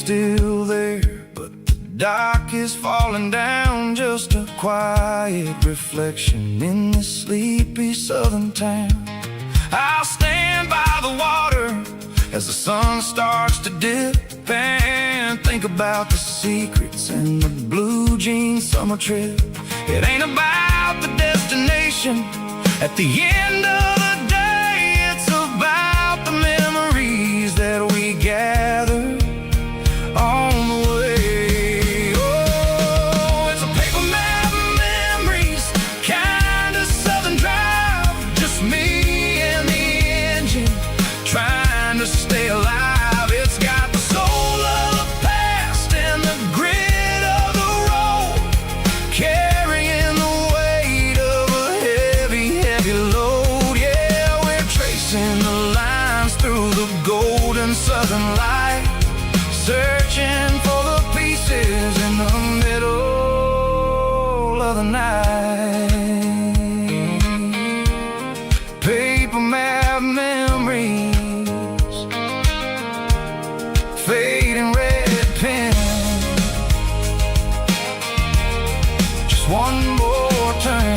still there, but the dock is falling down, just a quiet reflection in this sleepy southern town. I'll stand by the water as the sun starts to dip and think about the secrets and the blue jean summer trip. It ain't about the destination at the end of the day, it's about the memories that we gather on the way. Oh, it's a paper map of memories, kind of southern drive, just me and the engine trying to stay alive. It's got the soul of the past and the grit of the road, carrying the weight of a heavy, heavy load. Yeah, we're tracing the lines through the golden southern light, searching for the pieces in the middle of the night. Paper map memories, fading red pen, just one more turn.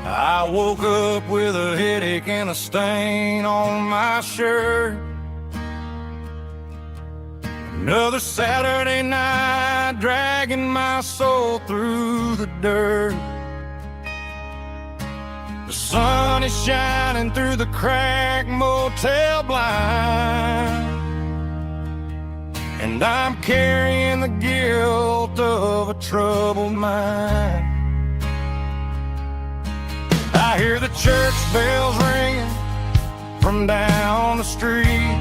I woke up with a headache and a stain on my shirt. Another Saturday night, dragging my soul through the dirt. The sun is shining through the cracked motel blind, and I'm carrying the guilt of a troubled mind. I hear the church bells ringing from down the street,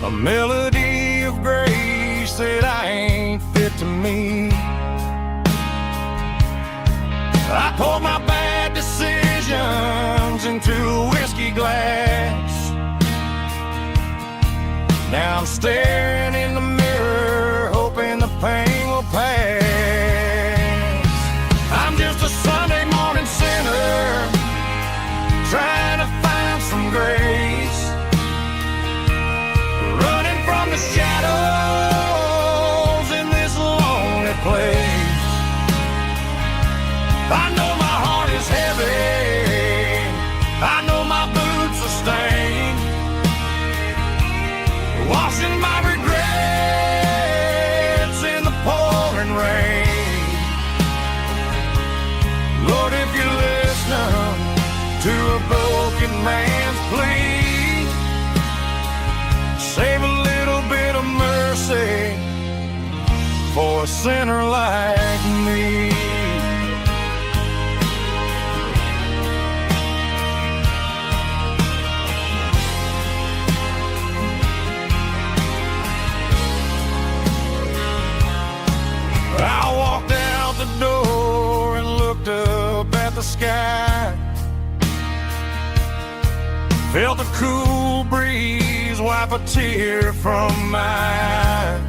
a melody of grace that I ain't fit to meet. I poured my bad decisions into a whiskey glass. Now I'm staring in the mirror, hoping the pain will pass. I'm just a Sunday morning sinner, trying to find some grace, running from the shadows in this lonely place. I know my heart is heavy, I know my boots are stained, washing my regrets in the pouring rain. Lord, if you're listening to a broken man's plea, save a little bit of mercy for a sinner like me. I walked out the door and looked up at the sky, felt the cool breeze wipe a tear from my eye.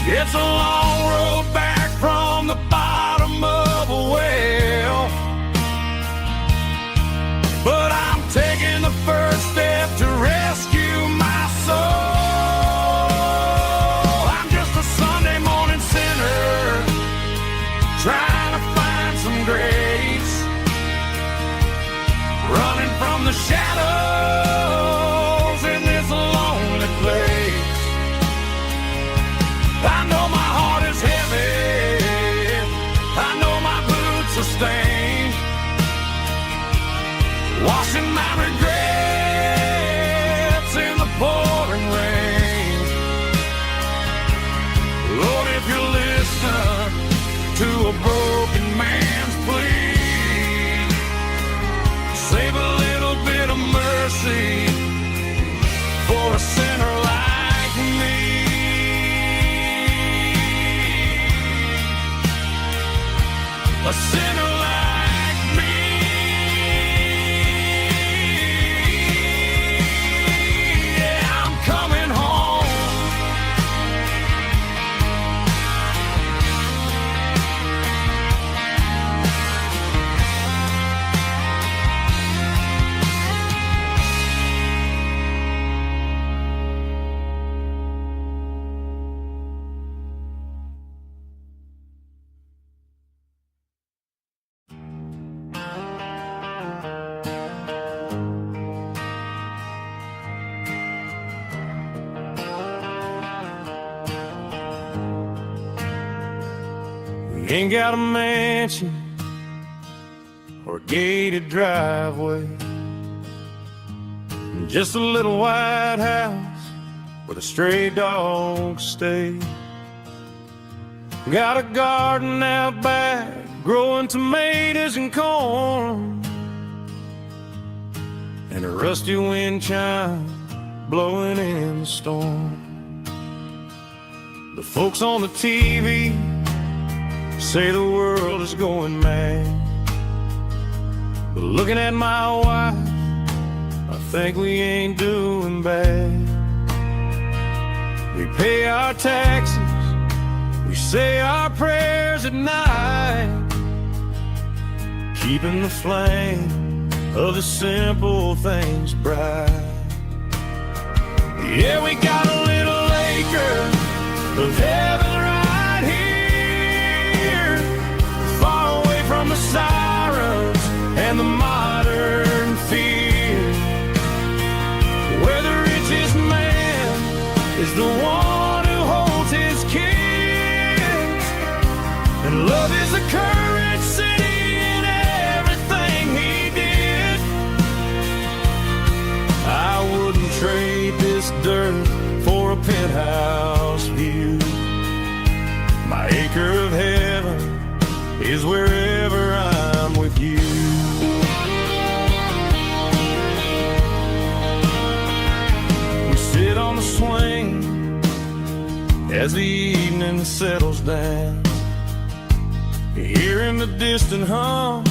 It's a long road back from the bottom of a well, but I'm taking the first step to rescue my soul. I'm just a Sunday morning sinner, trying to find some grace, running from the shadows in this lonely place. I know my heart is sinner like me. Yeah, I'm coming home. We ain't got a mansion or a gated driveway, just a little white house where the stray dogs stay. Got a garden out back, growing tomatoes and corn, and a rusty wind chime blowing in the storm. The folks on the TV say the world is going mad, but looking at my wife, I think we ain't doing bad. We pay our taxes, we say our prayers at night, keeping the flame of the simple things bright. Yeah, we got a little acre of heaven right here, far away from the sirens and the modern fear, where the richest man is the one who holds his kids, and love is the currency in everything he did. I wouldn't trade this dirt for a penthouse view. My acre of heaven is wherever I'm with you. We sit on the swing as the evening settles down, hearing the distant hum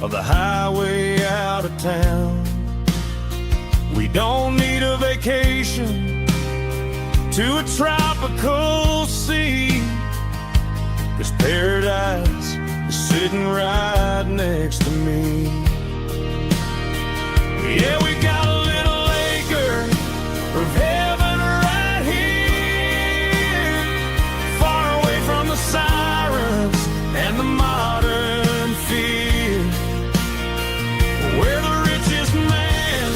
of the highway out of town. We don't need a vacation to a tropical sea, 'cause paradise is sitting right next to me. Yeah, we got a little acre of heaven right here, far away from the sirens and the modern fear, where the richest man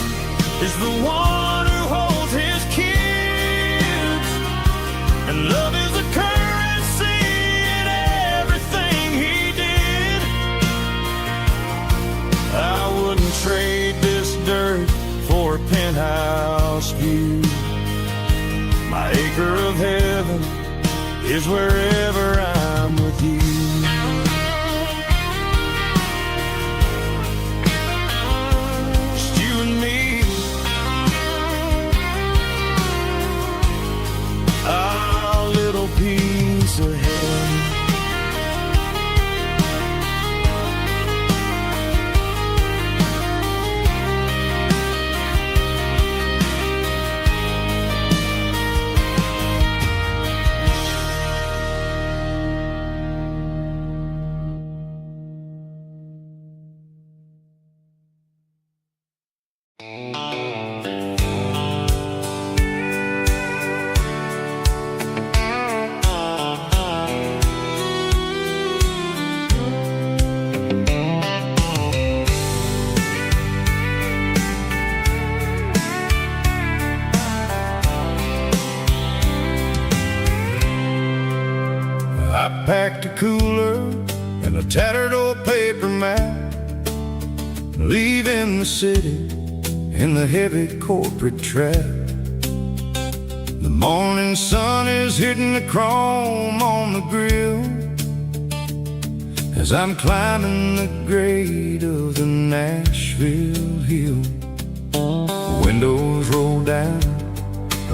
is the one who holds his kids, and love is a currency in everything he did. I wouldn't trade this dirt for a penthouse view. My acre of heaven is wherever I'm with you. Just you and me, our little piece of heaven. I packed a cooler and a tattered old paper map, leaving the city in the heavy corporate trap. The morning sun is hitting the chrome on the grill as I'm climbing the grade of the Nashville hill. Windows roll down,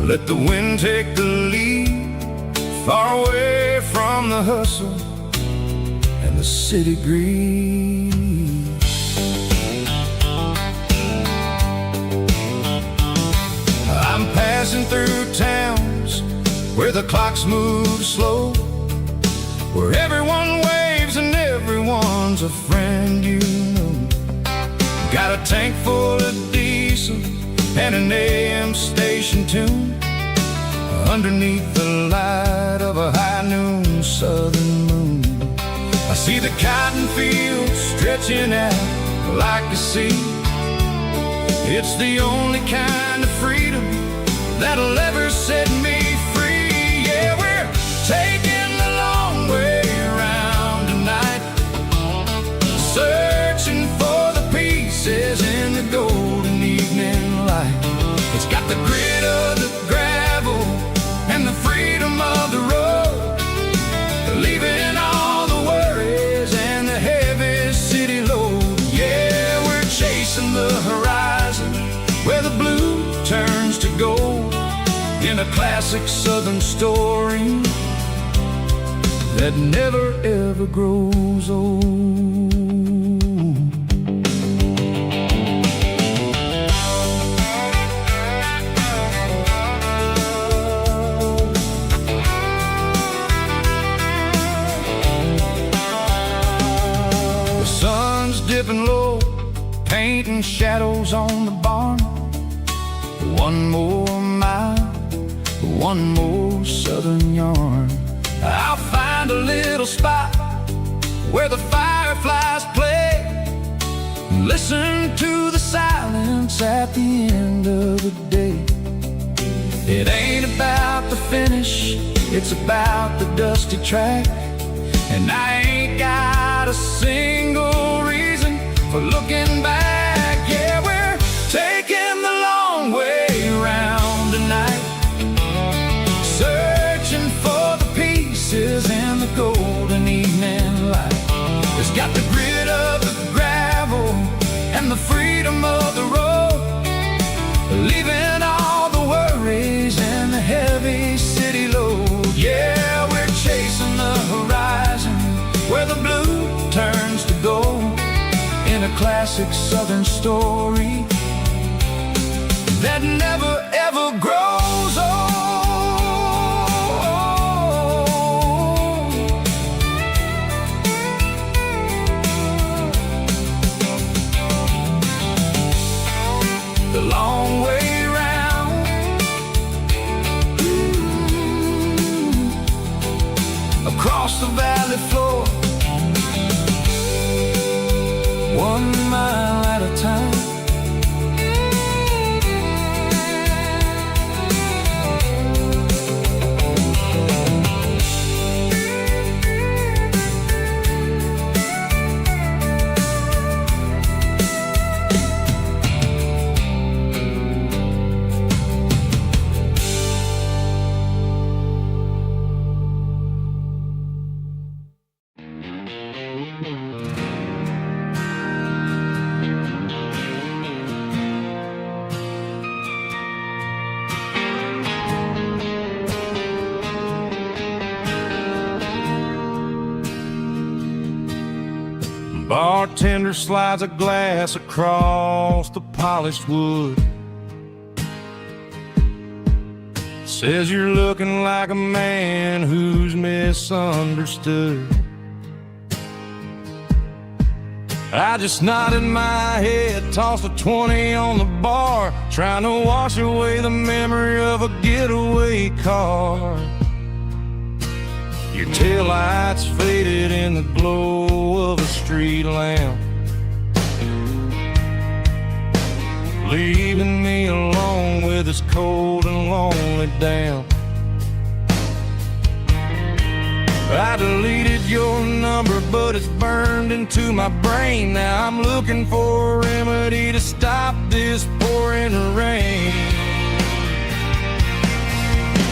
let the wind take the lead, far away from the hustle and the city breeze. I'm passing through towns where the clocks move slow, where everyone waves and everyone's a friend you know. Got a tank full of diesel and an AM station tune underneath the light of a high noon southern moon. I see the cotton fields stretching out like a sea. It's the only kind of freedom that'll ever set me free. Yeah, we're taking the long way around tonight, searching for the pieces in the golden evening light. It's got the grit of the gravel and the freedom of the road, leaving all the worries and the heavy city load. Yeah, we're chasing the horizon where the blue turns to gold, in a classic southern story that never ever grows old. The sun's dipping low, painting shadows on the barn. One more mile, one more southern yarn. I'll find a little spot where the fireflies play, listen to the silence at the end of the day. It ain't about the finish, it's about the dusty track. And I ain't got a single reason for looking back. Yeah, we're taking the long way around tonight, searching for the pieces in the golden evening light. It's got the grit of the gravel and the freedom of the road, leaving all the worries and the heavy city load. Yeah, we're chasing the horizon where the blue turns to gold, in a classic southern story that never ever grows old. The long way round, across the valley floor, 1 mile at a time. Bartender slides a glass across the polished wood, says you're looking like a man who's misunderstood. I just nodded my head, tossed a 20 on the bar, trying to wash away the memory of a getaway car. Your taillights faded in the glow of a street lamp, leaving me alone with this cold and lonely damp. I deleted your number, but it's burned into my brain. Now I'm looking for a remedy to stop this pouring rain.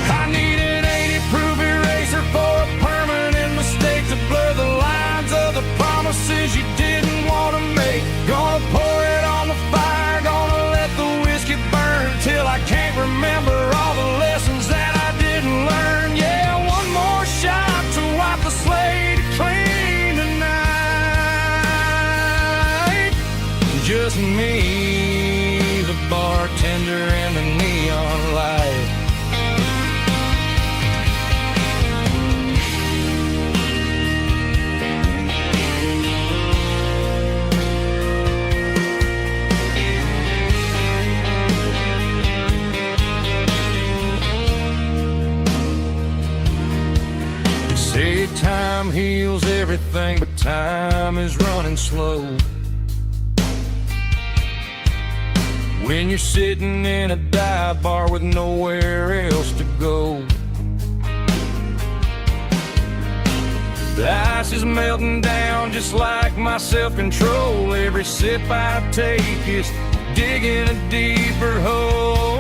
I need an 80-proof eraser for a permanent mistake, to blur the lines of the promises you didn't want to make. Gonna pour it on the fire, gonna let the whiskey burn till I can't remember all the lessons that I didn't learn. Yeah, one more shot to wipe the slate clean tonight. just me, the bartender and the neon light. Say time heals everything, but time is running slow. When you're sitting in a dive bar with nowhere else to go, the ice is melting down just like my self-control. Every sip I take is digging a deeper hole.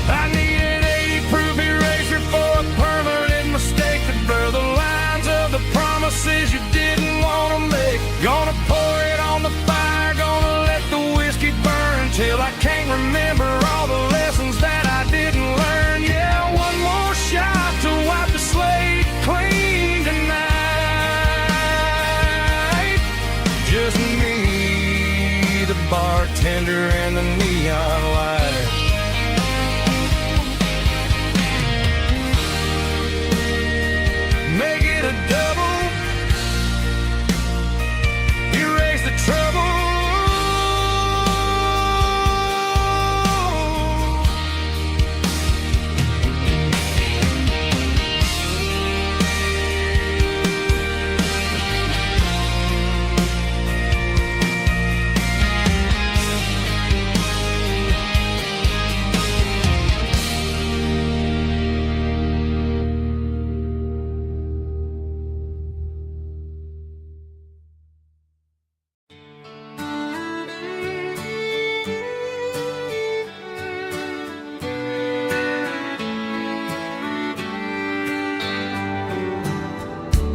I need an 80-proof eraser for a permanent mistake to blur the lines of the promises you didn't want to make. Gonna pour it on the fire, gonna let the whiskey burn till I can't remember all the lessons that I didn't learn. Yeah, one more shot to wipe the slate clean tonight. Just me, the bartender and the neon light. Make it a double, erase the trouble.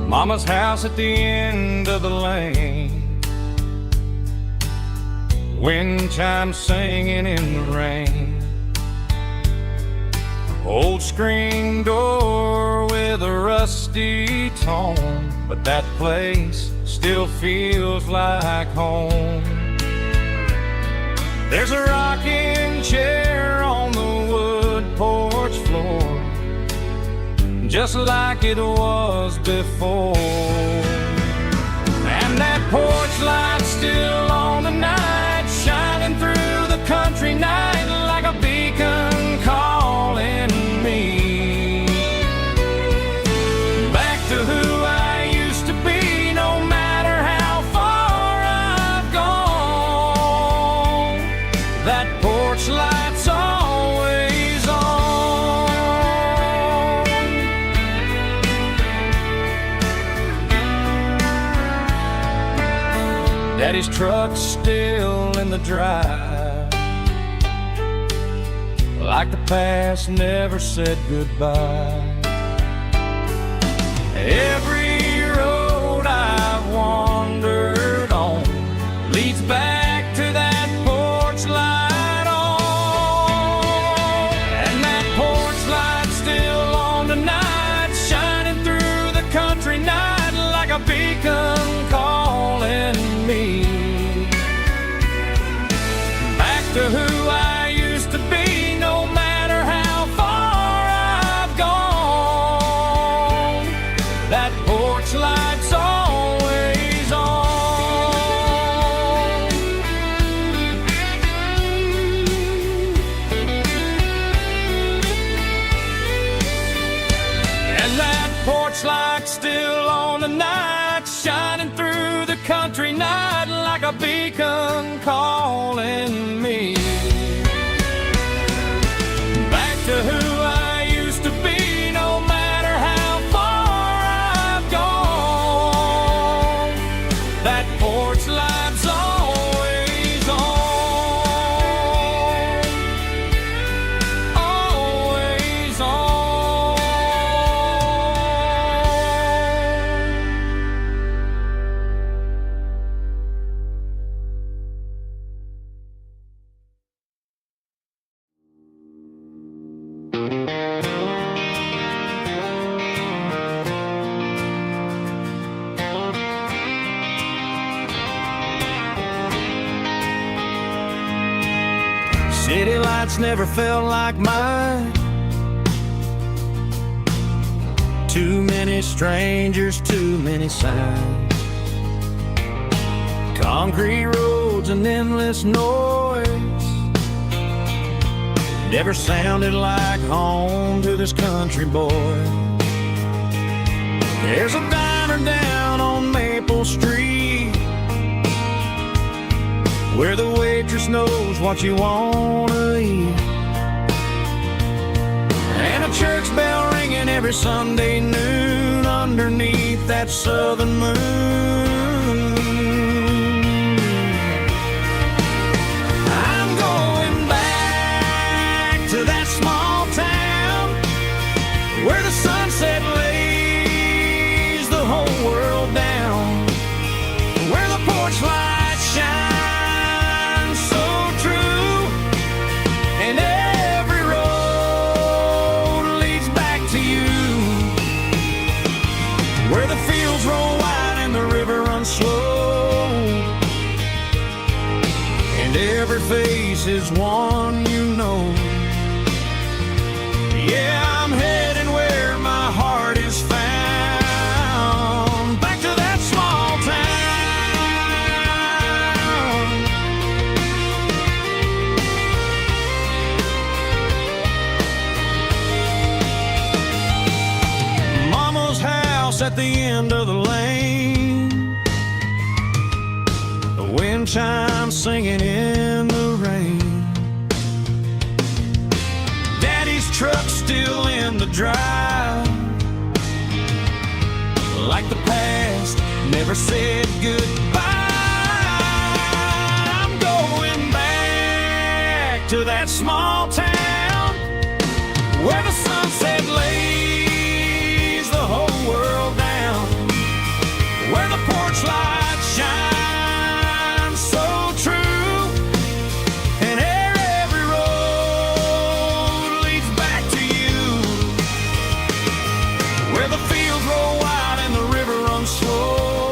Mama's house at the end of the lane, wind chimes singing in the rain. Old screen door with a rusty tone, but that place still feels like home. There's a rocking chair on the wood porch floor, just like it was before. And that porch light's still on tonight, shining through the country night like a beacon calling me back to who I used to be. No matter how far I've gone, that porch light's always on. Daddy's truck's still in the drive, like the past never said goodbye. Every road I've wandered on leads back to that porch light on. And that porch light's still on tonight, shining through the country night like a beacon calling me back to who I used to be. No matter how far I've gone, that porch light's always on. And that porch light's still on tonight, shining through the country night like a beacon calling me back to who I used to be. No matter how far I've gone, that porch light's always on, always on. nights never felt like mine. Too many strangers, too many signs. Concrete roads and endless noise never sounded like home to this country boy. There's a diner down on Maple Street where the waitress knows what you wanna eat, and a church bell ringing every Sunday noon underneath that southern moon. I'm going back to that small town where the sunset lays the whole world down, where the porch lights shine so true, and every road leads back to you, where the fields roll wide and the river runs slow, and every face is one you know. Yeah, I'm heading where my heart is found, back to that small town. Mama's house at the end of the lane, the wind chimes singing in the rain, Daddy's truck still in the drive, like the past never said goodbye. I'm going back to that small town where the sunset lays the whole world down, where the porch lights shine so true, and every road leads back to you, where the fields roll wide and the river runs slow,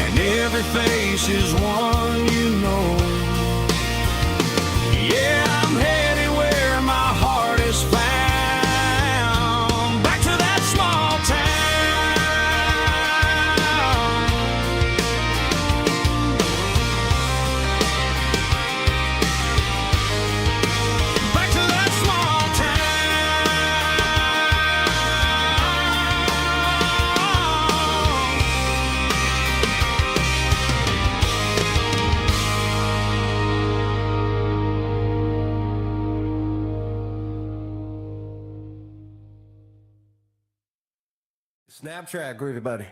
and every face is one you know. Yeah, I'm headed where my heart is found, back to that small town. Back to that small Snap track, groovy buddy.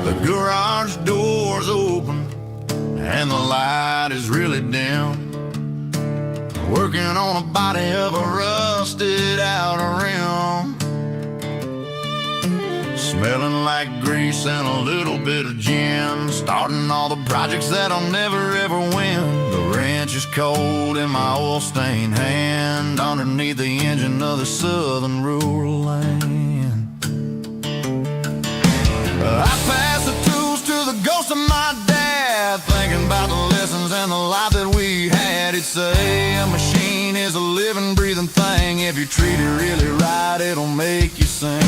The garage door's open and the light is really dim, working on a body of a rusted out rim, smelling like grease and a little bit of gin, starting all the projects that I'll never ever win. The wrench is cold in my oil-stained hand, underneath the engine of the southern rural land. I pass the tools to the ghost of my dad, thinking about the lessons and the life that we had. He'd say a machine is a living, breathing thing. If you treat it really right, it'll make you sing.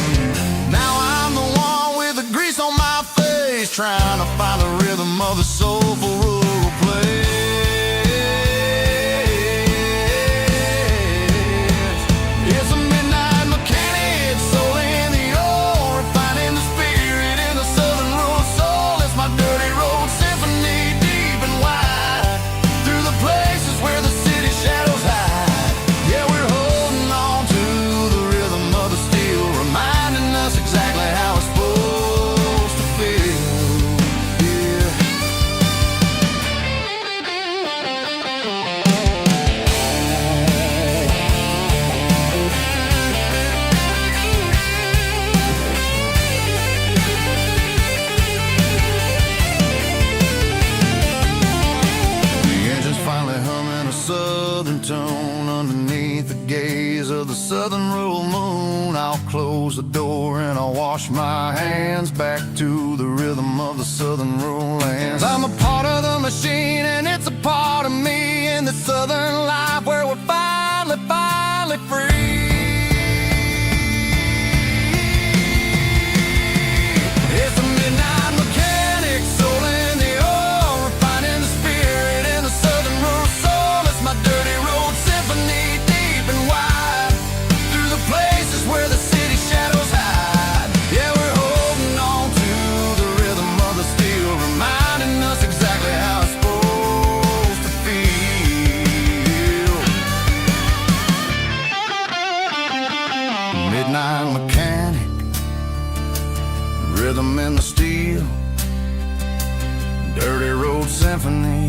Now I'm the one with the grease on my face, trying to find the rhythm of the soulful rural place. It's a midnight mechanic, soul in the ore, refining the spirit in the southern rural soul. It's my dirty road symphony, deep and wide, through the places where the city shadows hide. Yeah, we're holding on to the rhythm of the steel, reminding us exactly how it's supposed to feel. Yeah. wash my hands back to the rhythm of the southern lowlands. I'm a part of the machine and it's a part of me in the southern life where we're finally free. It's a midnight mechanic, soul in the oil, refining the spirit in the southern rural soul. It's my dirty road symphony, deep and wide, through the places where the city shadows hide. Yeah, we're holding on to the rhythm of the steel, reminding us exactly how it's supposed to feel. Midnight mechanic, rhythm in the steel, dirty road symphony.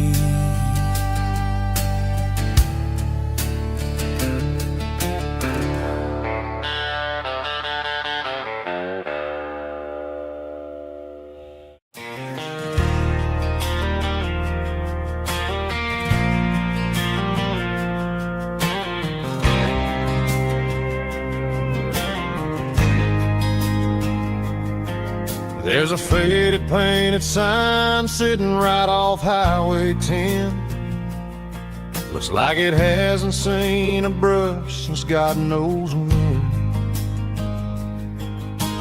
There's a faded painted sign sitting right off Highway 10. Looks like it hasn't seen a brush since God knows when.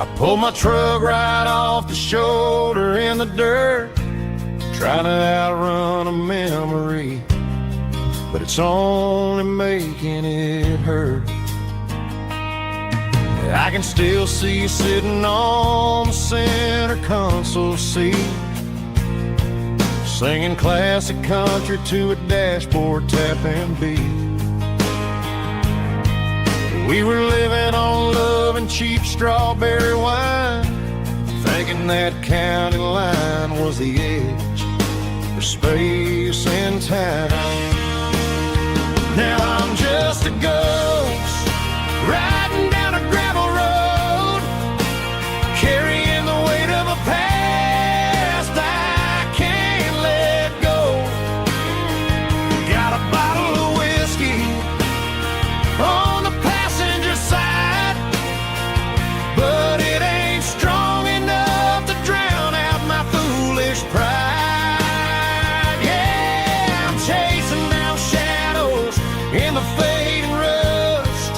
I pulled my truck right off the shoulder in the dirt, trying to outrun a memory, but it's only making it hurt. I can still see you sitting on the center console seat, singing classic country to a dashboard tapping beat. We were living on love and cheap strawberry wine, thinking that county line was the edge for space and time. Now I'm just a ghost riding down a gravel road, carrying the weight of a past I can't let go. Got a bottle of whiskey on the passenger side, but it ain't strong enough to drown out my foolish pride. Yeah, I'm chasing down shadows in the fading rust,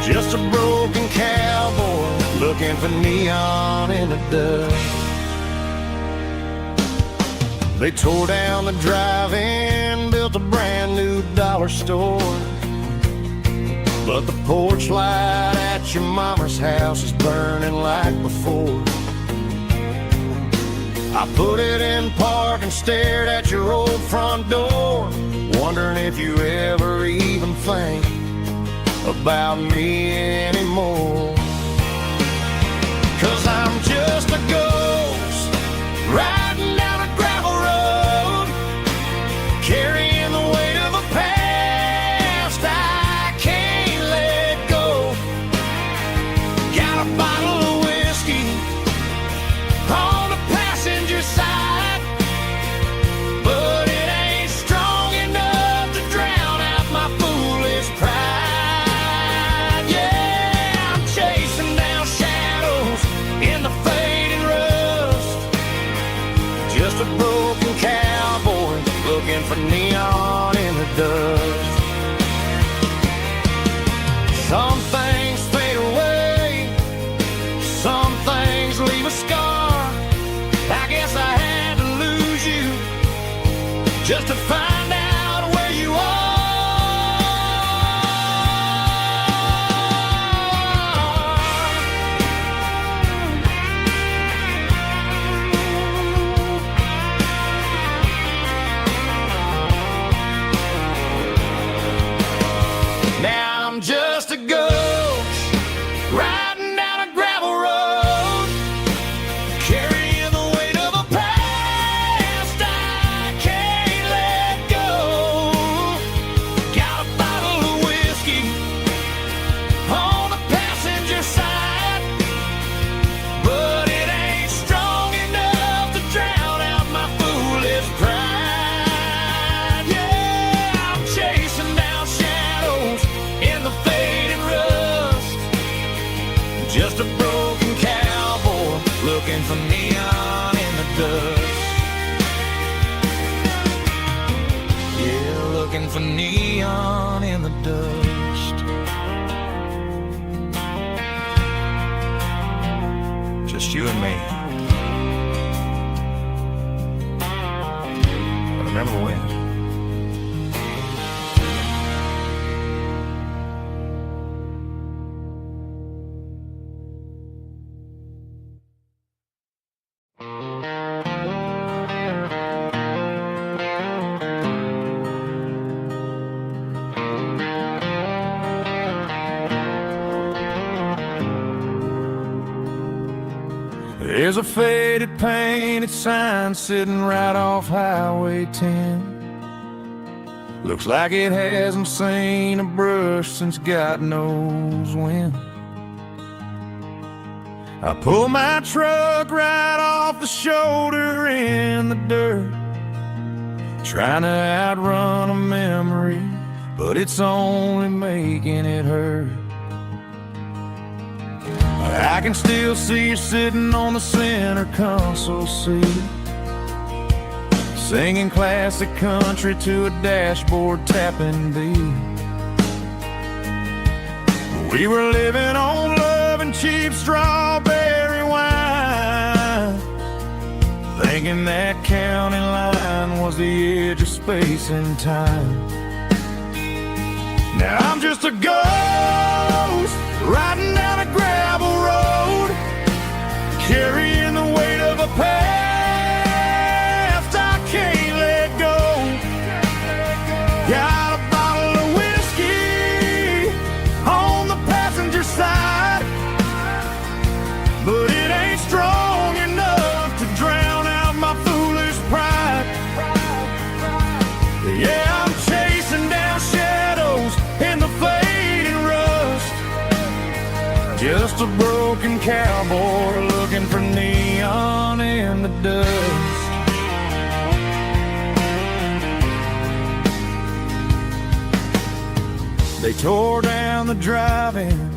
just a broken cowboy looking for neon in the dust. They tore down the drive-in, built a brand new dollar store, but the porch light at your mama's house is burning like before. I put it in park and stared at your old front door, wondering if you ever even think about me anymore. 'Cause I'm just a ghost riding down a gravel road, carrying the weight of a past I can't let go. Got a bottle of whiskey on the passenger side, but it ain't strong enough to drown out my foolish pride. Yeah, I'm chasing down shadows in the fading rust, just a broken cowboy looking for neon in the dust. Some things fade away, some things leave a scar. I guess I had to lose you just to find out where you are. Now I'm just a ghost riding down a gravel road, carrying the weight of a past I can't let for neon in the dust. Yeah, looking for neon in the dust. Just you and me. But remember when? There's a faded painted sign sitting right off Highway 10. Looks like it hasn't seen a brush since God knows when. I pull my truck right off the shoulder in the dirt, trying to outrun a memory, but it's only making it hurt. I can still see you sitting on the center console seat, singing classic country to a dashboard tapping beat. We were living on love and cheap strawberry wine, thinking that county line was the edge of space and time. Now I'm just a ghost riding down a gravel road, carrying the weight of a past I can't let go. Got a bottle of whiskey on the passenger side, but it ain't strong enough to drown out my foolish pride. Yeah, I'm chasing down shadows in the fading rust, just a broken cowboy looking for neon in the dust. They tore down the drive-in,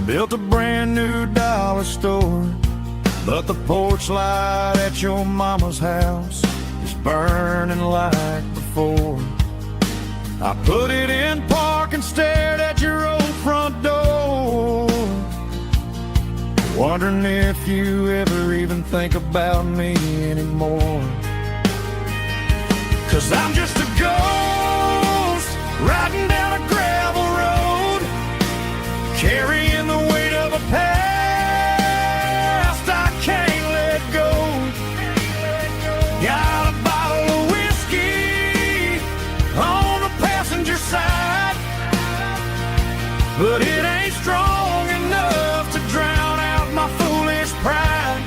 built a brand new dollar store, but the porch light at your mama's house is burning like before. I put it in park and stared at your old front door, wondering if you ever even think about me anymore. 'Cause I'm just a ghost riding down a gravel road, carrying the weight of a past I can't let go. Got a bottle of whiskey on the passenger side, but it ain't strong enough to drown out my foolish pride.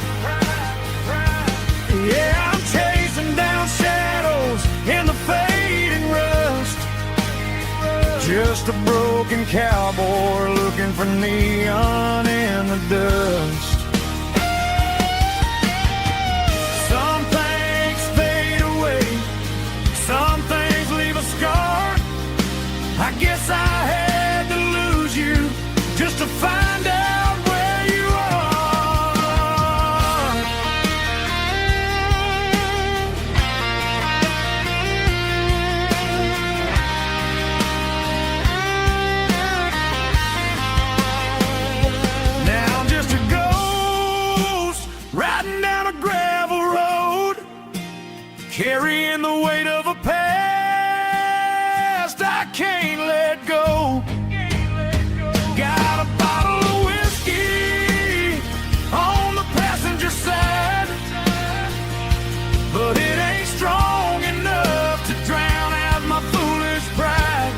Yeah, I'm chasing down shadows in the fading rust, just a broken cowboy looking for neon in the dust. Some things fade away, some things leave a scar. I guess I had to lose you just to find out where you are. Now I'm just a ghost riding down a gravel road, carrying the weight of a past I can't let go. Got a bottle of whiskey on the passenger side, but it ain't strong enough to drown out my foolish pride.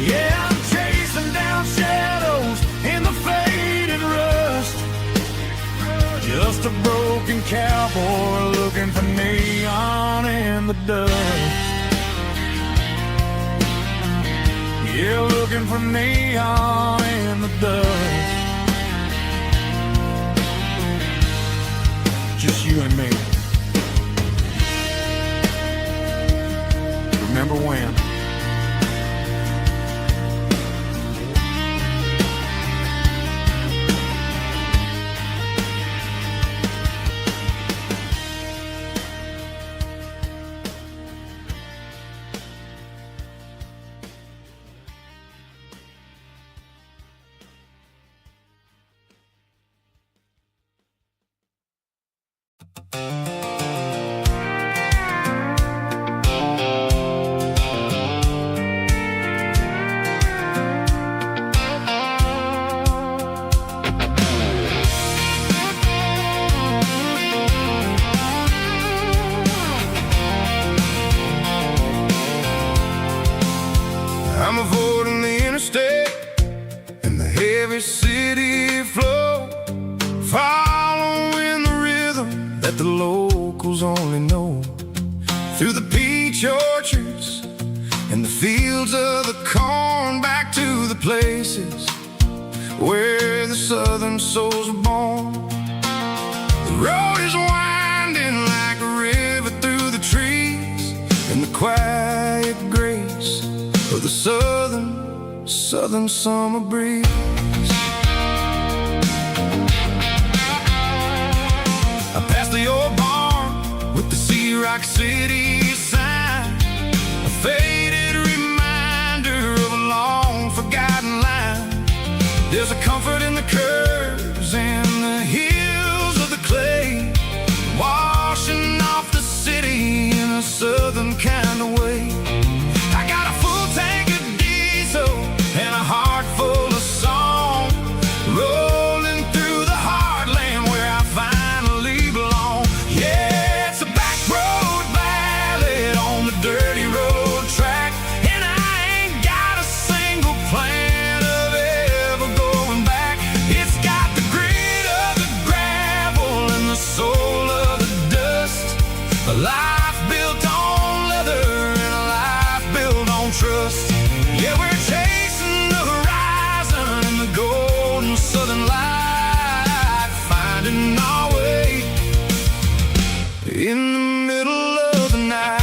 Yeah, I'm chasing down shadows in the fading rust, just a broken cowboy looking for neon in the dust. Yeah, looking for neon in the dust. Just you and me. Remember when? that the locals only know. Through the peach orchards and the fields of the corn, back to the places where the southern souls were born. The road is winding like a river through the trees, and the quiet grace of the southern summer breeze. I passed the old barn with the Sea Rock City sign, a faded reminder of a long forgotten line. There's a comfort in the curves and the hills of the clay, washing off the city in a southern kind of way. I got a full tank of diesel and a heart full of song, rolling through the heartland where I finally belong. Yeah, it's a back road ballad on the dirty road track, and I ain't got a single plan of ever going back. It's got the grit of the gravel and the soul of the dust, a life built on leather and a life built on trust. Yeah, we're chasing the horizon in the golden southern light, finding our way in the middle of the night.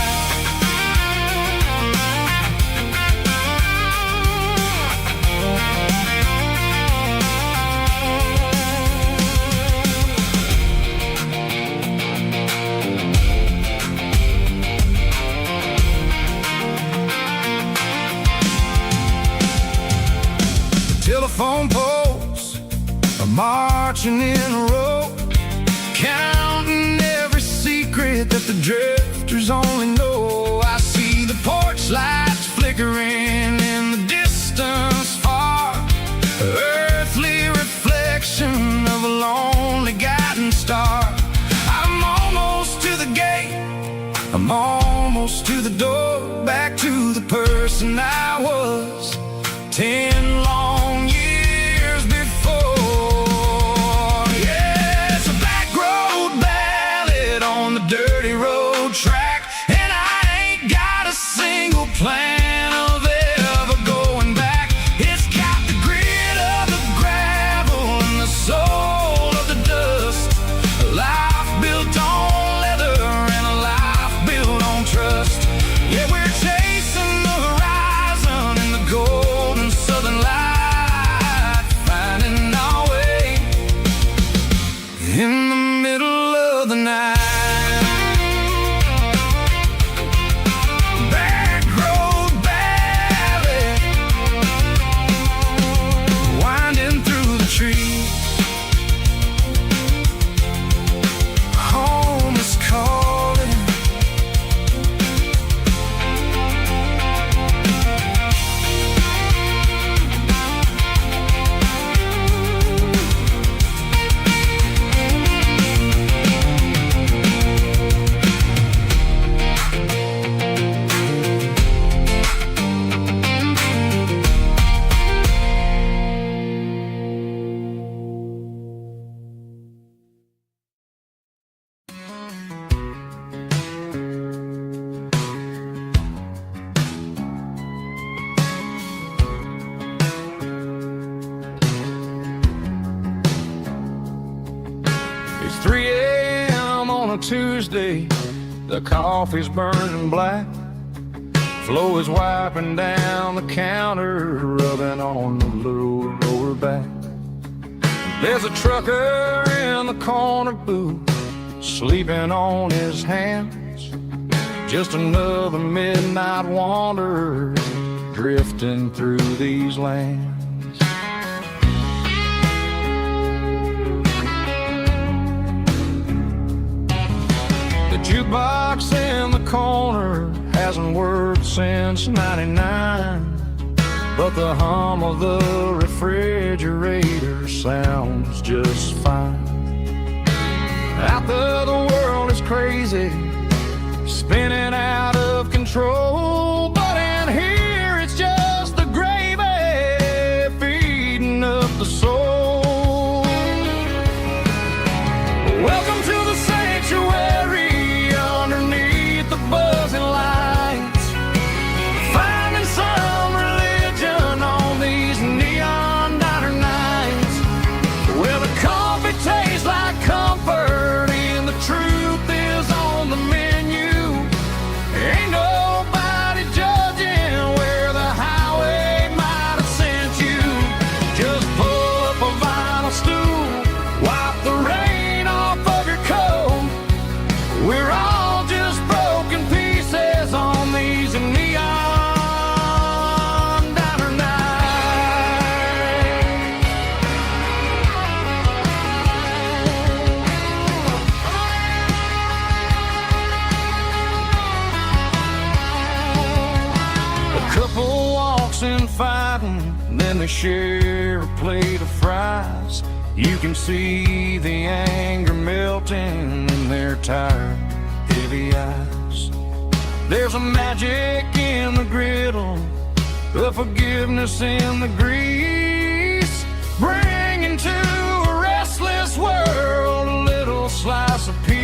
Telephone poles are marching in a row, counting every secret that the drifters only know. I see the porch lights flickering in the distance far, earthly reflection of a lonely guiding star. I'm almost to the gate, I'm almost to the door, back to the person I was 10 long years before. Yeah, it's a back road ballad on the dirty road track, and I ain't got a single plan of ever going back. It's got the grit of the gravel and the soul of the dust, a life built on leather and a life built on trust. Yeah, we're chasing the horizon in the golden southern light, finding our way in the middle of the night. Back road ballad, winding through the trees. Home is calling. It's 3 a.m. on a Tuesday, the coffee's burning black, Flo is wiping down the counter, rubbing on the little lower back. There's a trucker in the corner booth, sleeping on his hands, just another midnight wanderer drifting through these lands. The jukebox in the corner hasn't worked since '99, but the hum of the refrigerator sounds just fine. Out there the world is crazy, spinning out of control, but in here it's just the gravy feeding up the soul. Welcome to the sanctuary. then they share a plate of fries. You can see the anger melting in their tired, heavy eyes. There's a magic in the griddle, the forgiveness in the grease, bringing to a restless world a little slice of peace.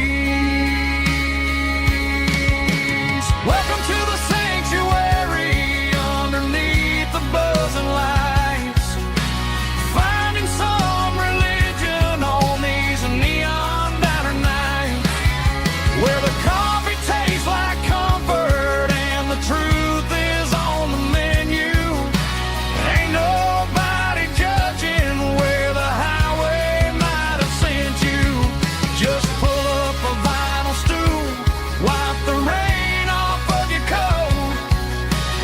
Welcome to the sanctuary underneath the buzzing lights, finding some religion on these neon diner nights, where the coffee tastes like comfort and the truth is on the menu. Ain't nobody judging where the highway might have sent you. Just pull up a vinyl stool, wipe the rain off of your coat.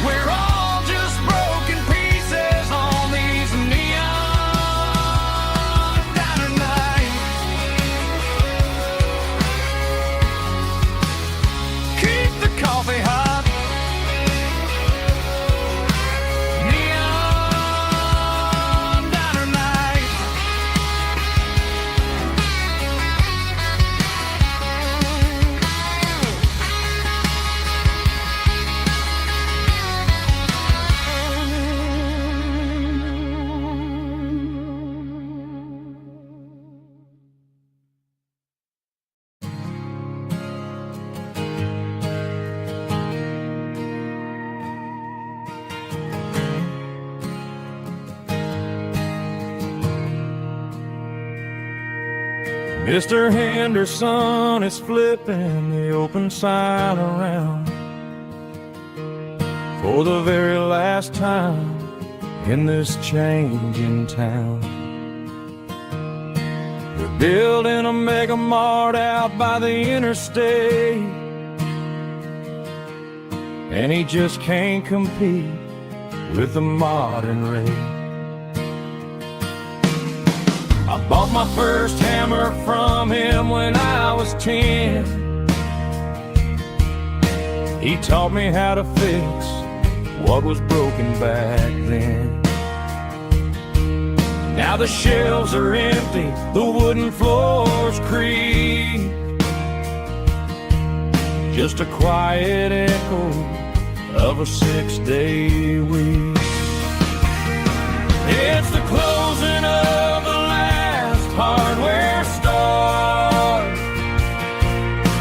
We're all just broken pieces on these neon diner nights. Keep the coffee hot. Neon diner night. Mr. Henderson is flipping the open sign around for the very last time in this changing town. They're building a mega mart out by the interstate, and he just can't compete with the modern rate. I bought my first hammer from him when I was 10. He taught me how to fix what was broken back then. Now the shelves are empty, the wooden floors creak, just a quiet echo of a 6-day week. It's the closing of the hardware store.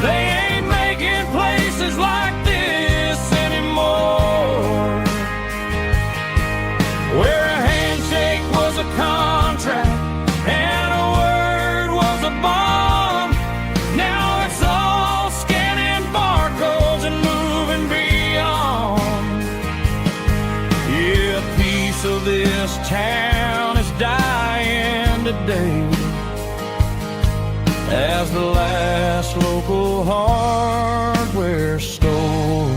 They ain't making places like this anymore, where a handshake was a contract and a word was a bond. Now it's all scanning barcodes and moving beyond. Yeah, a piece of this town is dying today as the last local hardware store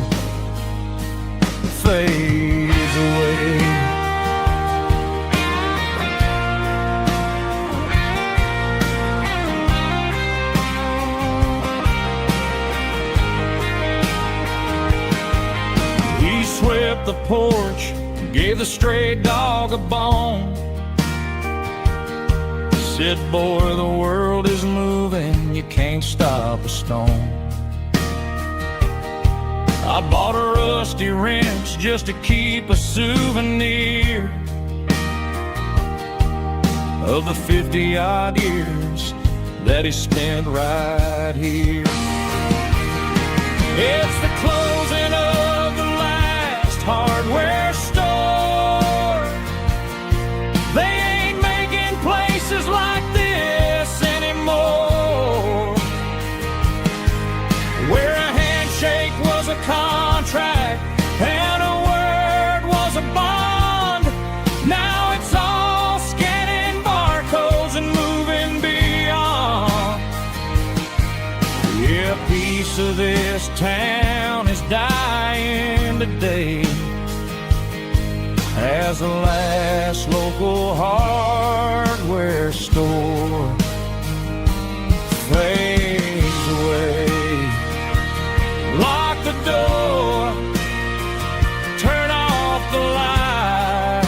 fades away. He swept the porch, gave the stray dog a bone, said, boy, the world is moving, you can't stop a stone. I bought a rusty wrench just to keep a souvenir of the 50-odd years that he spent right here. It's the closing of the last hardware store. They ain't making places like this anymore, where a handshake was a contract and a word was a bond. Now it's all scanning barcodes and moving beyond. Yeah, a piece of this town is dying today as the last local hardware store fades away. Lock the door, turn off the light,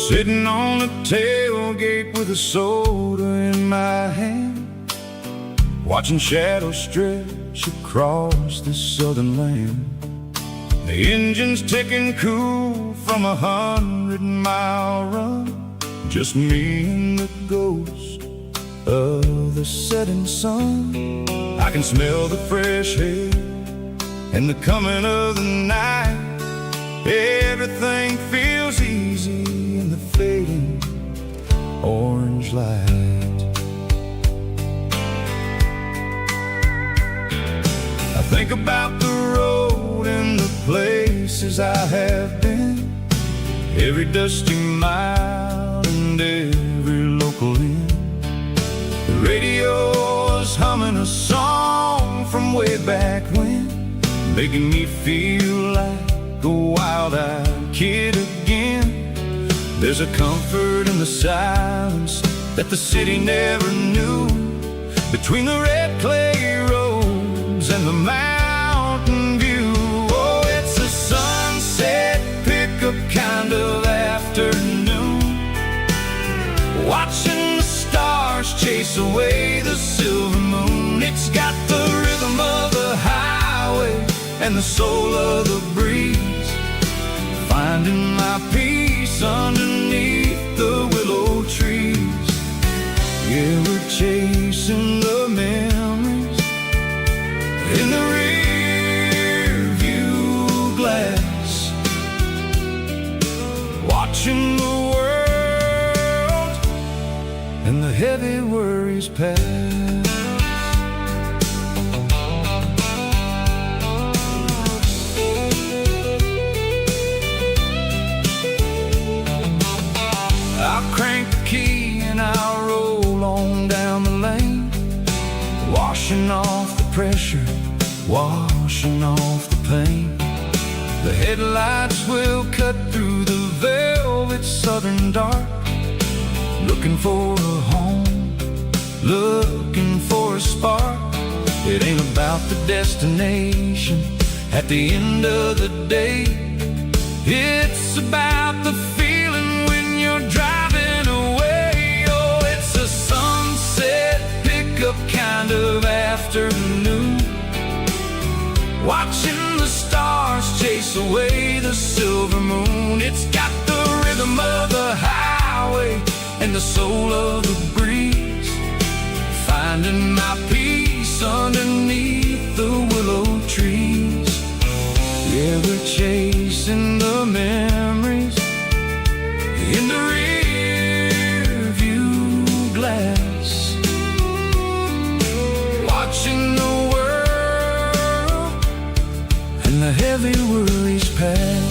Sitting on the tailgate with a soda in my hand, watching shadows stretch across this southern land. The engine's ticking cool from 100-mile run, just me and the ghost of the setting sun. I can smell the fresh air and the coming of the night. Everything feels easy in the fading orange light. I think about the road and the places I have been, every dusty mile and every local inn. The radio is humming a song from way back when, making me feel like a wild-eyed kid again. There's a comfort in the silence that the city never knew, between the red clay roads and the mountain view. Oh, it's a sunset pickup kind of afternoon, watching the stars chase away the silver moon. It's got the rhythm of the highway and the soul of the breeze, finding my peace underneath the willow trees. Yeah, we're chasing the memories in the rear view glass, watching the world and the heavy worries pass. I'll crank the key and I'll roll on down the lane, washing off the pressure, washing off the pain. The headlights will cut through the velvet southern dark, looking for a home, looking for a spark. It ain't about the destination at the end of the day, it's about the feeling when you're driving away. Oh, it's a sunset pickup kind of afternoon, watching the stars chase away the silver moon. It's got the rhythm of the highway and the soul of the breeze, finding my peace underneath the willow trees. Yeah, we're chasing the memories in the rear view glass, watching the world and the heavy worries pass.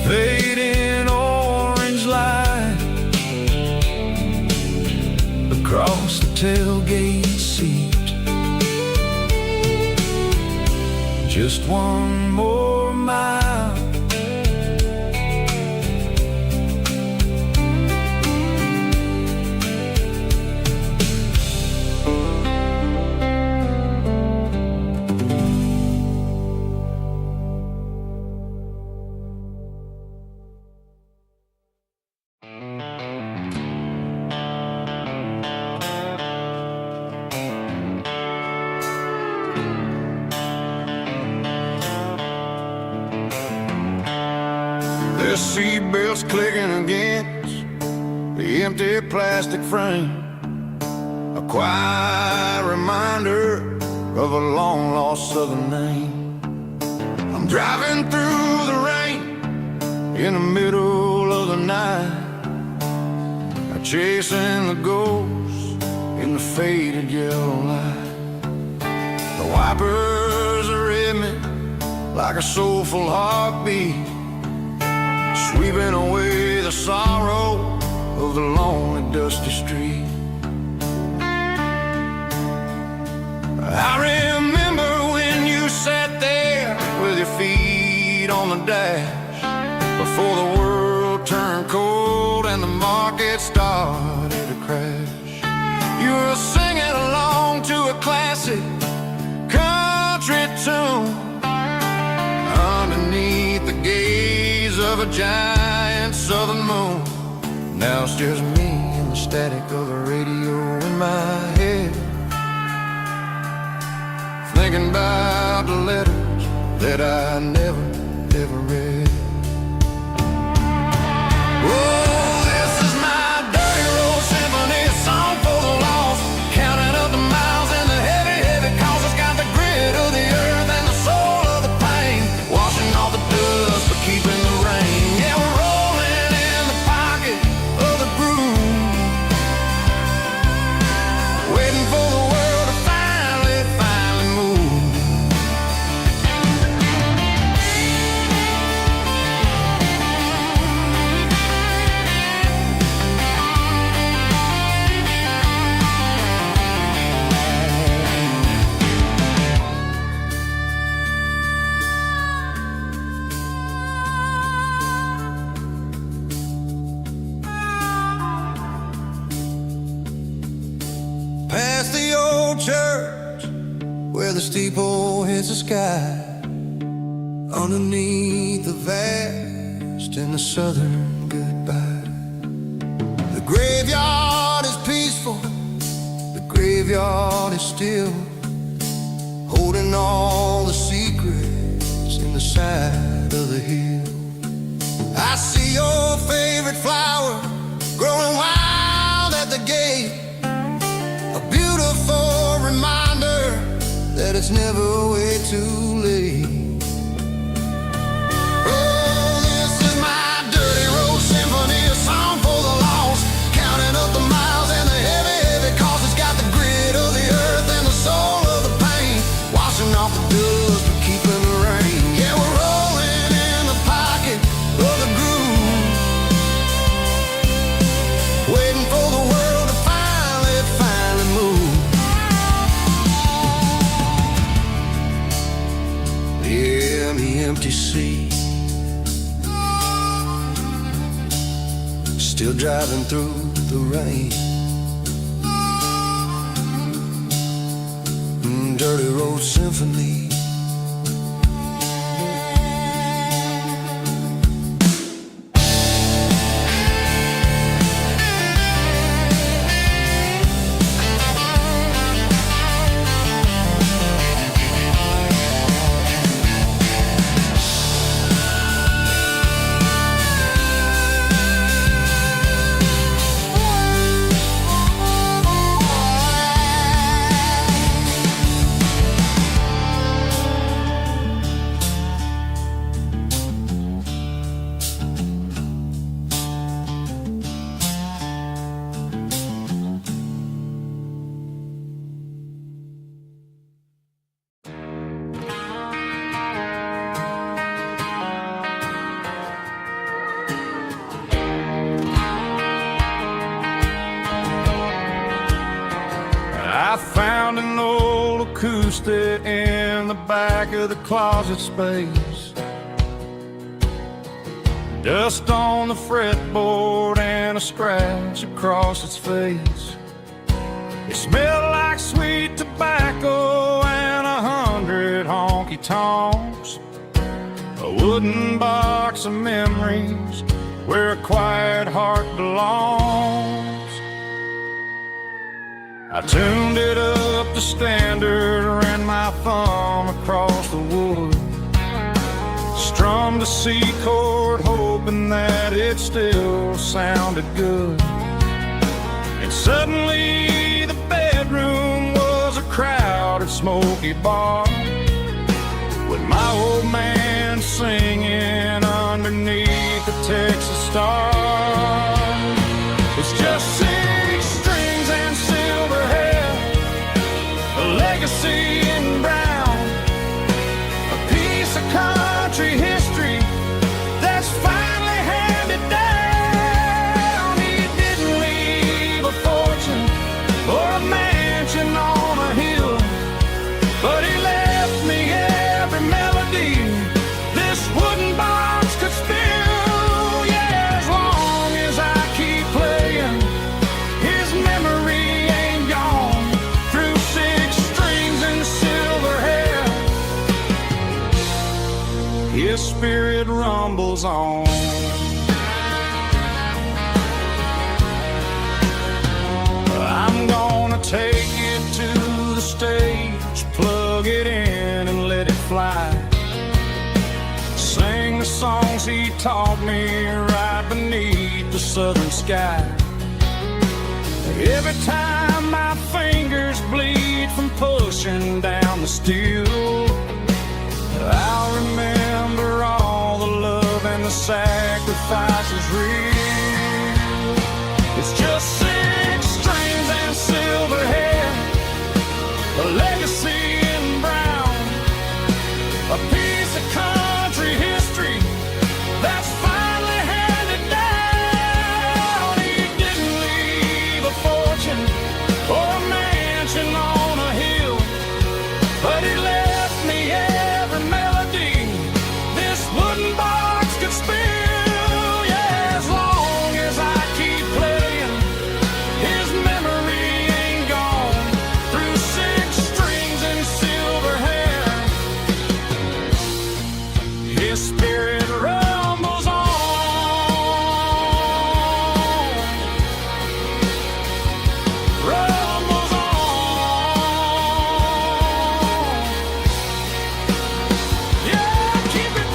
Fading orange light across the tailgate seat, just one more mile. The seatbelts clicking against the empty plastic frame, a quiet reminder of a long-lost southern name. I'm driving through the rain in the middle of the night, chasing the ghosts in the faded yellow light. The wipers are in me like a soulful heartbeat, sweeping away the sorrow of the lonely dusty street. I remember when you sat there with your feet on the dash, before the world turned cold and the market started to crash. You were singing along to a classic country tune underneath the gaze of a giant southern moon. Now it's just me and the static of the radio in my head, thinking about the letters that I never, ever read. Oh, this is my dirty road symphony, a song for the lost, counting up the miles and the heavy, heavy calls. It's got the grit of the earth and the soul of the pain, washing off the dust but keeping the rain. Yeah, we're rolling in the pocket of the groove, waiting for the world to finally move. Past the old church where the steeple hits the sky, underneath the vast and the southern goodbye. The graveyard is peaceful, the graveyard is still, holding all the secrets in the side of the hill. I see your favorite flower growing wild at the gate, a beautiful reminder that it's never way too late. Oh, this is my dirty road symphony, a song for the lost, counting up the miles and the heavy, heavy calls. It's got the grit of the earth and the soul of the pain, washing off the dust but keeping the rain. Yeah, we're rolling in the pocket of the groove, waiting for the world to finally move. Yeah, the empty sea, still driving through the rain. Dirty road symphony. I found an old acoustic in the back of the closet space, dust on the fretboard and a scratch across its face. It smelled like sweet tobacco and 100 honky-tonks, a wooden box of memories where a quiet heart belongs. I tuned it up to standard, ran my thumb across the wood, strummed a C chord hoping that it still sounded good. And suddenly the bedroom was a crowded smoky bar, with my old man singing underneath the Texas stars. It's just 6 strings and silver hair, a legacy in brown, a piece of country history that's finally handed down. He didn't leave a fortune or a mansion on a hill, but he left me every melody this wooden box could spill. Yeah, as long His spirit rumbles on. I'm gonna take it to the stage, plug it in and let it fly. Sing the songs he taught me right beneath the southern sky. Every time my fingers bleed from pushing down the steel, I'll remember all the love and the sacrifices real. It's just 6 strings and silver hair, a legacy in brown, a piece of country history that's finally handed down. He didn't leave a fortune or a mansion on a hill, but he left me every melody this wooden box could spill. Yeah, as long as I keep playing, his memory ain't gone. Through 6 strings and silver hair, his spirit rumbles on. Rumbles on. Yeah, keep it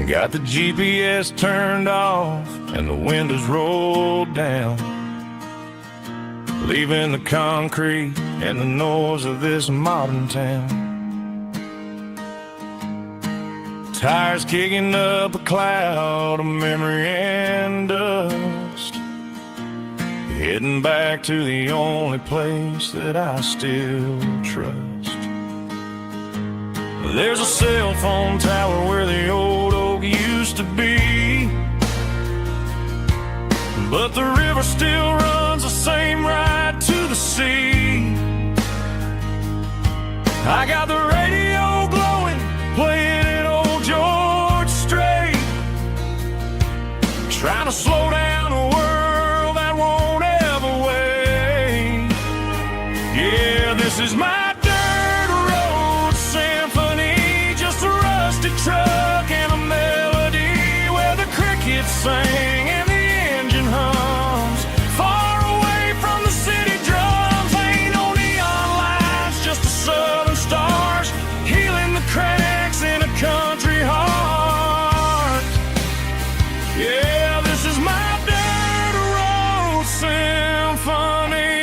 Got the GPS turned off and the windows rolled down, leaving the concrete and the noise of this modern town. Tires kicking up a cloud of memory and dust, heading back to the only place that I still trust. There's a cell phone tower where the old oak used to be, but the river still runs the same right to the sea. I got the radio glowing, playing an old George Strait, trying to slow down a world that won't ever wait. Yeah, this is my dirt road symphony, just a rusty truck and a melody where the crickets sing and the engine hums. Far away from the city drums, ain't no neon lights, just the southern stars healing the cracks in a country heart. Yeah, this is my dirt road symphony.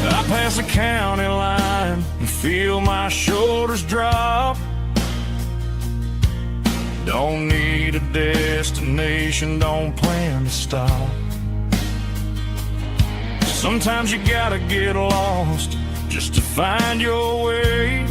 I pass the county line and feel my shoulders drop. Don't need a destination, don't plan to stop. Sometimes you gotta get lost just to find your way,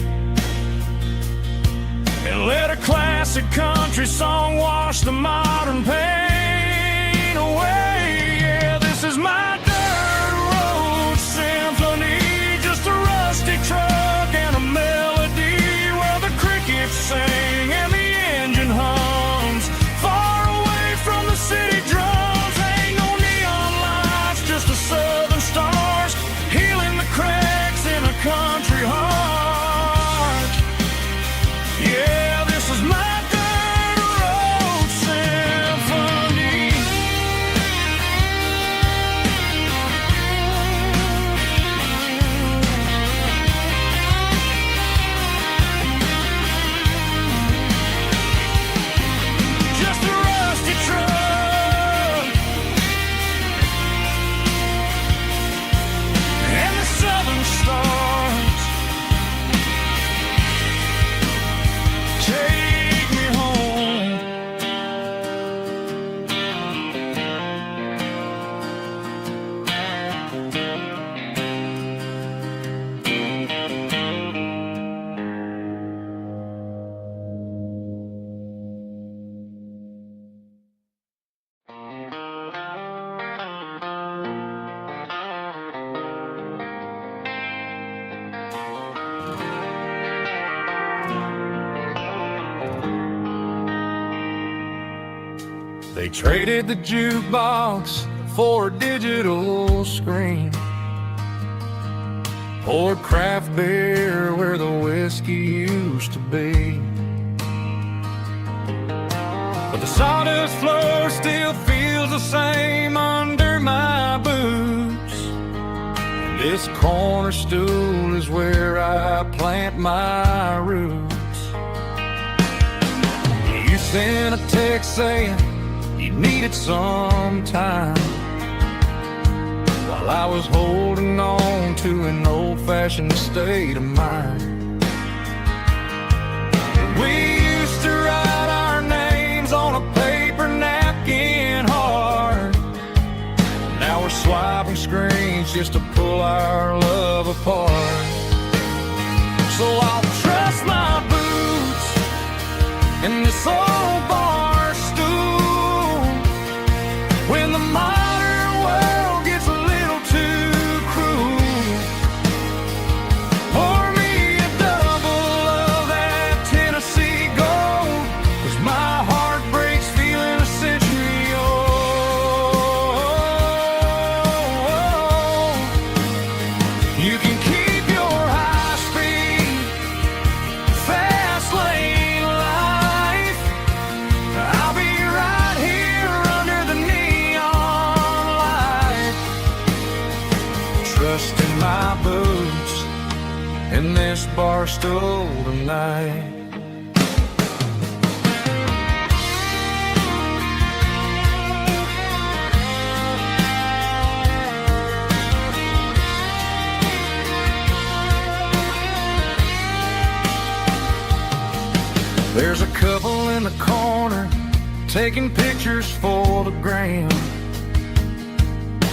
and let a classic country song wash the modern pain away. Yeah, this is my dirt road symphony, just a rusty truck and a melody where the crickets sing and the engine hums. Far away from the city drums, ain't no neon lights, just the southern stars healing the cracks in a country heart. Yeah, this is my dirt road They traded the jukebox for a digital screen, poured craft beer where the whiskey used to be. But the sawdust floor still feels the same under my boots. This corner stool is where I plant my roots. You sent a text saying you needed some time, while I was holding on to an old-fashioned state of mind. We used to write our names on a paper napkin hard. Now we're swiping screens just to pull our love apart. So I'll trust my boots in this old bar stool when the modern world gets a little too cruel. Pour me a double of that Tennessee Gold, 'cause my heart breaks feeling a century old. You can keep your high-speed fast lane life. I'll be right here under the neon light, trusting my boots in this bar stool tonight. There's a couple in the corner taking pictures for the gram,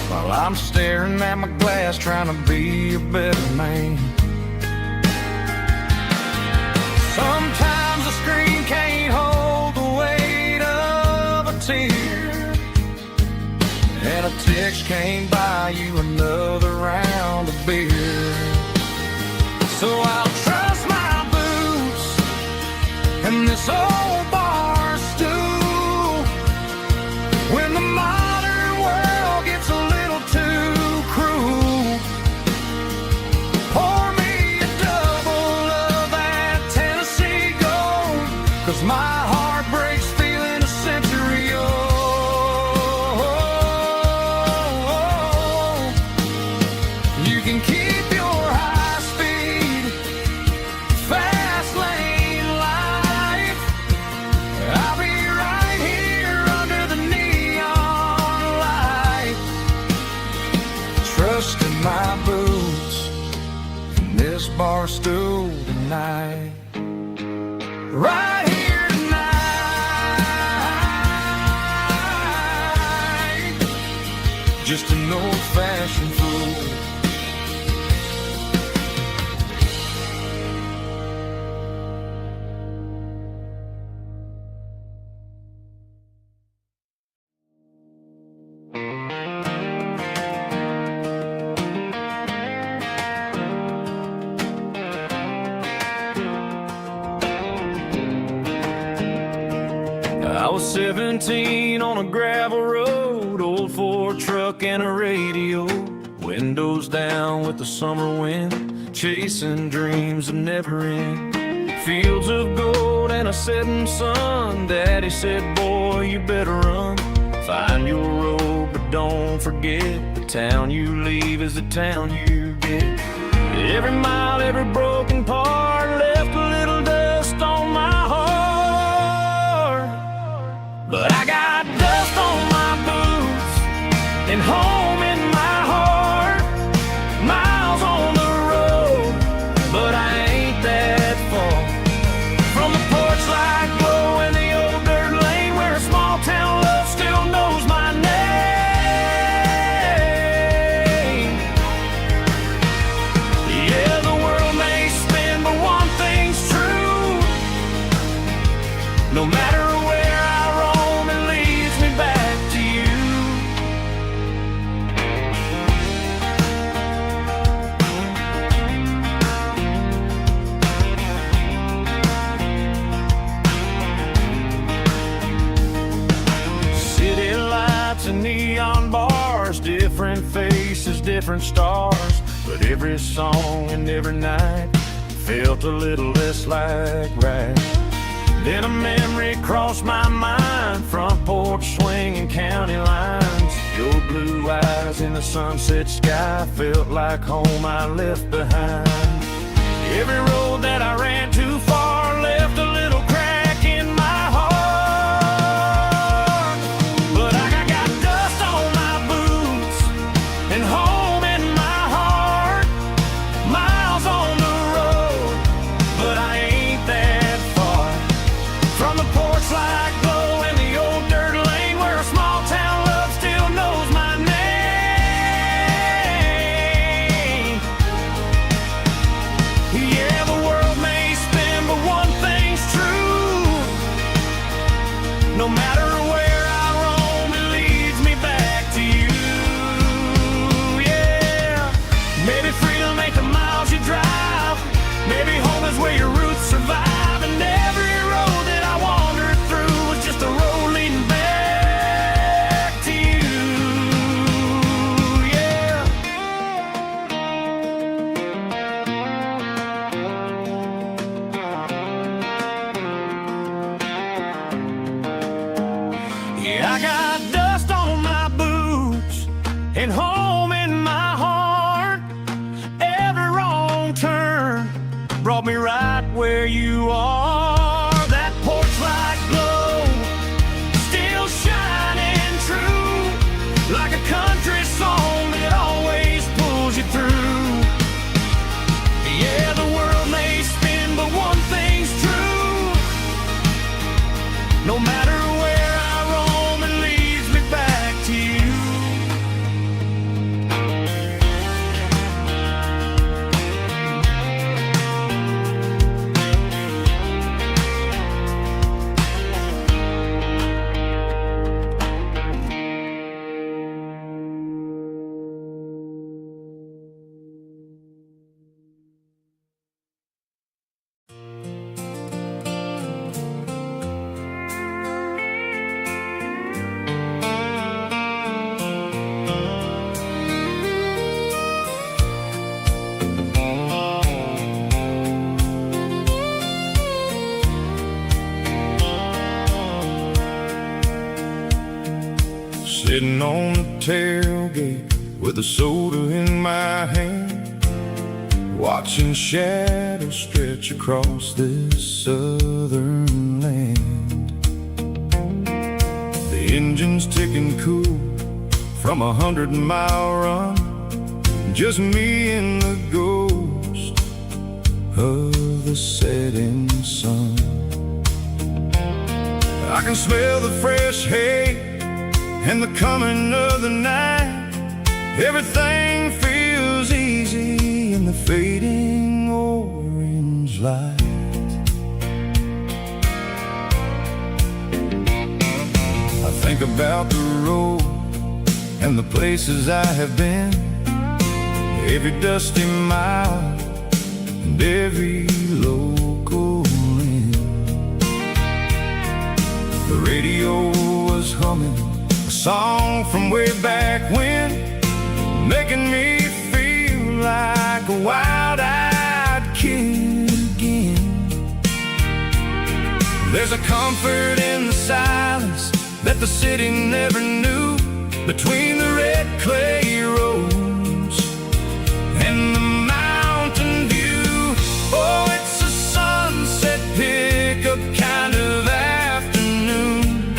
while I'm staring at my glass trying to be a better man. Sometimes the screen can't hold the weight of a tear, and a text can't buy you another round of beer. So I'll trust my boots in this old bar stool when the modern world gets a little too cruel. Pour me a double of that Tennessee Gold, 'cause my heart breaks feeling a century old. You can keep your high-speed fast lane life. I'll be right here under the neon light, trusting my boots in this bar stool tonight. Right here tonight, just an old-fashioned fool. I was 17 on a gravel road, old Ford truck and a radio, windows down with the summer wind, chasing dreams that never end. Fields of gold and a setting sun. Daddy said, boy, you better run. Find your road, but don't forget, the town you leave is the town you get. Every mile, every broken part left a little dust on my heart. But I got dust on my boots and home in my heart. Miles on the road, but I ain't that far from the porch light glow and the old dirt lane where a small town love still knows my name. Yeah, the world may spin, but one thing's true. No matter where I roam, it leads me back to you. different stars, but every song and every night felt a little less like right. Then a memory crossed my mind, front porch swinging county lines. Your blue eyes in the sunset sky felt like home I left behind. Every road that I ran too far left a little crack in my heart. But I got dust on my boots and home in my heart. Miles on the road, but I ain't that far from the porch light glow and the old dirt lane where a small town love still knows my name. Yeah, the world may spin, but one thing's true. No matter where I roam, it leads me back to you. Yeah, maybe freedom ain't the miles you drive. Maybe home is where your roots survive. And every road that I wandered through was just a road leading back to you. Yeah. Yeah, I got dust on my boots and home in my heart. Every wrong turn brought me right where you are. That porch light glow still shining true, like a country song that always pulls you through. Yeah, the world may spin, but one thing's true. No matter where I roam, it leads me back to you. Sitting on the tailgate with a soda in my hand, watching shadows stretch across this southern land. The engine's ticking cool from 100-mile run, just me and the ghost of the setting sun. I can smell the fresh hay and the coming of the night. Everything feels easy in the fading orange light. I think about the road and the places I have been, every dusty mile and every local inn. The radio was humming a song from way back when, making me feel like a wild-eyed kid again. There's a comfort in the silence that the city never knew, between the red clay roads and the mountain view. Oh, it's a sunset pickup kind of afternoon,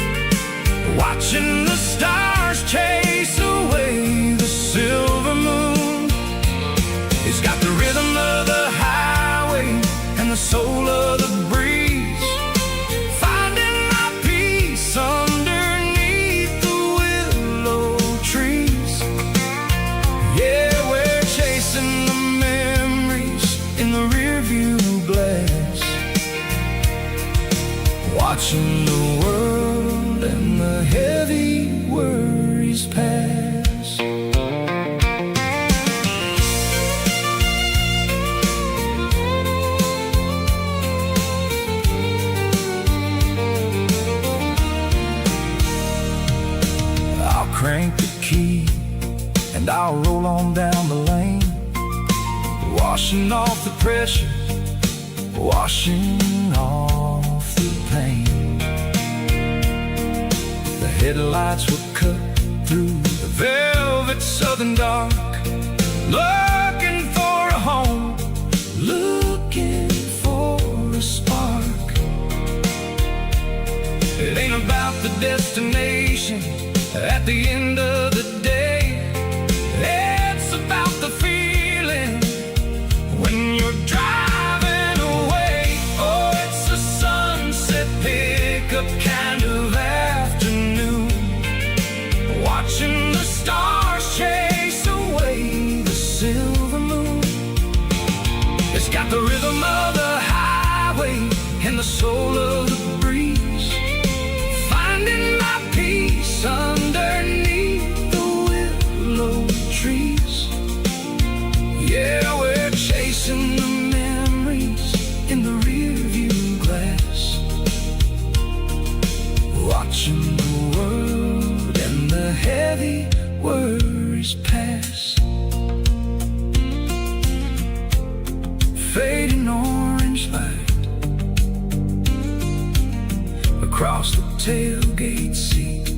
watching the stars chase away the silver moon. It's got the rhythm of the highway and the soul of the breeze, finding my peace underneath the willow trees. Yeah, we're chasing the memories in the rearview glass, watching the world and the heavy worries pass. I'll crank the key and I'll roll on down the lane, washing off the pressure, washing off the pain. The headlights were cut through the velvet southern dark, looking for a home, looking for a spark. It ain't about the destination at the end of the day, it's about the feeling when you're driving away. Oh, it's a sunset pickup kind of afternoon, watching the stars chase away the silver moon. It's got the rhythm of the highway and the soul of the breeze, finding my peace underneath the willow trees. Yeah, we're chasing the memories in the rearview glass, watching the world and the heavy worries pass. Fading orange light across the tailgate seat.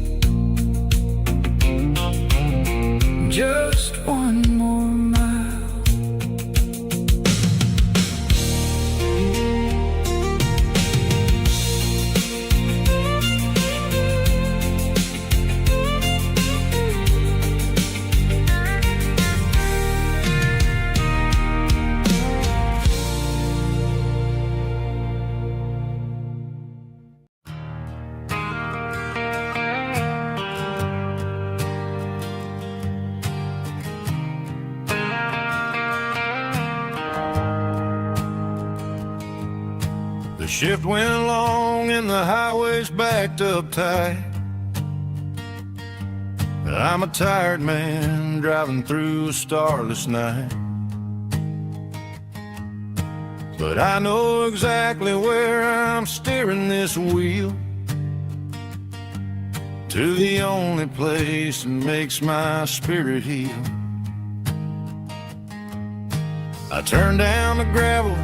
Just one more mile. The shift went along and the highway's backed up tight. I'm a tired man driving through a starless night, but I know exactly where I'm steering this wheel, to the only place that makes my spirit heal. I turn down the gravel,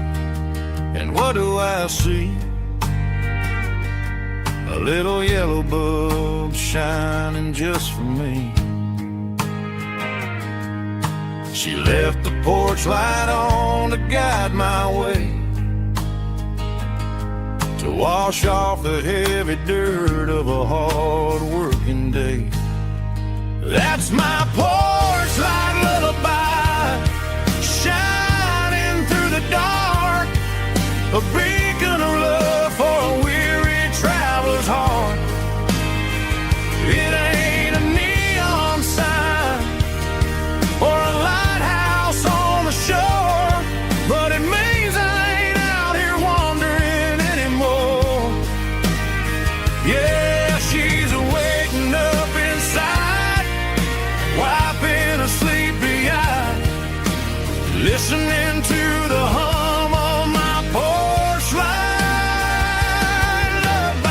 and what do I see? A little yellow bulb shining just for me. She left the porch light on to guide my way, to wash off the heavy dirt of a hard-working day. That's my porch light lullaby, shining through the dark, a beacon of love for a weary traveler's heart. It ain't a neon sign or a lighthouse on the shore, but it means I ain't out here wandering anymore. Yeah, she's waking up inside, wiping a sleepy eye, listening to the hum of my porch light lullaby.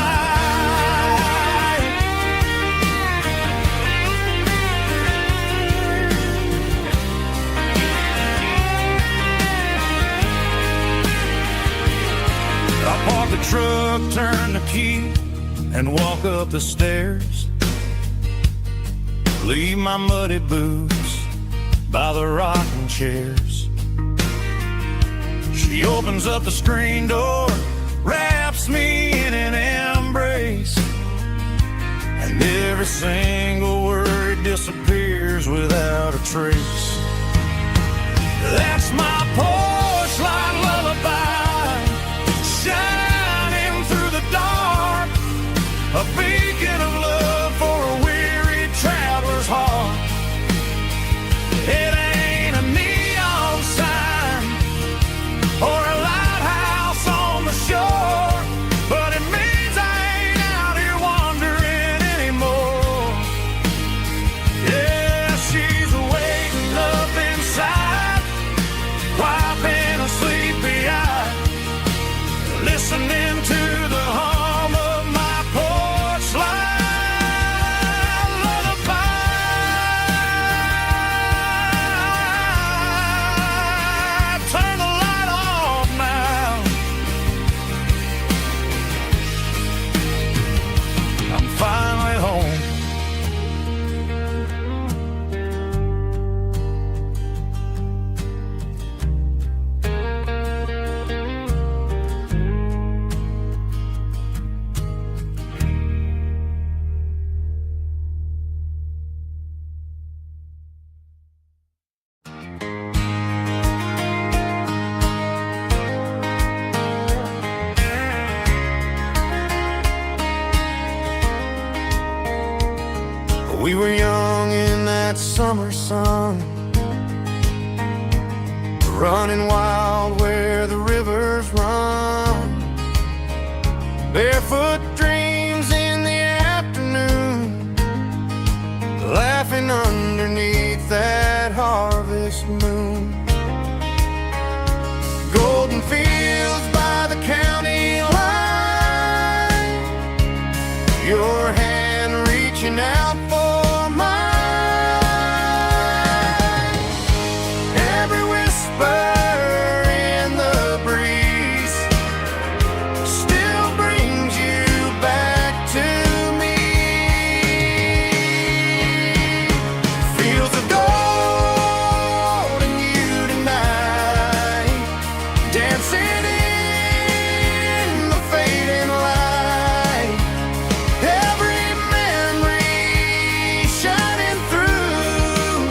I park the truck, turn the key, and walk up the stairs. Leave my muddy boots by the rocking chairs. She opens up the screen door, wraps me in an embrace, and every single word disappears without a trace. That's my porch light lullaby, shining through the dark, a beacon of love for a weary traveler's heart. It ain't a neon sign or a lighthouse on the shore, but it means I ain't out here wandering anymore. Yeah, she's waking up inside, wiping We were young in that summer sun, running wild where the rivers run. Barefoot dreams in the afternoon, laughing underneath that harvest moon. Golden fields by the county line, your hand reaching out for mine. Every whisper in the breeze still brings you back to me. Fields of gold and you tonight, dancing in the fading light. Every memory shining through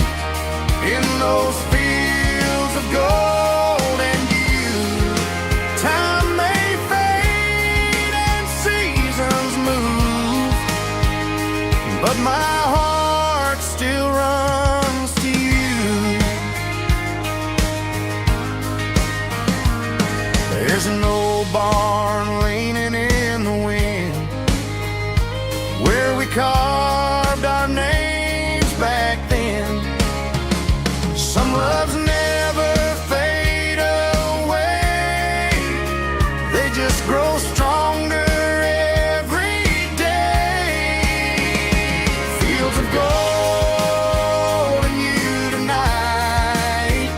in those fields of gold and you. Time may fade and seasons move, but my heart still runs to you. There's an old barn leaning in the wind where we carved our names back then. Some loves never fade away, they just grow stronger every day. Fields of gold and you tonight,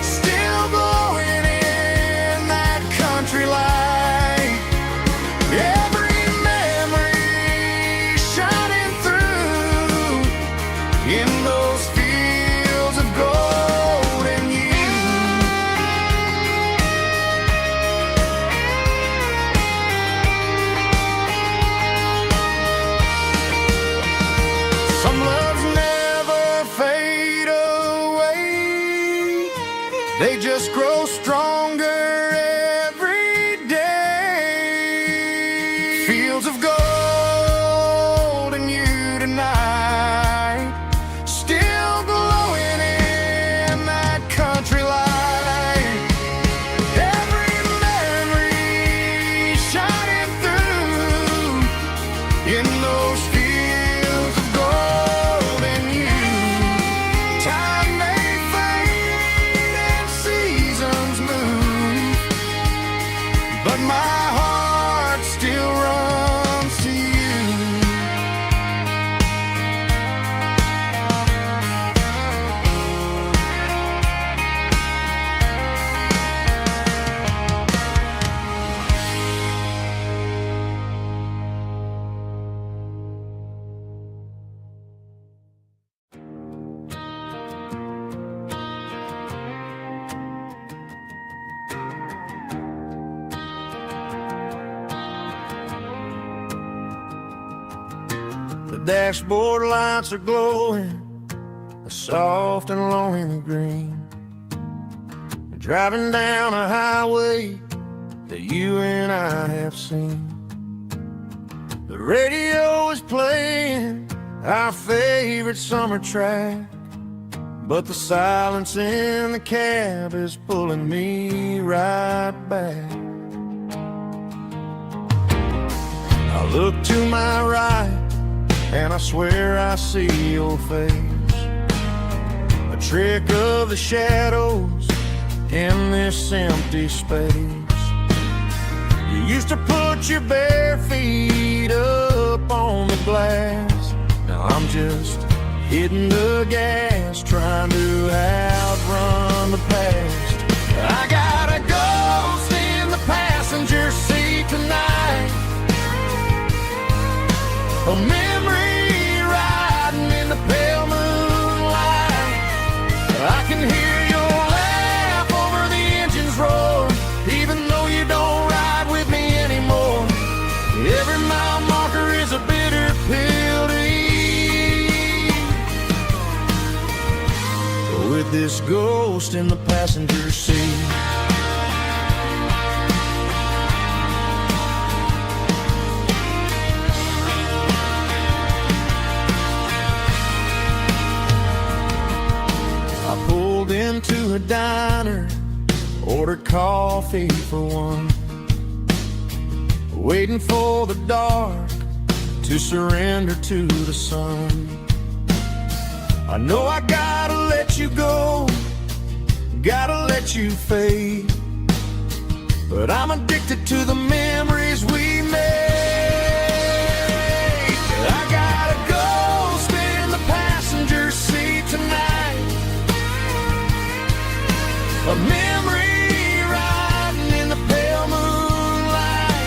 still glowing in that country light. Every memory shining through in those fields of gold and you. Some loves never fade away, they just grow stronger every day. Fields of gold and you tonight, still glowing in that country light. Every memory shining through in those fields of gold and you. Time may fade and seasons move, but my heart still runs to you. The dashboard lights are glowing, a soft and lonely green. Driving down a highway that you and I have seen. The radio is playing our favorite summer track, but the silence in the cab is pulling me right back. I look to my right and I swear I see your face, a trick of the shadows in this empty space. You used to put your bare feet up on the glass, now I'm just hitting the gas, trying to outrun the past. I got a ghost in the passenger seat tonight, a memory riding in the pale moonlight. I can hear your laugh over the engine's roar, even though you don't ride with me anymore. Every mile marker is a bitter pill to eat, with this ghost in the passenger seat. into a diner, ordered coffee for one, waiting for the dark to surrender to the sun. I know I gotta let you go, gotta let you fade, but I'm addicted to the memories we made. I gotta go spin the passenger seat tonight, a memory riding in the pale moonlight.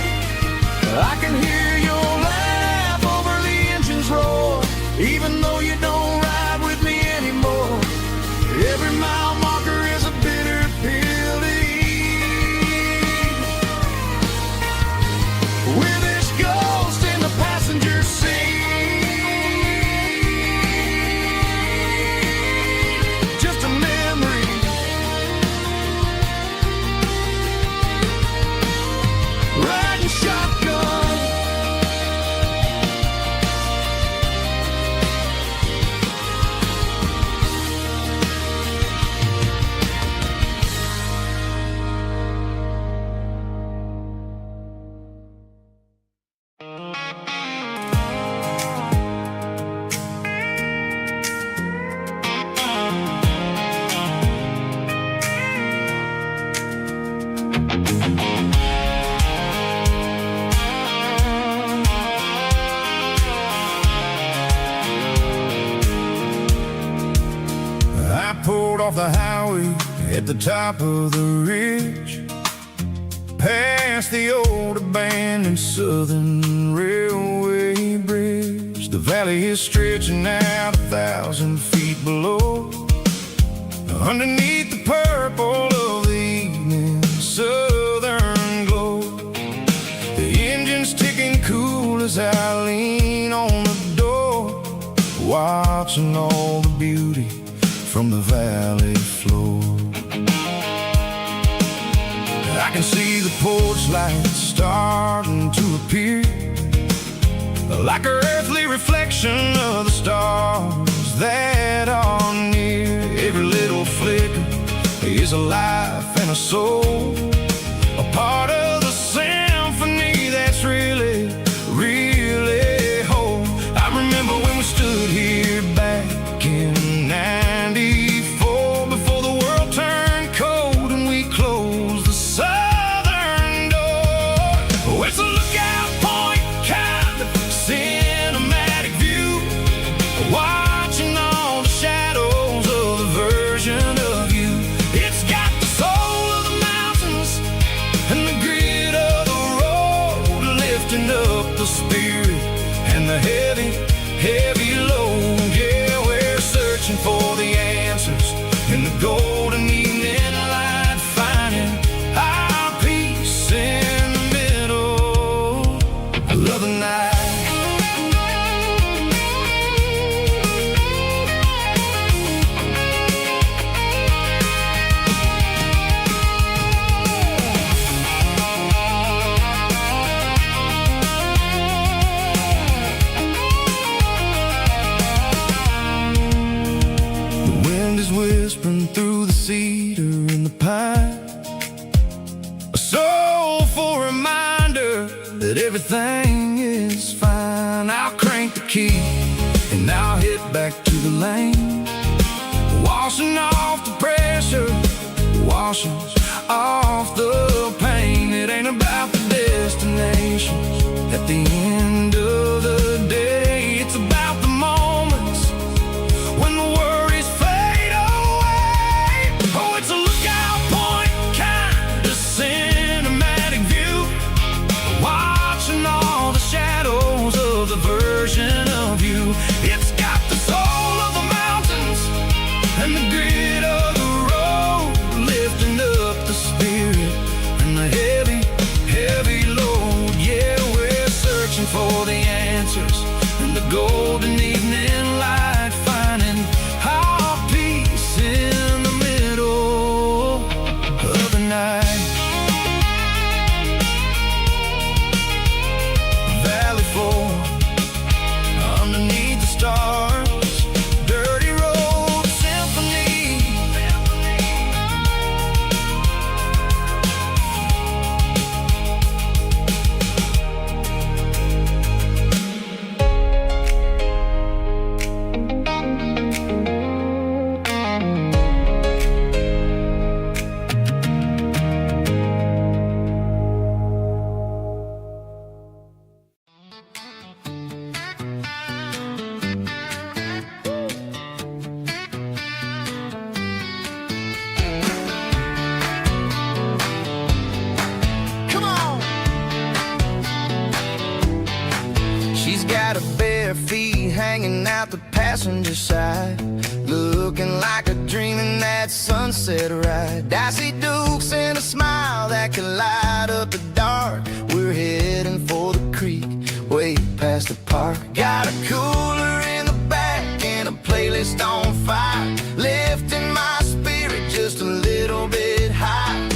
I can hear your laugh over the engine's roar, even though you don't ride with me anymore. Every mile marker is a bitter pill to eat. With this ghost in the passenger seat, just a memory. Riding shotgun. I pulled off the highway at the top of the ridge, past the old abandoned Southern Railway bridge. The valley is stretching out 1,000 feet below, underneath the purple of the evening southern glow. The engine's ticking cool as I lean on the door, watching all the beauty from the valley floor. I can see the porch lights starting to appear, like an earthly reflection of the stars that are near. Every little flicker is a life and a soul, a part of the symphony that's really, really whole. I remember when we stood here back in '94, before the world turned cold and we closed the southern door. Oh, it's a lookout point, kind of cinematic view, watching all the shadows of the version of you. It's got the soul of the mountains and the grit of the road, lifting up the spirit and the heavy, heavy load. Yeah, we're searching for the answers in the golden evening light, finding our peace in the middle of the night. The wind is whispering through the cedar and the pine, a soulful reminder that everything is fine. I'll crank the key and I'll hit back to the lane, washing off the pressure, washing off the pain. It ain't about the destinations at the end of the day, it's about the moments when the worries fade away. Oh, it's a lookout point, kind of cinematic view, watching all the shadows of the version of you. It's got the soul of the mountains and the grit of the road, lifting up the spirit and the heavy, heavy load. Yeah, we're searching for the answers hanging out the passenger side, looking like a dream in that sunset ride. I see Dukes and a smile that can light up the dark. We're heading for the creek, way past the park. Got a cooler in the back and a playlist on fire, lifting my spirit just a little bit high.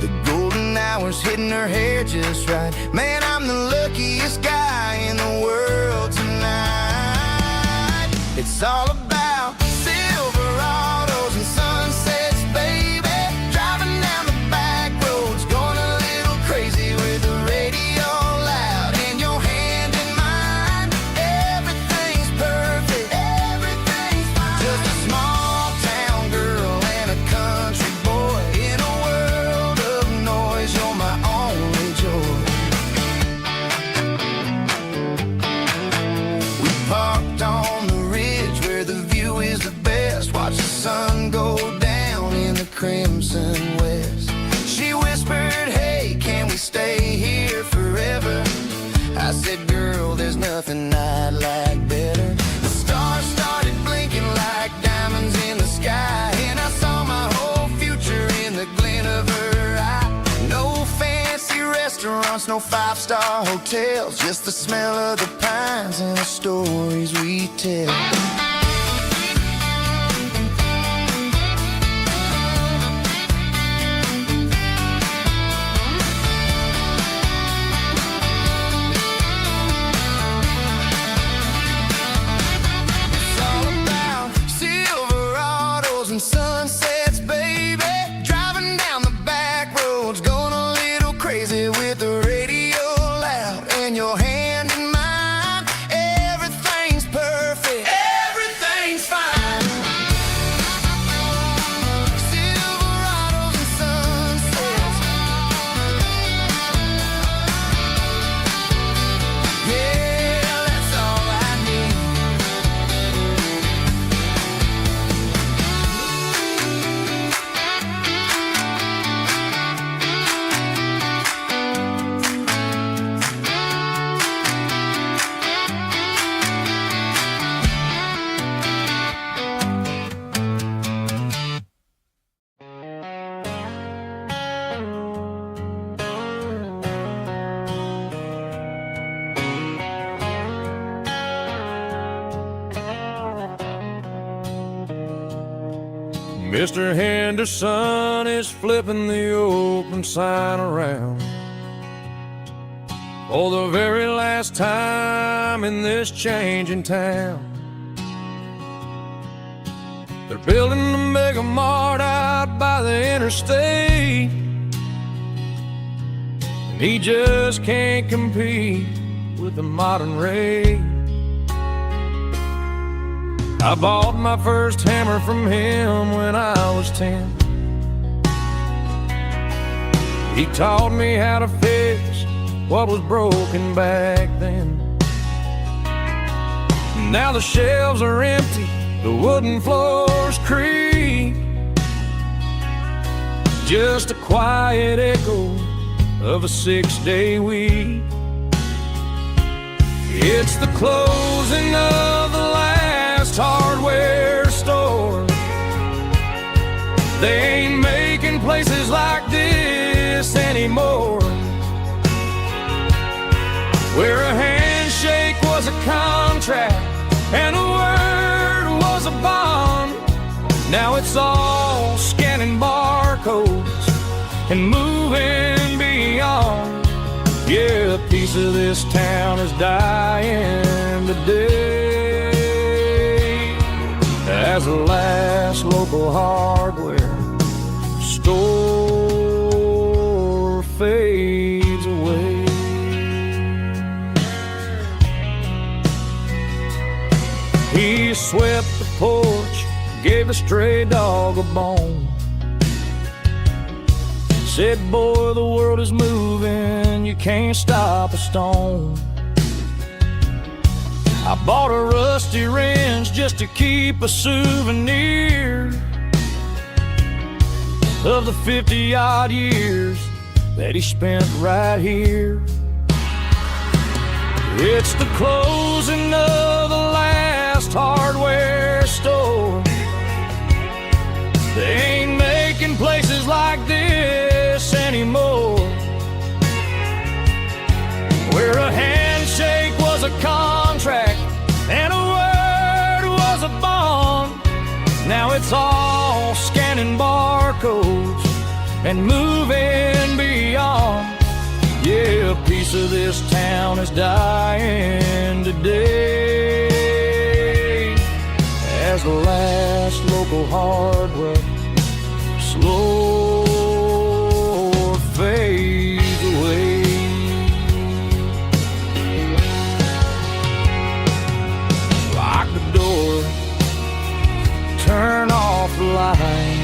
The golden hours hitting her hair just right. Man, I'm the luckiest guy in the world tonight. It's all about Silverados and sunsets, baby. Driving down the back roads, going a little crazy with the radio loud and your hand in mine. Everything's perfect, everything's fine. Just a small town girl and a country boy in a world of noise. You're my only joy. We parked on the ridge where the view is the best. Watch the sun go down in the crimson west. She whispered, hey, can we stay here forever? I said, girl, there's nothing I'd like better. The stars started blinking like diamonds in the sky, and I saw my whole future in the glint of her eye. No fancy restaurants, no five-star hotels, just the smell of the pines and the stories we tell. It's all about Silverados and sunsets, baby. Driving down the back roads, going a little crazy with the radio loud and your hand in mine. Everything's perfect, everything's fine. Silverados and sunsets. Yeah, that's all I need. Mr. Henderson is flipping the open sign around for the very last time in this changing town. They're building the mega mart out by the interstate, and he just can't compete with the modern rate. I bought my first hammer from him when I was 10. He taught me how to fix what was broken back then. Now the shelves are empty, the wooden floors creak, just a quiet echo of a 6-day week. It's the closing of the last hardware store. They ain't making places like this anymore, where a handshake was a contract and a word was a bond. Now it's all scanning barcodes and moving beyond. Yeah, a piece of this town is dying today as the last local hardware store fades away. He swept the porch, gave a stray dog a bone, said, boy, the world is moving, you can't stop a stone. I bought a rusty wrench just to keep a souvenir of the 50-odd years that he spent right here. It's the closing of the last us all scanning barcodes and moving beyond. Yeah, a piece of this town is dying today as the last local hardware slow fades away. Lock the door, turn off the light.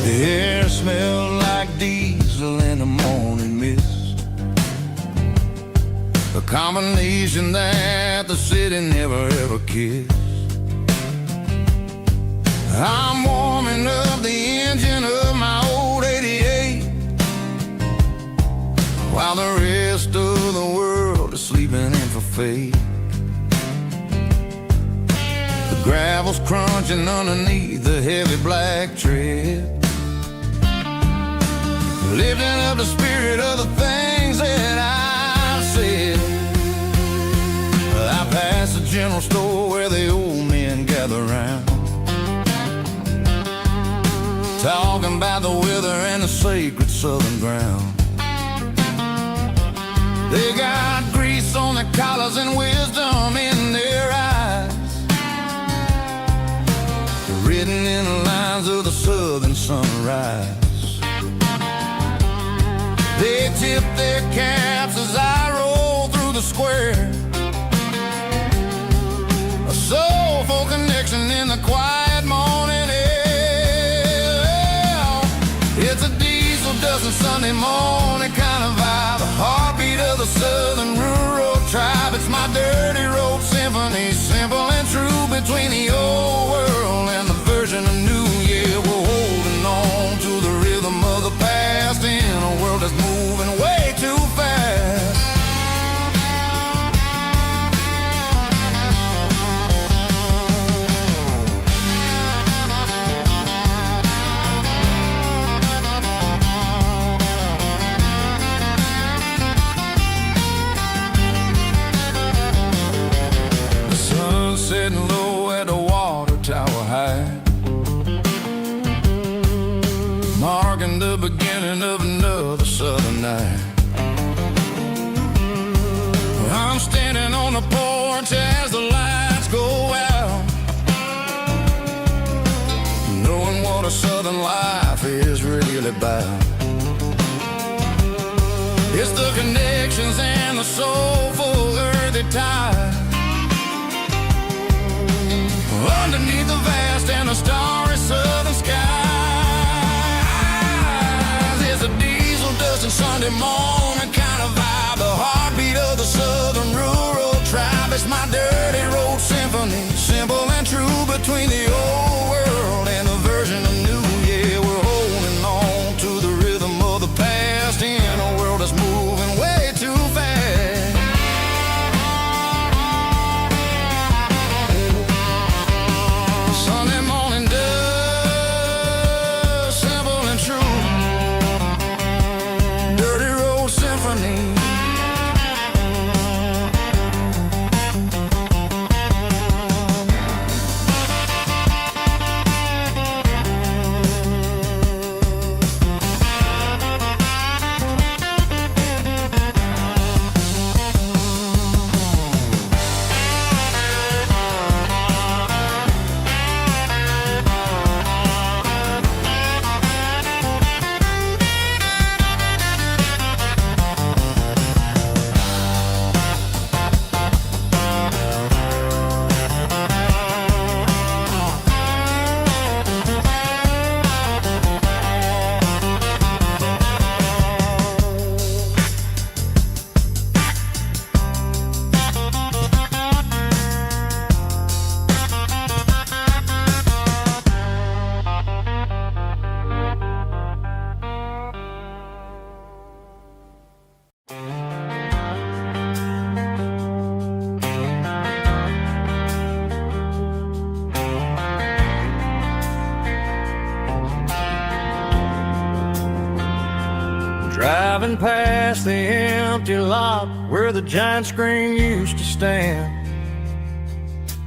The air smelled like diesel in the morning mist, a combination that the city never ever kissed. I'm warming up the engine of my old 88 while the rest of the world is sleeping in for fate. The gravel's crunching underneath the heavy black tread, lifting up the spirit of the things that I've said. I passed the general store where the old men gather round, talking about the weather and the sacred southern ground. They got grease on their collars and wisdom in their eyes, written in the lines of the southern sunrise. They tip their caps as I roll through the square, a soulful connection in the quiet morning air. It's a diesel dozen Sunday morning kind of vibe, the heartbeat of the southern rural tribe. It's my dirty road symphony, simple and true, between the old world and the version of new. Yeah, we're holding on to the rhythm of the past in a world that's moving way too fast. The sun's setting low at the water tower high, marking the beginning of another southern night. I'm standing on the porch as the lights go out, knowing what a southern life is really about. It's the connections and the soulful earthy tide, underneath the vast and the starry southern skies. It's a diesel dusting Sunday morning kind of vibe, the heartbeat of the southern rural tribe. It's my dirty road symphony, simple and true, between the old world and the version of new. Yeah, we're holding on to the rhythm of the past in a world that's moving way too fast. Sunday morning dust, simple and true, dirty road Driving past the empty lot where the giant screen used to stand.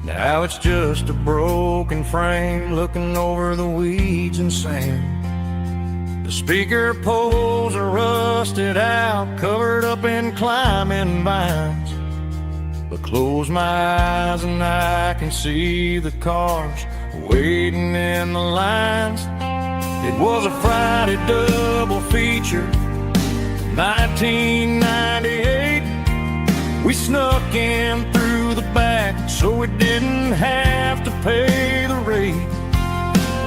Now it's just a broken frame looking over the weeds and sand. The speaker poles are rusted out, covered up in climbing vines. But close my eyes and I can see the cars waiting in the lines. It was a Friday double feature, 1998. We snuck in through the back so we didn't have to pay the rate.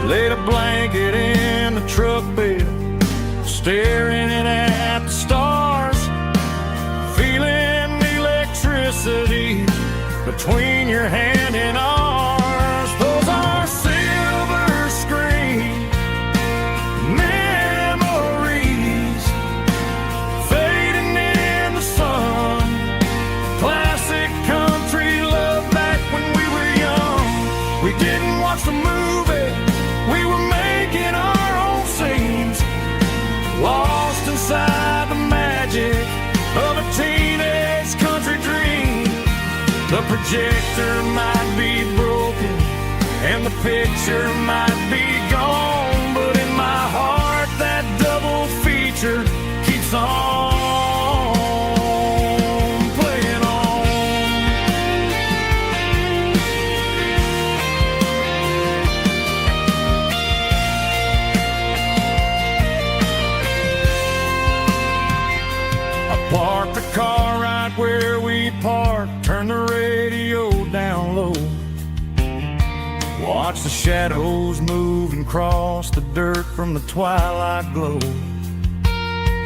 Laid a blanket in the truck bed, staring at the stars, feeling the electricity between your hand and ours. Those are silver screen memories fading in the sun. Classic country love back when we were young. We didn't watch the movie, we were making our own scenes, lost inside the magic of a teenage country dream. The projector might be broken and the picture might be gone, but in my heart that double feature keeps on playing on. I parked the car right where we parked, turned the radio down low, watch the shadows move and cross the dirt from the twilight glow.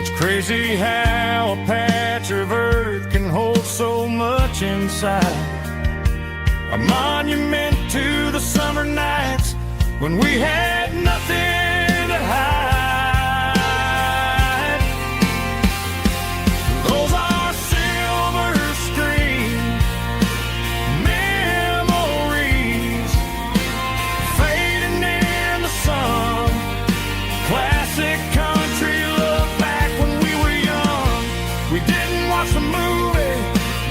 It's crazy how a patch of earth can hold so much inside. A monument to the summer nights when we had nothing to hide. Those are silver screen memories fading in the sun. Classic country love back when we were young. We didn't watch the movie,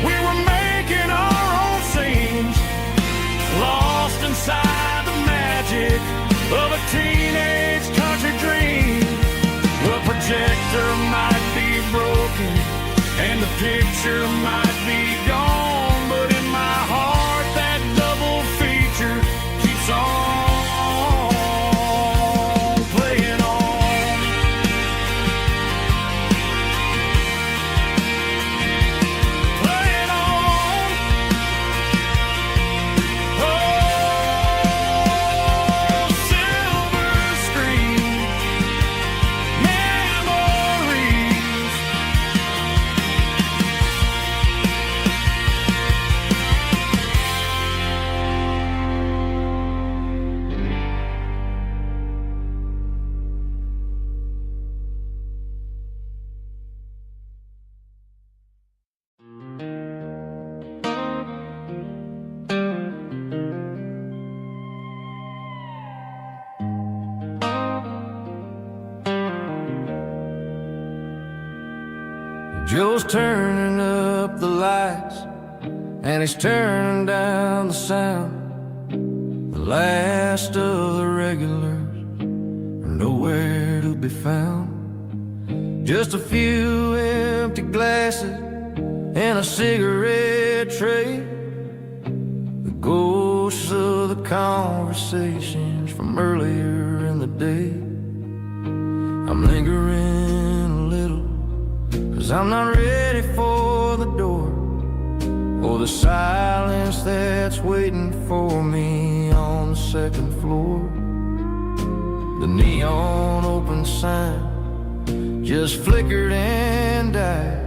we were making our own scenes, lost inside the magic of a teenage country dream. The projector might be broken and the picture might be gone, but in my heart that double feature keeps on playing on. Playing on. Oh, silver screen memories. Joe's turning up the lights and he's turning down the sound. The last of the regulars are nowhere to be found. Just a few empty glasses and a cigarette tray, the ghosts of the conversations from earlier in the day. I'm lingering a little, 'cause I'm not ready for the door or the silence that's waiting for me on the second floor. The neon open sign just flickered and died,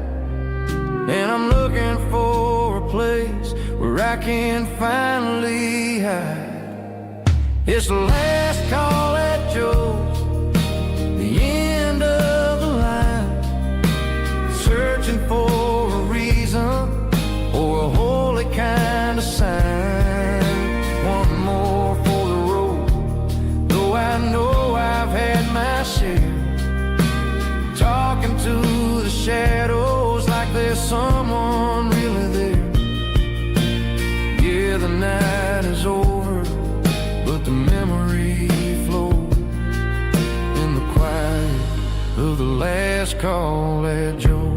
and I'm looking for a place where I can finally hide. It's the last call at Joe's, the end of the line, searching for a reason or a holy kind of sign. One more for the road, though I know I've had my share, talking to call that Joe.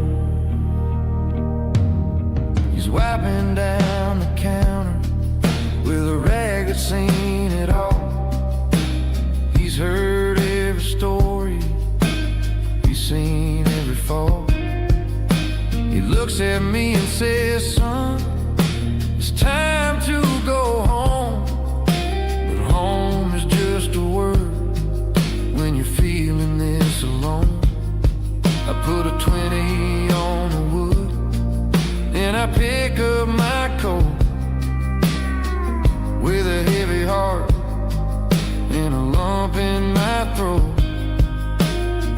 He's wiping down the counter with a rag that's seen it all. He's heard every story, he's seen every fall. He looks at me and says, son, it's time to go home. But home is just a word when you're feeling this alone. I put a 20 on the wood, and I pick up my coat with a heavy heart and a lump in my throat.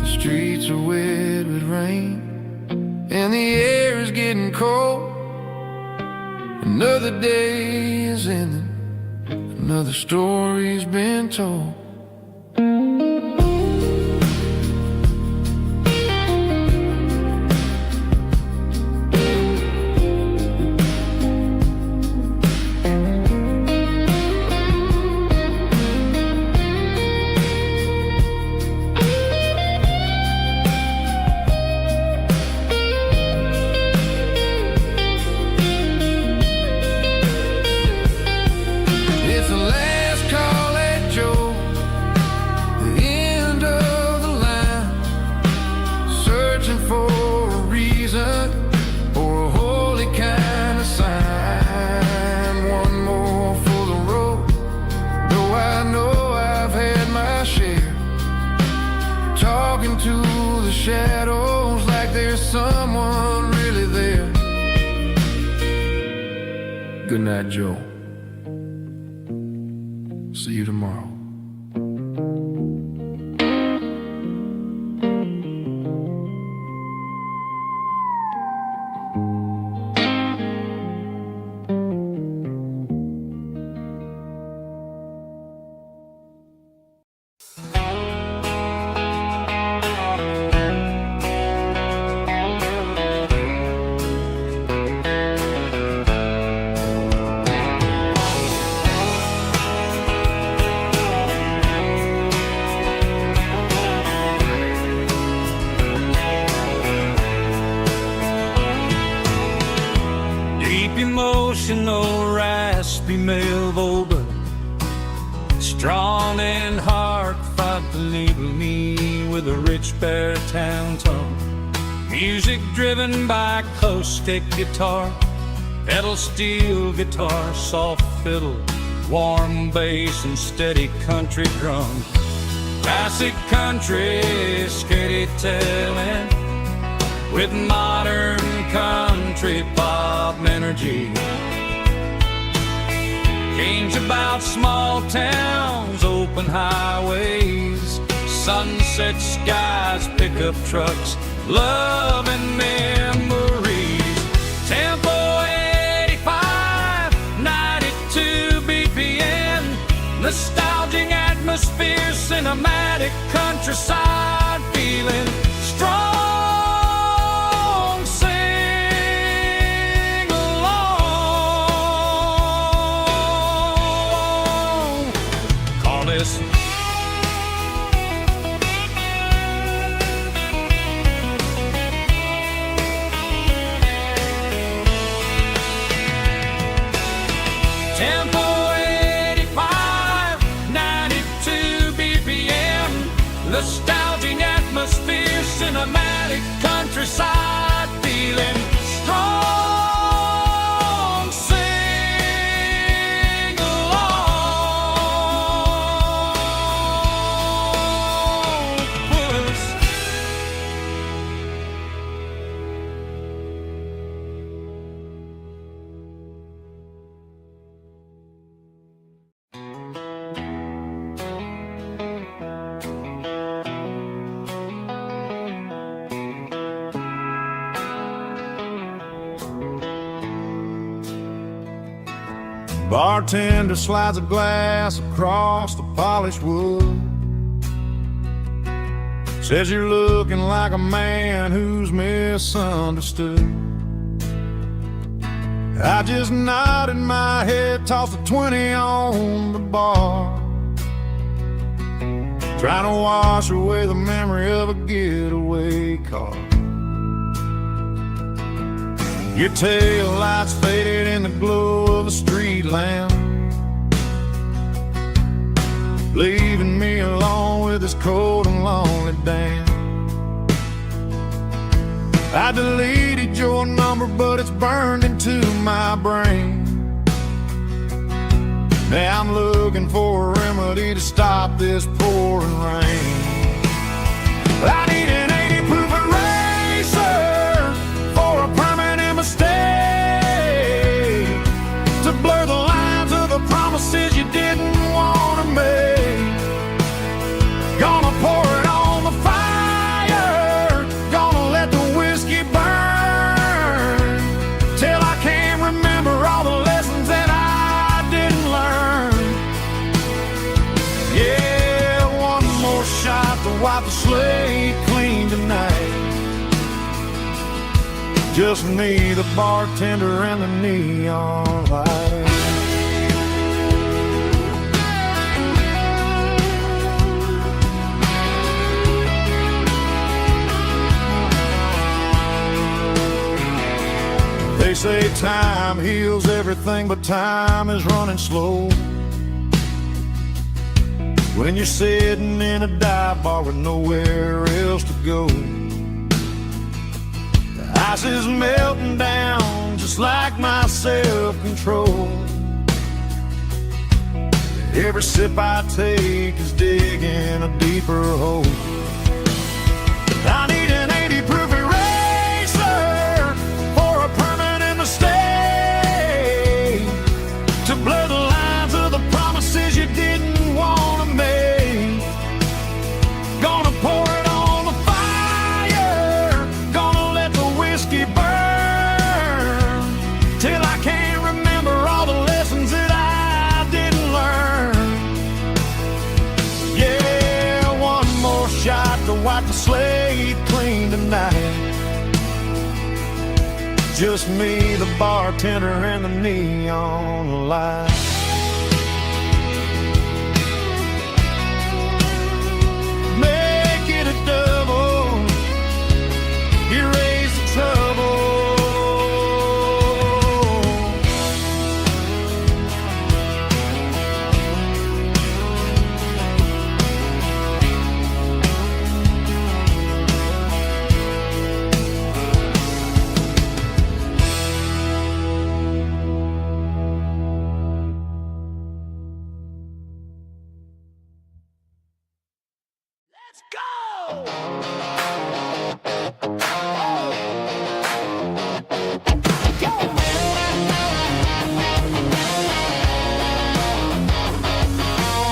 The streets are wet with rain and the air is getting cold. Another day is ending, another story's been told. Shadows like there's someone really there. Good night, Joe. See you tomorrow. Emotional, raspy male vocal, strong and heartfelt, deliver me with a rich baritone tone. Music driven by acoustic guitar, pedal steel guitar, soft fiddle, warm bass and steady country drums. Classic country, skitty telling, with modern country pop energy. Games about small towns, open highways, sunset skies, pickup trucks, love and memories. Tempo 85, 92 BPM, nostalgic atmosphere, cinematic countryside feeling, strong. Tempo 85, 92 BPM, nostalgic atmosphere, cinematic countryside feeling, strong, sing along with us. Bartender slides a glass across the polished wood, says you're looking like a man who's misunderstood. I just nodded my head, tossed a 20 on the bar. trying to wash away the memory of a getaway car. Your tail lights faded in the glow of a street lamp, leaving me alone with this cold and lonely dance. I deleted your number, but it's burned into my brain. Now I'm looking for a remedy to stop this pouring rain. I need an 80 proof eraser for a permanent mistake, to blur the lines of the promises you didn't want to make. Gonna pour it on the fire, gonna let the whiskey burn, till I can't remember all the lessons that I didn't learn. Yeah, one more shot to wipe the slate clean tonight. Just me, the bartender, and the neon light. They say time heals everything, but time is running slow when you're sitting in a dive bar with nowhere else to go. The ice is melting down just like my self-control. Every sip I take is digging a deeper hole. I need an 80 proof eraser for a permanent mistake, to blur the lines of the promises you didn't want to make. Gonna pour it on the fire, gonna let the whiskey burn, till I can't remember all the lessons that I didn't learn. Yeah, one more shot to wipe the slate clean tonight. Just me, the bartender, and the neon light. Make it a double, erase the trouble. Let's go!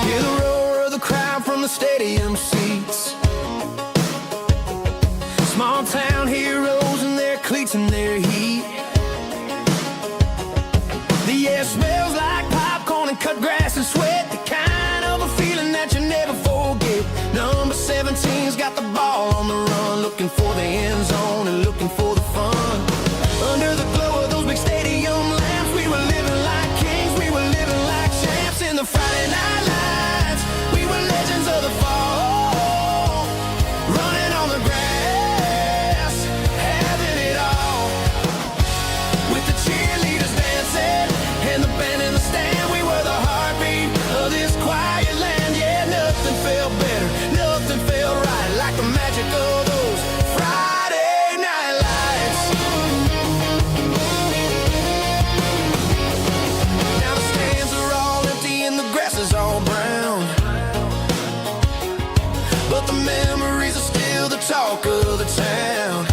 Hear the roar of the crowd from the stadium seats. Small town heroes in their cleats and their heat. The air smells like popcorn and cut grass and sweat, the kind of a feeling that you never forget. Number 17's got the ball on the run, looking for the end zone and looking for the fun. Under the glow of those big stadium lamps, we were living like kings, we were living like champs in the Friday night lights. We were legends of the fall, running on the grass, having it all, with the cheerleaders dancing and the band in the stand. We were the heartbeat of this quiet land. Yeah, nothing felt better, nothing felt right like the magic of those Friday night lights. Now the stands are all empty and the grass is all brown, but the memories are still the talk of the town.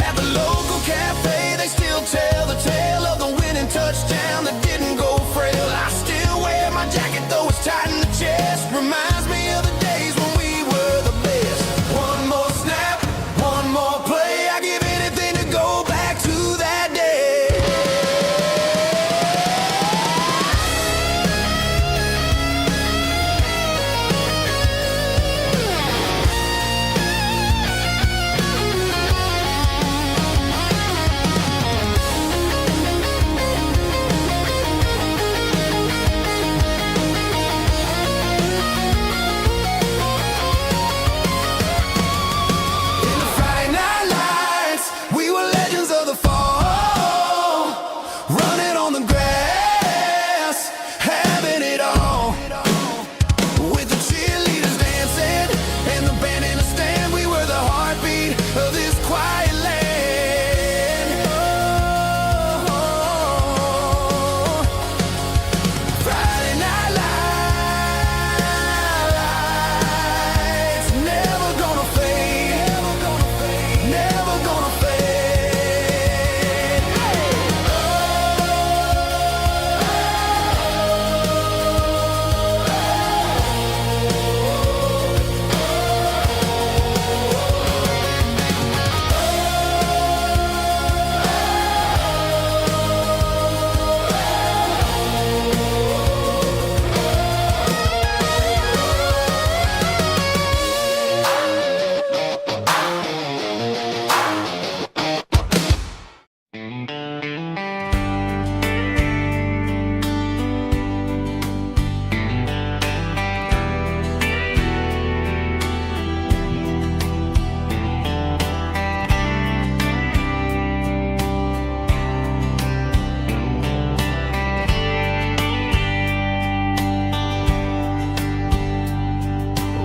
At the local cafe, they still tell the tale of the winning touchdown that didn't go frail. I still wear my jacket, though it's tight in the chest. Reminds me of the days when we were the best. One more snap, one more play. I give anything to go back to that day.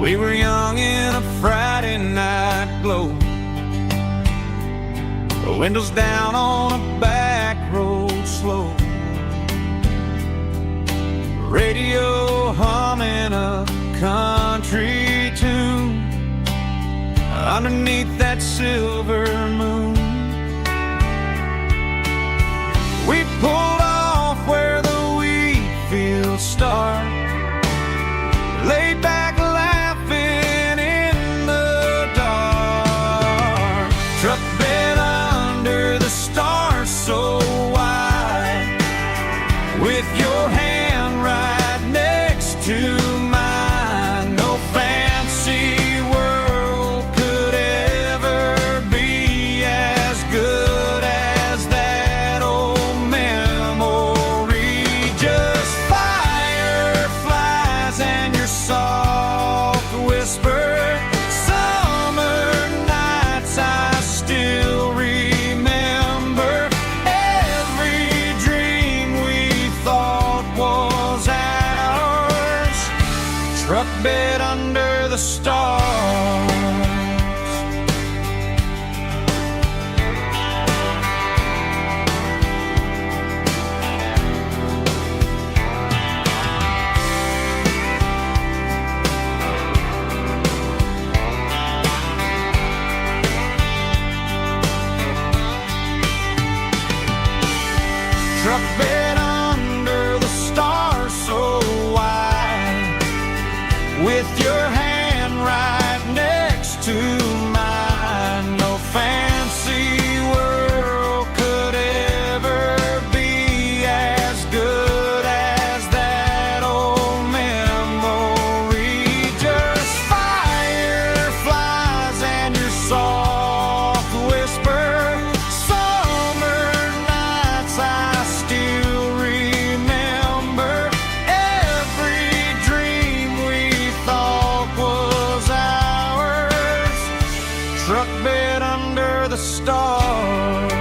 We were young in a Friday night glow, the windows down on a back road slow, radio humming a country tune underneath that silver moon. We pulled off where the wheat fields start, laid back laughing in the dark. Truck bed under the stars so wide, with your hand right next to mine. No fancy world could ever be as good as that old memory. Just fireflies and your soft whisper. Summer nights I still remember. Every dream we thought was ours. Truck bed under the stars. Truck bed under the stars so wide, with your hand right next to mine. No fancy world could ever be as good as that old memory. Just fireflies and your soft whisper. Summer nights I still remember. Every dream we thought was ours. Truck bed under the stars.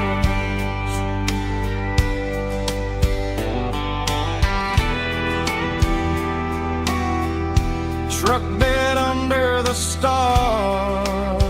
Truck bed under the stars.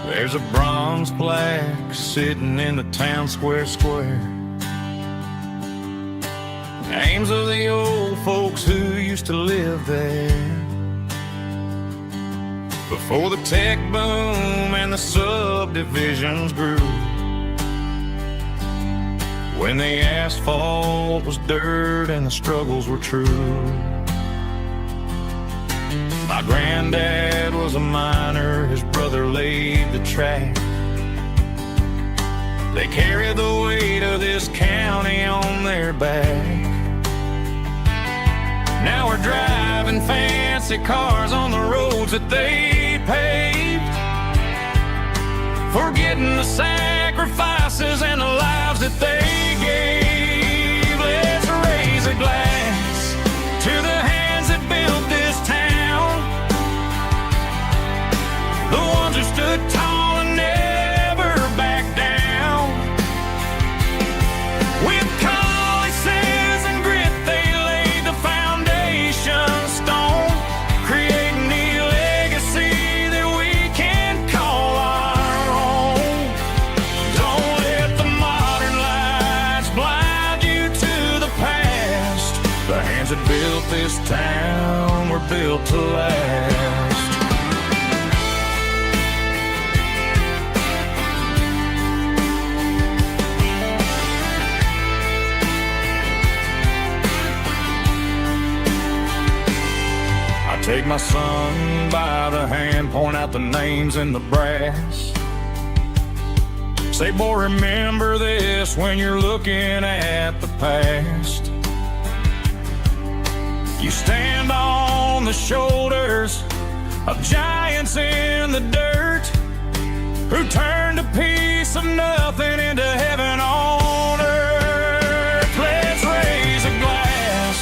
There's a bronze plaque sitting in the town square. Names of the old folks who used to live there before the tech boom and the subdivisions grew, when the asphalt was dirt and the struggles were true. My granddad was a miner, his brother laid the track. They carried the weight of this county on their back. Now we're driving fancy cars on the roads that they paved, forgetting the sacrifices and the lives that they gave. Let's raise a glass to the hands that built this town, the ones who stood tall and never backed down. With calluses and grit, they laid the foundation stone, creating the legacy that we can call our own. Don't let the modern lights blind you to the past. The hands that built this town were built to last. Take my son by the hand, point out the names in the brass. Say, boy, remember this when you're looking at the past. You stand on the shoulders of giants in the dirt, who turned a piece of nothing into heaven on earth. Let's raise a glass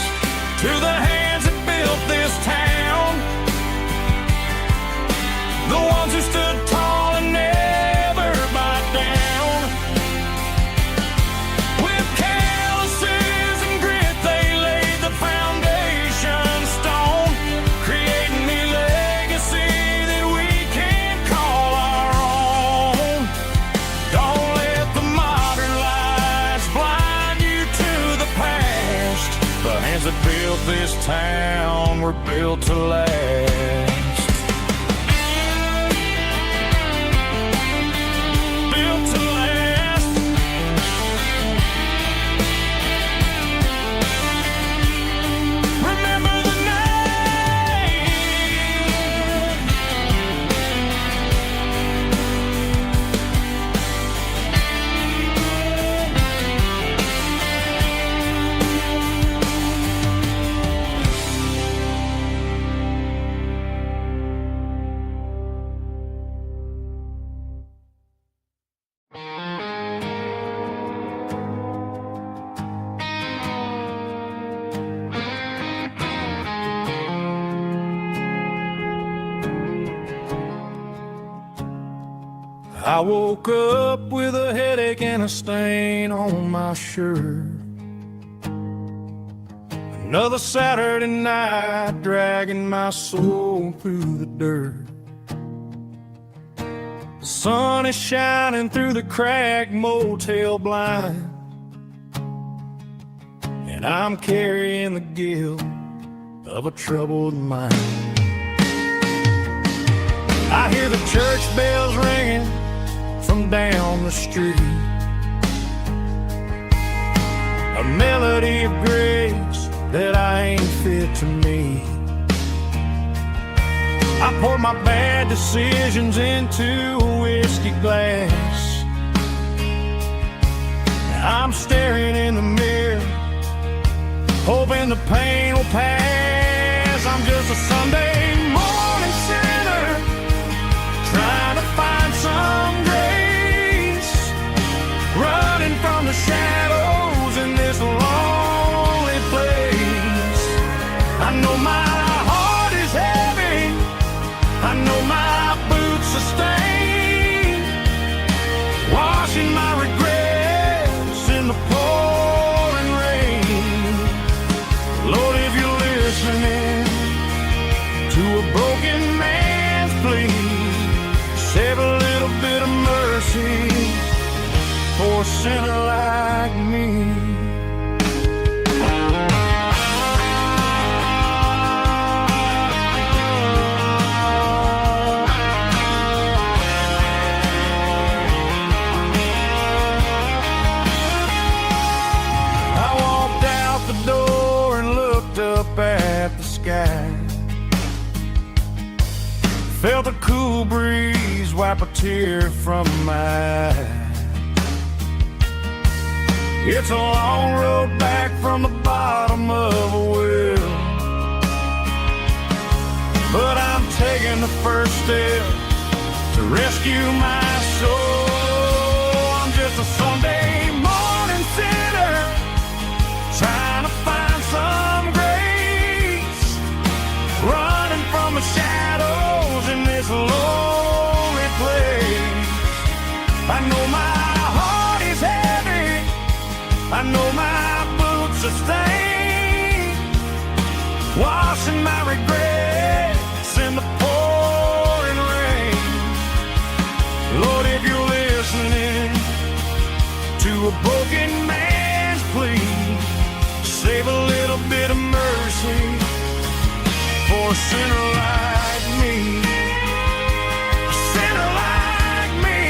to the hands that built this town, the ones who stood tall and never bowed down. With calluses and grit, they laid the foundation stone, creating a legacy that we can call our own. Don't let the modern lights blind you to the past. The hands that built this town were built to last. Built to last. Remember the name. I woke up with a headache and a stain on my shirt. Another Saturday night dragging my soul through the dirt. The sun is shining through the cracked motel blind, and I'm carrying the guilt of a troubled mind. I hear the church bells ringing from down the street, a melody of grace that I ain't fit to meet. I poured my bad decisions into a whiskey glass. I'm staring in the mirror, hoping the pain will pass. I'm just a Sunday morning sinner, trying to find some grace, running from the shadows in this lonely place. I know my heart is heavy, I know my boots are stained, washing my regrets in the pouring rain. Lord, if you're listening to a broken man's plea, save a little bit of mercy for a sinner like me. I walked out the door and looked up at the sky, felt a cool breeze wipe a tear from my eye. It's a long road back from the bottom of a well, but I'm taking the first step to rescue my soul. I'm just a Sunday morning sinner, trying to find some grace, running from the shadows in this lonely place. I know my heart is heavy, I know my boots are stained, washing my regrets in the pouring rain. Lord, if you're listening to a broken man's plea, save a little bit of mercy for a sinner like me. A sinner like me.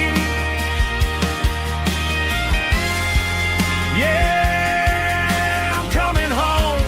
Yeah, I'm coming home.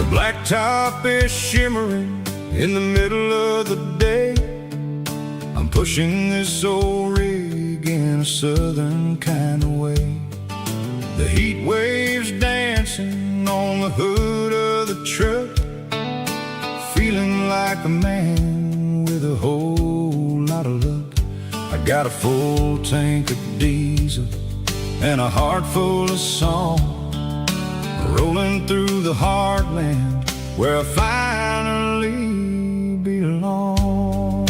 The blacktop is shimmering in the middle of the day. I'm pushing this old rig in a southern kind of way. The heat waves dancing on the hood of the truck, feeling like a man with a whole lot of luck. I got a full tank of diesel and a heart full of song, rolling through the heartland where I finally belong.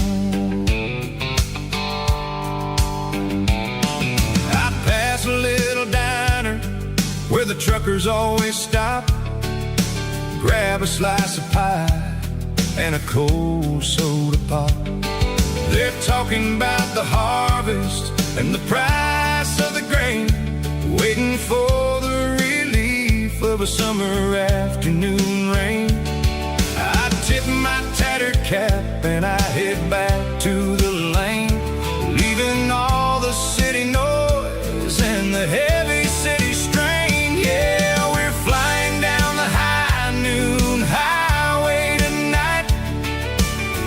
I pass a little diner where the truckers always stop, grab a slice of pie and a cold soda pop. They're talking about the harvest and the price of the grain, waiting for the relief of a summer afternoon rain. I tip my tattered cap and I head back to the lane, leaving all the city noise and the heavy city strain. Yeah, we're flying down the high noon highway tonight,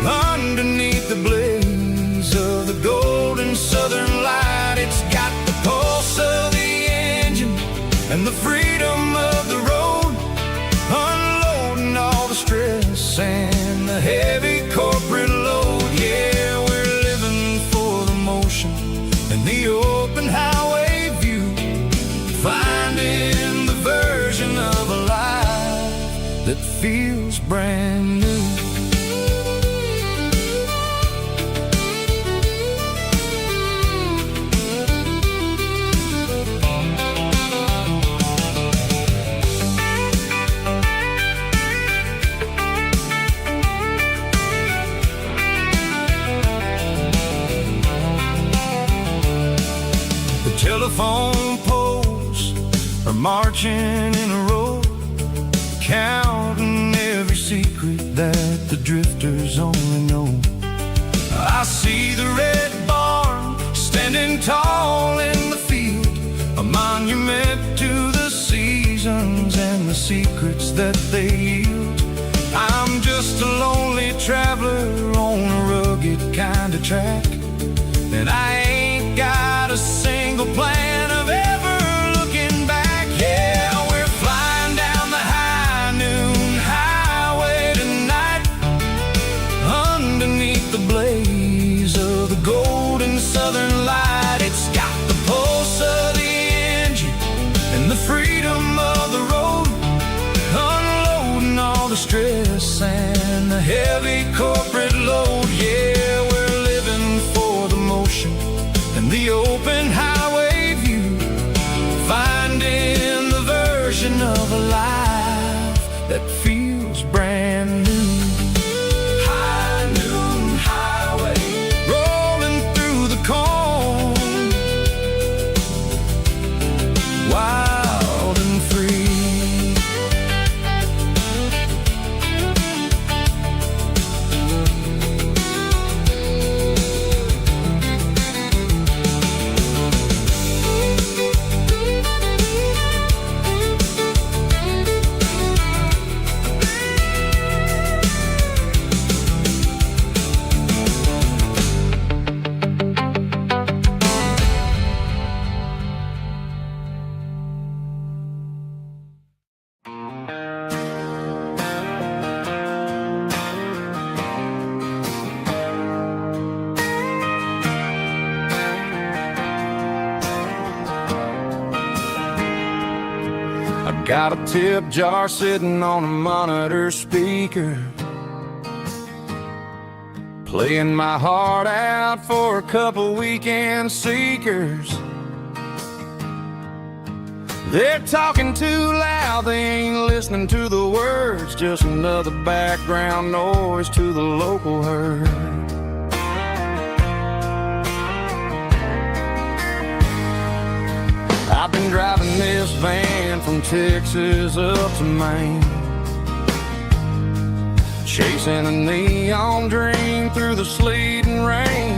underneath the blaze of the golden southern light. It's got the pulse of the engine and the freedom of the road, unloading all the stress and the heavy corporate load. Yeah, we're living for the motion and the open highway view, finding the version of a life that feels brand new. Telephone poles are marching in a row, counting every secret that the drifters only know. I see the red barn standing tall in the field, a monument to the seasons and the secrets that they yield. I'm just a lonely traveler on a rugged kind of track, and I ain't got a single plan of ever looking back. Yeah, we're flying down the high noon highway tonight, underneath the blaze of the golden southern light. It's got the pulse of the engine and the freedom of the road, unloading all the stress and the heavy corporate load. Yeah, we're living for the motion and the open highway view, finding the version of a life that feels brand new. High noon highway, rolling through the corn, wild and free. Got a tip jar sitting on a monitor speaker, playing my heart out for a couple weekend seekers. They're talking too loud, they ain't listening to the words, just another background noise to the local herd. I've been driving this van from Texas up to Maine, chasing a neon dream through the sleet and rain.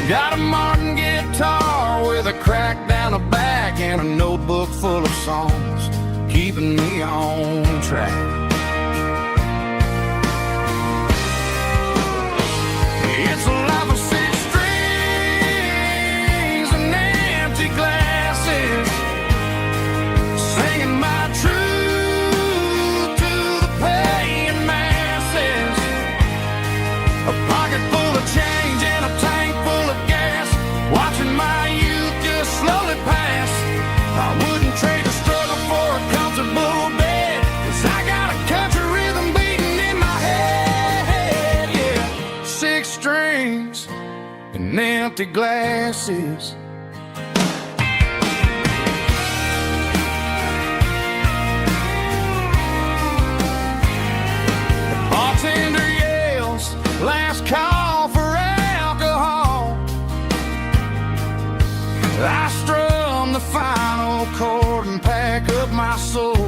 Got a Martin guitar with a crack down the back and a notebook full of songs, keeping me on track. It's a life of six strings and empty glasses, singing my truth to the paying masses. A pocket full of change and a tank full of gas, watching my youth just slowly pass. I wouldn't trade the struggle for a comfortable bed, 'cause I got a country rhythm beating in my head, yeah. Six strings and empty glasses. The bartender yells, last call for alcohol. I strum the final chord and pack up my soul.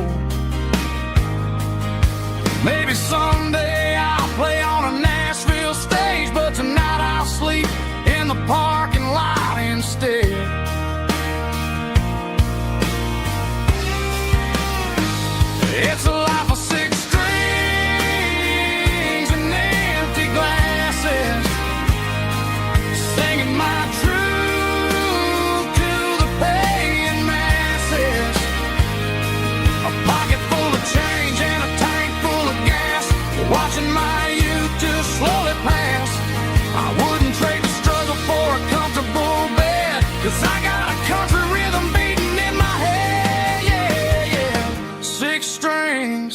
Maybe someday I'll play on a Nashville stage, but tonight I'll sleep in the parking lot instead. It's a life of six strings and empty glasses, singing my truth to the paying masses. A pocket full of change and a tank full of gas, watching my youth just slowly pass. I wouldn't trade the struggle for a comfortable bed, 'cause I got a country rhythm beating in my head, yeah, yeah. Six strings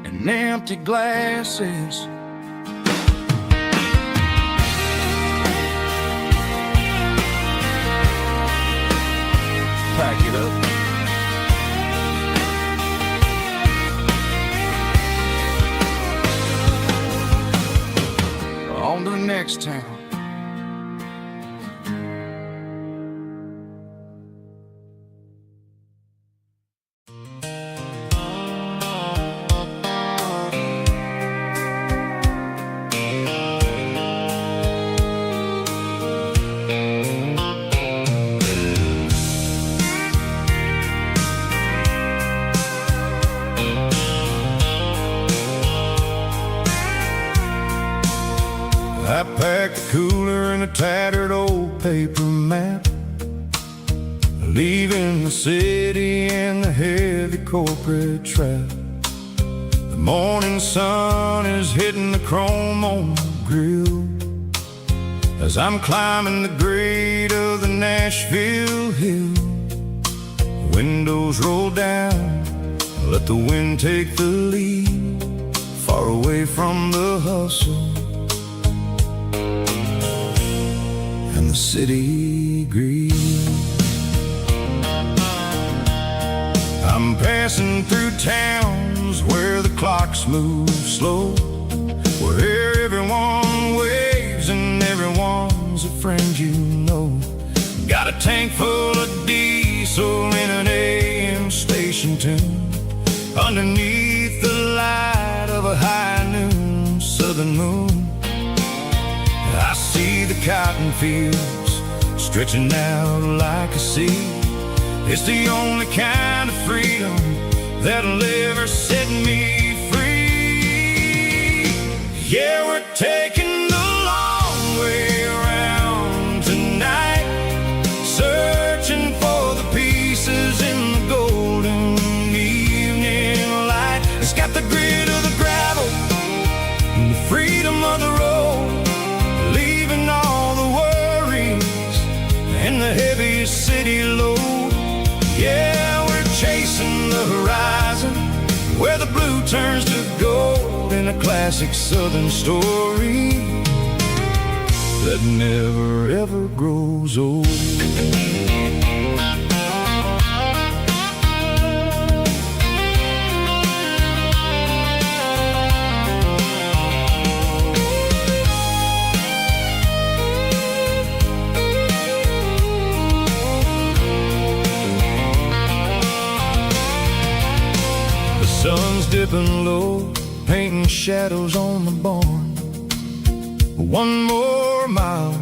and empty glasses. Pack it up. On to the next town. I packed a cooler and a tattered old paper map, leaving the city and the heavy corporate trap. The morning sun is hitting the chrome on the grill as I'm climbing the grade of the Nashville hill. Windows roll down, let the wind take the lead, far away from the hustle and the city greed. I'm passing through towns where the clocks move slow, where everyone waves and everyone's a friend you know. Got a tank full of diesel in an AM station tune, underneath the light of a high noon southern moon. I see the cotton fields stretching out like a sea. It's the only kind of freedom that'll ever set me free. Yeah, we're taking the long way around tonight, searching for the pieces in the golden evening light. It's got the grit of the gravel and the freedom of the road, leaving all the worries and the heaviest city load. Yeah, we're chasing the horizon, where the blue turns to gold, in a classic southern story that never ever grows old. Sun's dipping low, painting shadows on the barn. One more mile,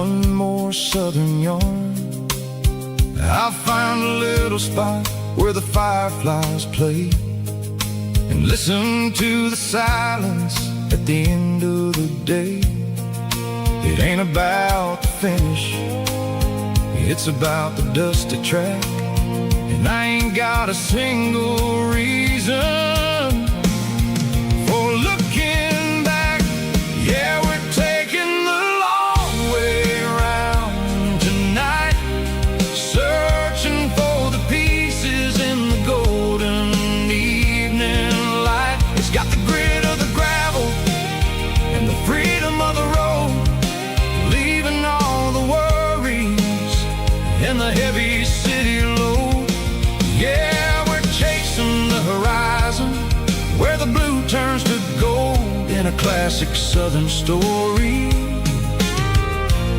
one more southern yarn. I'll find a little spot where the fireflies play, and listen to the silence at the end of the day. It ain't about the finish, it's about the dusty track. And I ain't got a single reason for looking back. Yeah, we're taking the long way around tonight, searching for the pieces in the golden evening light. It's got the grit of the gravel and the freedom of the road, leaving all the worries and the heavy city load. Yeah, we're chasing the horizon, where the blue turns to gold, in a classic southern story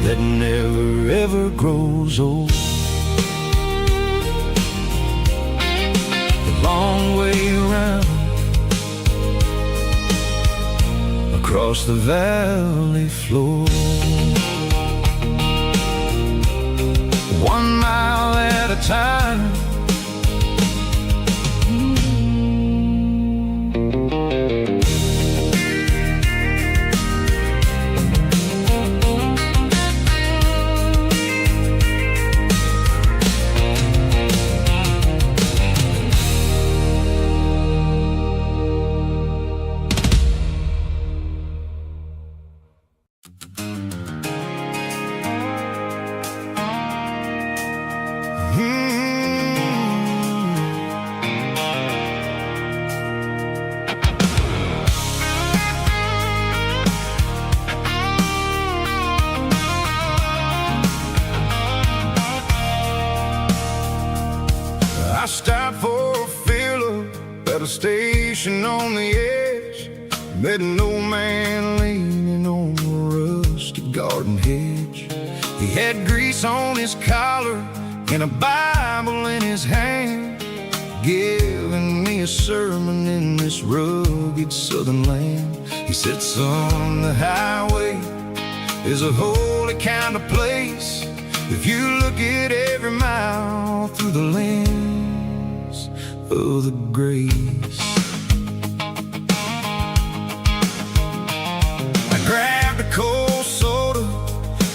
that never ever grows old. The long way around, across the valley floor, 1 mile at a time. I stopped for a fill-up at a station on the edge, met an old man leaning on a rusty garden hedge. He had grease on his collar and a Bible in his hand, giving me a sermon in this rugged southern land. He said, son, the highway is a holy kind of place if you look at every mile through the lens of the grace. I grabbed a cold soda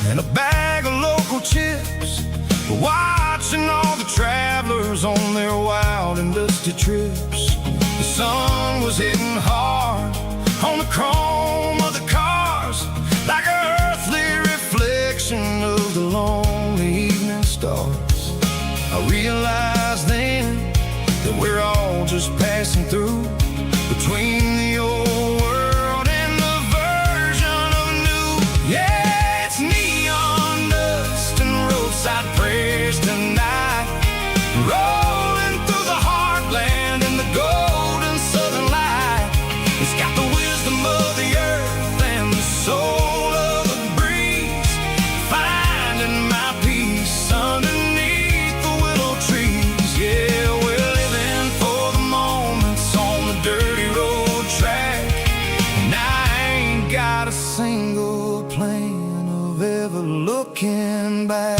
and a bag of local chips, watching all the travelers on their wild and dusty trips. The sun was hitting hard on the chrome of the cars, like an earthly reflection of the lonely evening stars. I realized then that we're all just passing through, between the old world and the version of new. Yeah, it's neon dust and roadside prayers tonight, rolling through the heartland in the golden southern light. It's got the wisdom of the earth and the soul of the breeze, finding my peace underneath the willow trees. Yeah, we're living for the moments on the dirty road track, and I ain't got a single plan of ever looking back.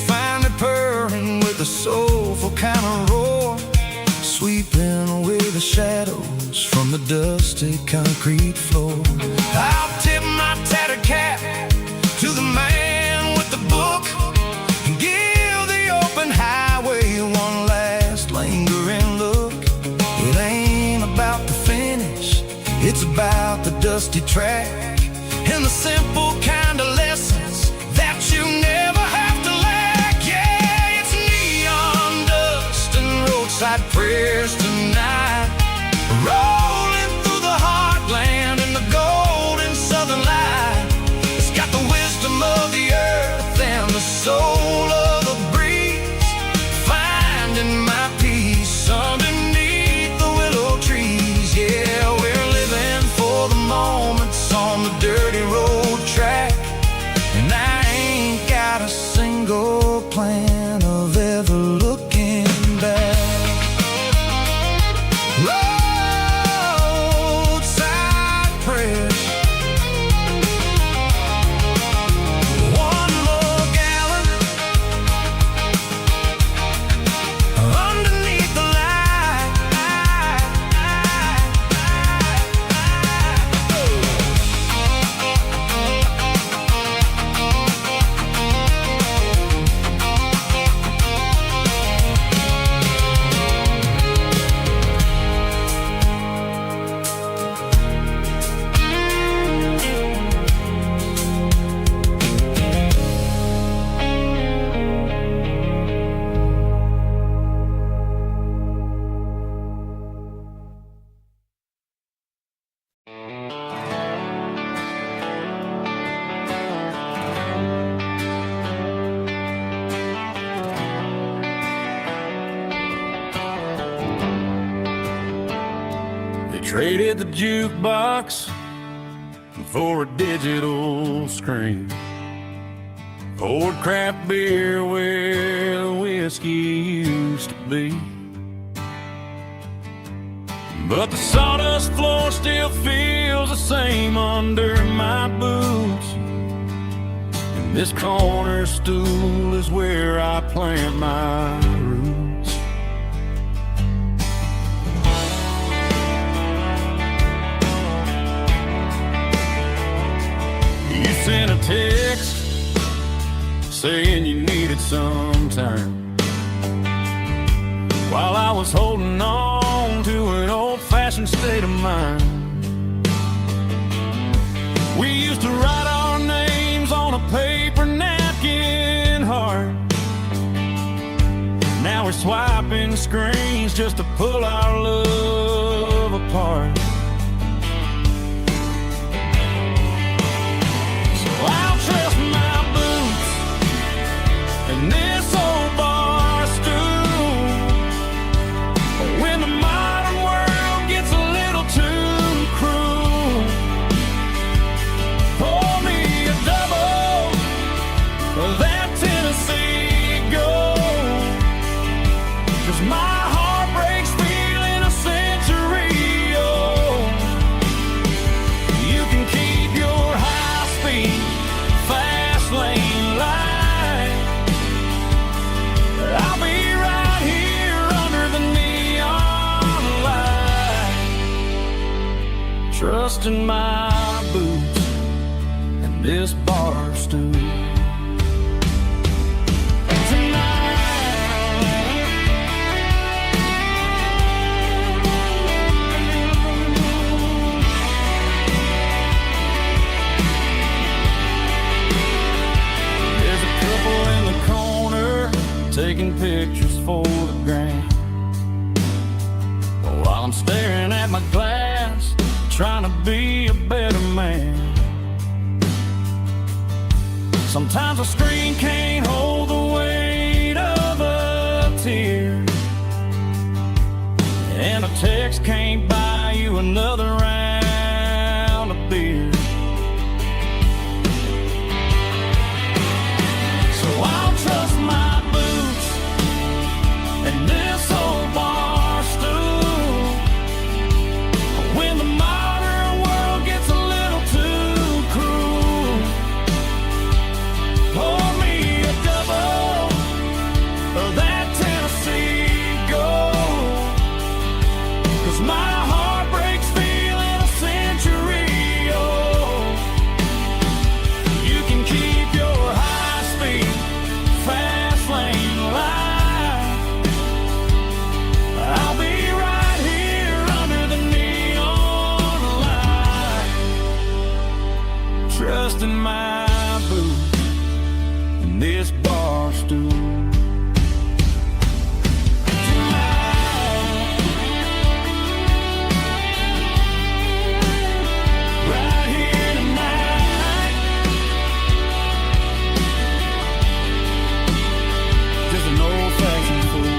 Finally purring with a soulful kind of roar, sweeping away the shadows from the dusty concrete floor. I'll tip my tattered cap to the man with the book and give the open highway one last lingering look. It ain't about the finish, it's about the dusty track and the simple kind of lessons that you never have to lack. Yeah, it's neon dust and roadside prayers tonight, rolling through the heartland in the golden southern light. It's got the wisdom of the earth and the soul of the breeze, finding my peace underneath the willow trees. Yeah, we're living for the moments on the dirty road track, plan of ever looking back. Roadside prayers, one more gallon underneath the light. They traded the jukebox for a digital screen, poured craft beer where the whiskey used to be. But the sawdust floor still feels the same under my boots, and this corner stool is where I plant my roots. You sent a text saying you needed some time, while I was holding on to an old-fashioned state of mind. We used to write our names on a paper napkin heart. Now we're swiping screens just to pull our love apart. So I'll trust my boots and this old bar stool when the modern world gets a little too cruel. Pour me a double of that Tennessee Gold, 'cause my heart breaks feeling a century old. You can keep your high-speed, fast lane light. I'll be right here under the neon light, trusting my boots and this bar stool. There's a couple in the corner taking pictures for the gram, while I'm staring at my glass, trying to be a better man. Sometimes a screen can't hold the weight of a tear, and a text can't buy you another round of beer. So I'll trust my boots and this old bar stool when the modern world gets a little too cruel. Pour me a double of that Tennessee Gold, 'cause my heart breaks feeling a century old. You can keep your high-speed, fast lane light. I'll be right here under the neon light, trusting my boots and this bar stool. Right here tonight, just an old-fashioned fool.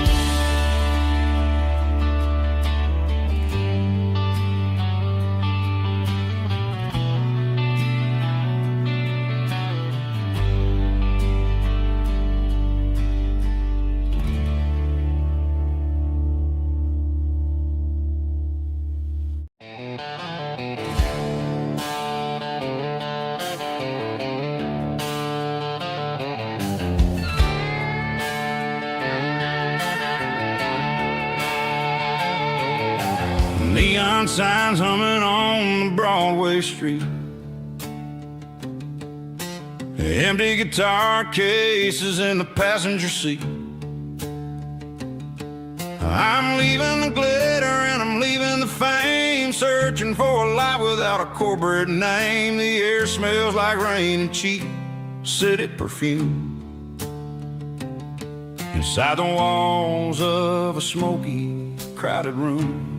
neon signs humming on the Broadway street, empty guitar cases in the passenger seat. I'm leaving the glitter and I'm leaving the fame, searching for a life without a corporate name. The air smells like rain and cheap city perfume inside the walls of a smoky, crowded room.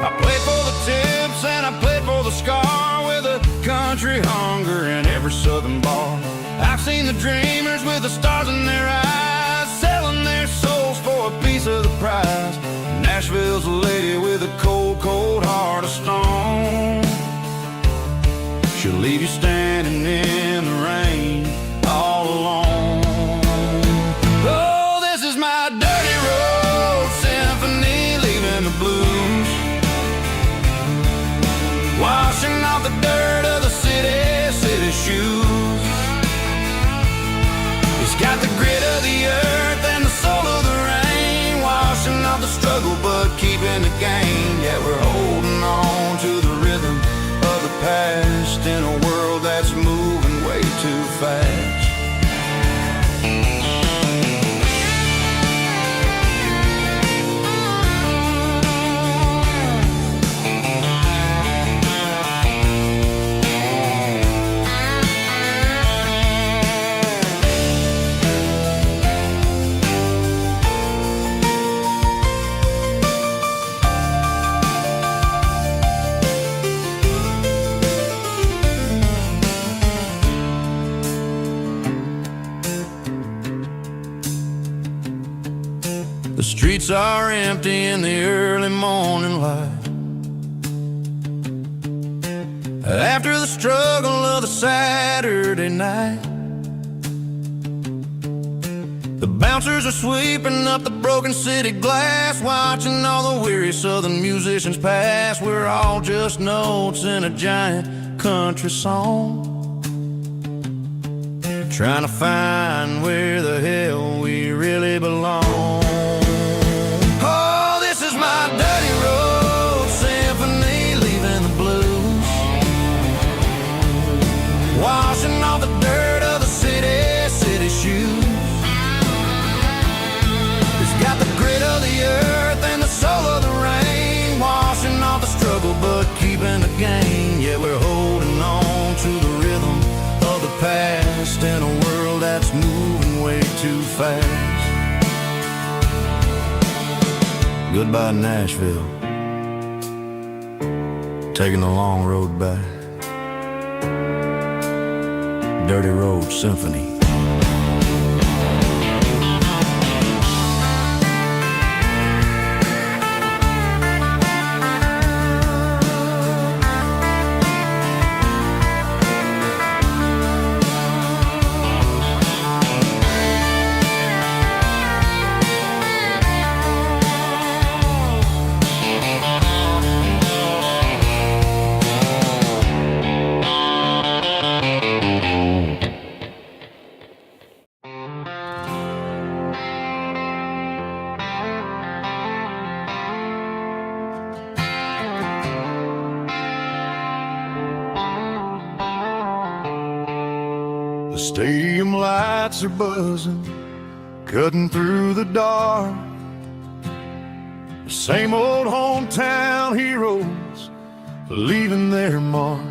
I played for the tips and I played for the scar, with a country hunger in every southern bar. I've seen the dreamers with the stars in their eyes, selling their souls for a piece of the prize. Nashville's a lady with a cold, cold heart of stone. She'll leave you standing in the rain all alone. Oh, this is my dirty road symphony, leaving the blues, washing off the dirt of the city shoes. It's got the grit of the earth and the soul of the rain, washing off the struggle but keeping the gain. Yeah, we're holding on to the rhythm of the past in a world that's moving way too fast. The streets are empty in the early morning light, after the struggle of the Saturday night. The bouncers are sweeping up the broken city glass, watching all the weary southern musicians pass. We're all just notes in a giant country song, trying to find where the hell we really belong. My dirty road symphony, leaving the blues, washing off the dirt of the city shoes. It's got the grit of the earth and the soul of the rain, washing off the struggle but keeping the gain. Yeah, we're holding on to the rhythm of the past in a world that's moving way too fast. Goodbye, Nashville, taking the long road back. Dirty Road Symphony. The stadium lights are buzzing, cutting through the dark. The same old hometown heroes leaving their mark.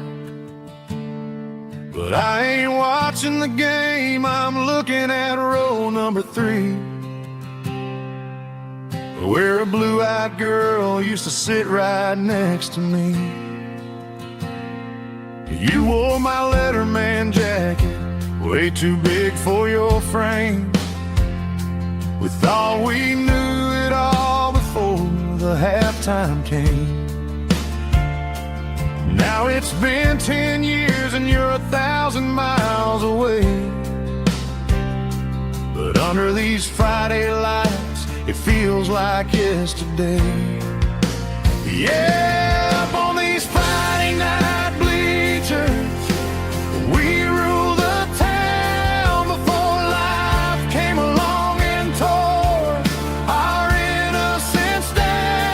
But I ain't watching the game, I'm looking at row number 3, where a blue-eyed girl used to sit right next to me. You wore my Letterman jacket, way too big for your frame. We thought we knew it all before the halftime came. Now it's been 10 years and you're 1,000 miles away. But under these Friday lights, it feels like yesterday. Yeah, up on these Friday night bleachers, we rule the town before life came along and tore our innocence down.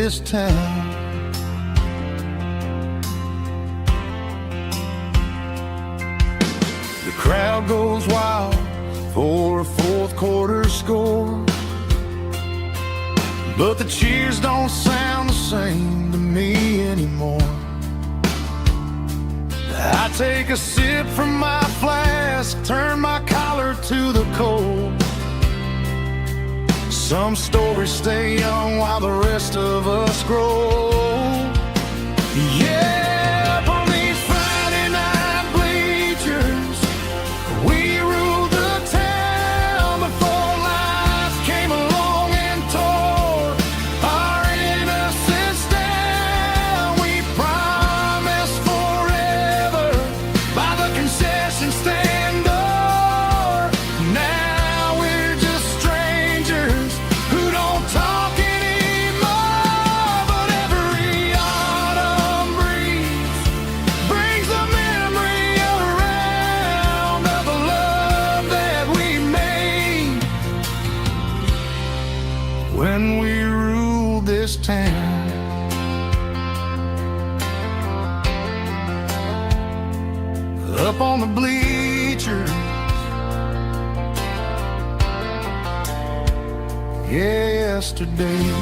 this town. The crowd goes wild for a fourth quarter score, but the cheers don't sound the same to me anymore. I take a sip from my flask, turn my collar to the cold. Some stories stay young while the rest of us grow. Yeah, up on these Friday night bleachers, we ruled the town before life came along and tore our innocence down. We promised forever by the concession stand door. Now we're just strangers who don't talk anymore. But every autumn breeze brings the memory around of the love that we made when we ruled this town. Up on the bleachers, yesterday.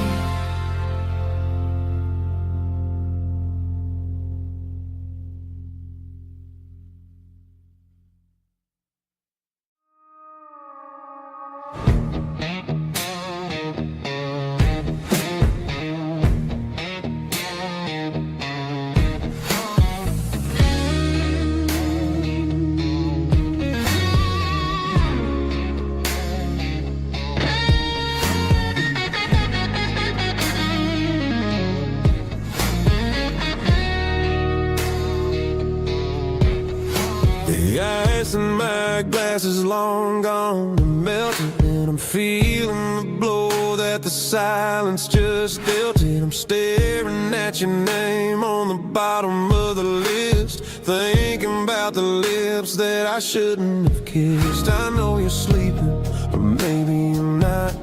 The ice in my glass is long gone and melted, and I'm feeling the blow that the silence just dealt it. I'm staring at your name on the bottom of the list, thinking about the lips that I shouldn't have kissed. I know you're sleeping, or maybe you're not.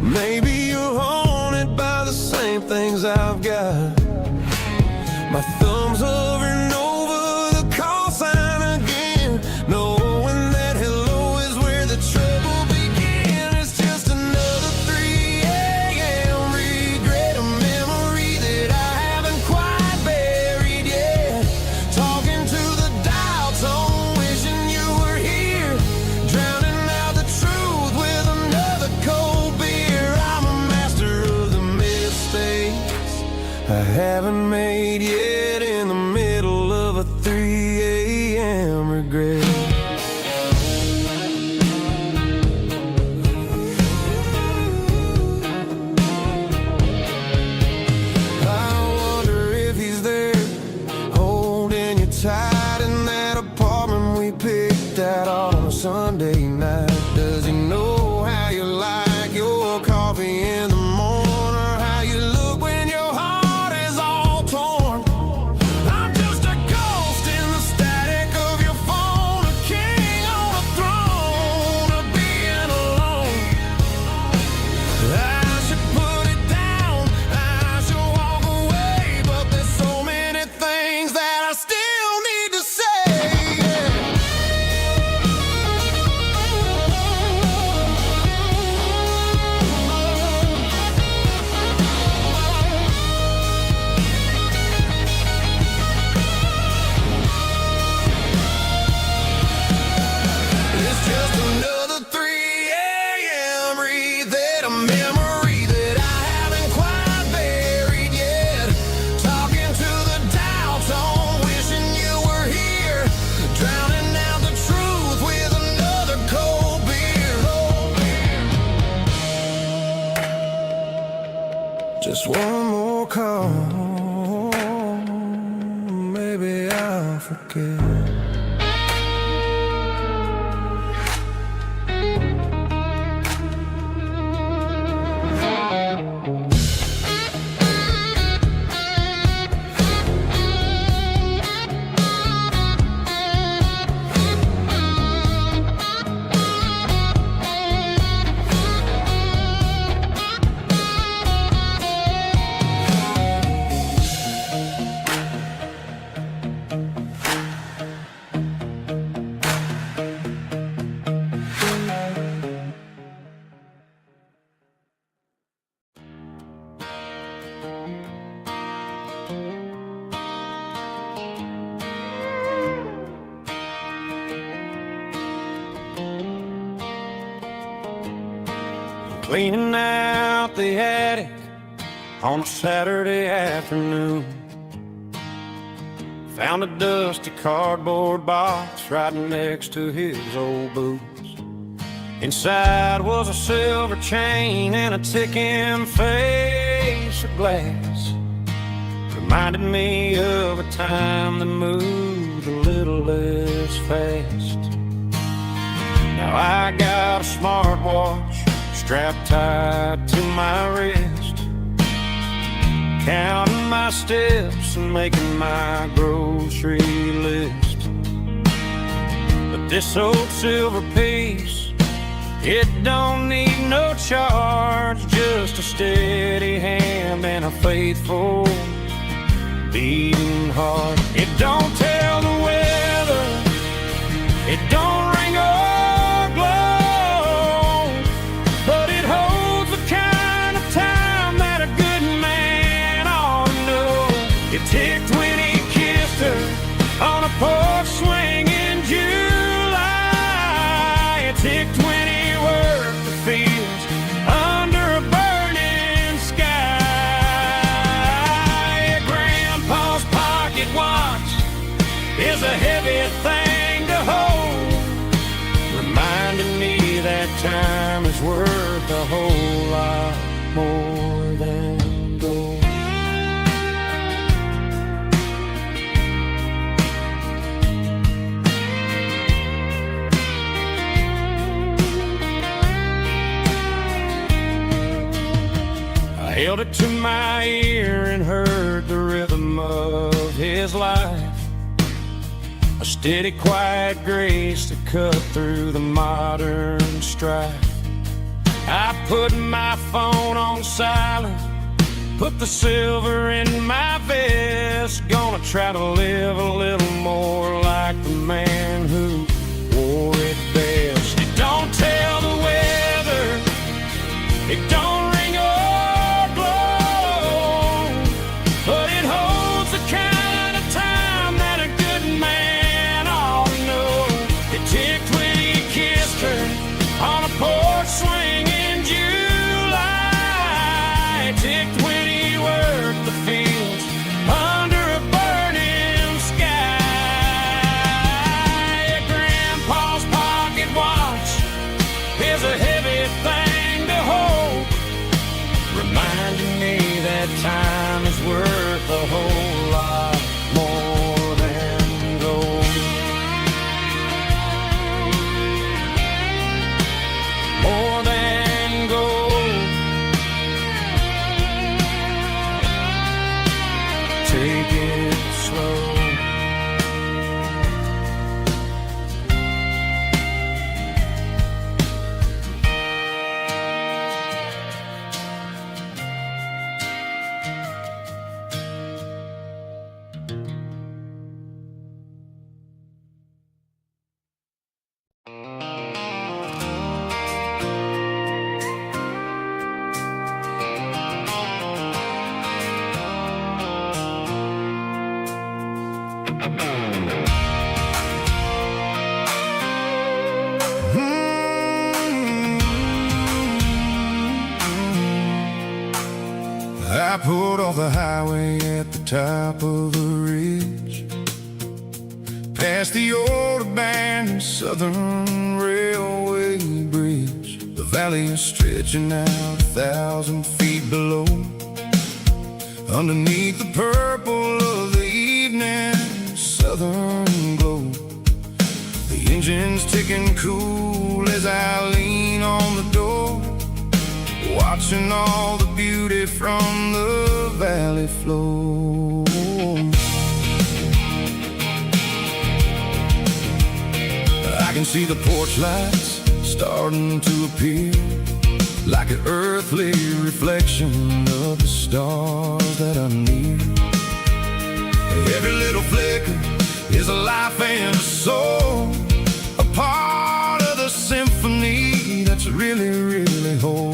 Maybe you're haunted by the same things I've got. My thumb's hovering over the call sign again, knowing that hello is where the trouble began. It's just another 3 a.m. regret, a memory that I haven't quite buried yet. Talking to the dial tone, wishing you were here, drowning out the truth with another cold beer. I'm a master of the mistakes I haven't made yet, in the middle of a 3 a.m. regret. I wonder if he's there, holding you tight in that apartment we picked out on a Sunday night. Does he know how you like your coffee in the morning, or how you look when your heart is all torn? I'm just a ghost in the static of your phone, a king on a throne of being alone. I should put it down, I should walk away, but there's so many things that I still need to say. It's just another 3 a.m. read, a memory that I haven't quite buried yet. Talking to the dial tone, wishing you were here, drowning out the truth with another cold beer. Just one more call, maybe I'll forget. cleaning out the attic on a Saturday afternoon. Found a dusty cardboard box right next to his old boots. Inside was a silver chain and a ticking face of glass. Reminded me of a time that moved a little less fast. Now I got a smartwatch strapped tight to my wrist, counting my steps and making my grocery list. But this old silver piece, it don't need no charge, just a steady hand and a faithful beating heart. It don't tell the weather, it don't ring or glow, but it holds the kind of time that a good man ought to know. It ticked when he kissed her on a porch swing in July. It ticked when he worked the fields under a burning sky. Grandpa's pocket watch is a heavy thing to hold, reminding me that time is worth a whole lot more than gold. I held it to my ear and heard the rhythm of his life, a steady, quiet grace that cut through the modern strife. I put my phone on silent, put the silver in my vest. Gonna try to live a little more like the man who wore it best. It don't tell the weather, it don't ring or blow, but it holds the kind of time that a good man ought to know. It ticked when he kissed her on a porch swing in July. It ticked when he worked the fields under a burning sky. Grandpa's pocket watch is a heavy thing to hold, reminding me that time is worth a whole lot more than gold. More than gold. Take it slow. I pulled off the highway at the top of the ridge, past the old abandoned Southern Railway bridge. The valley is stretching out 1,000 feet below, underneath the purple of the evening southern glow. The engine's ticking cool as I lean on the door, watching all the beauty from the valley flow. I can see the porch lights starting to appear, like an earthly reflection of the stars that are near. Every little flicker is a life and a soul, a part of the symphony that's really, really whole.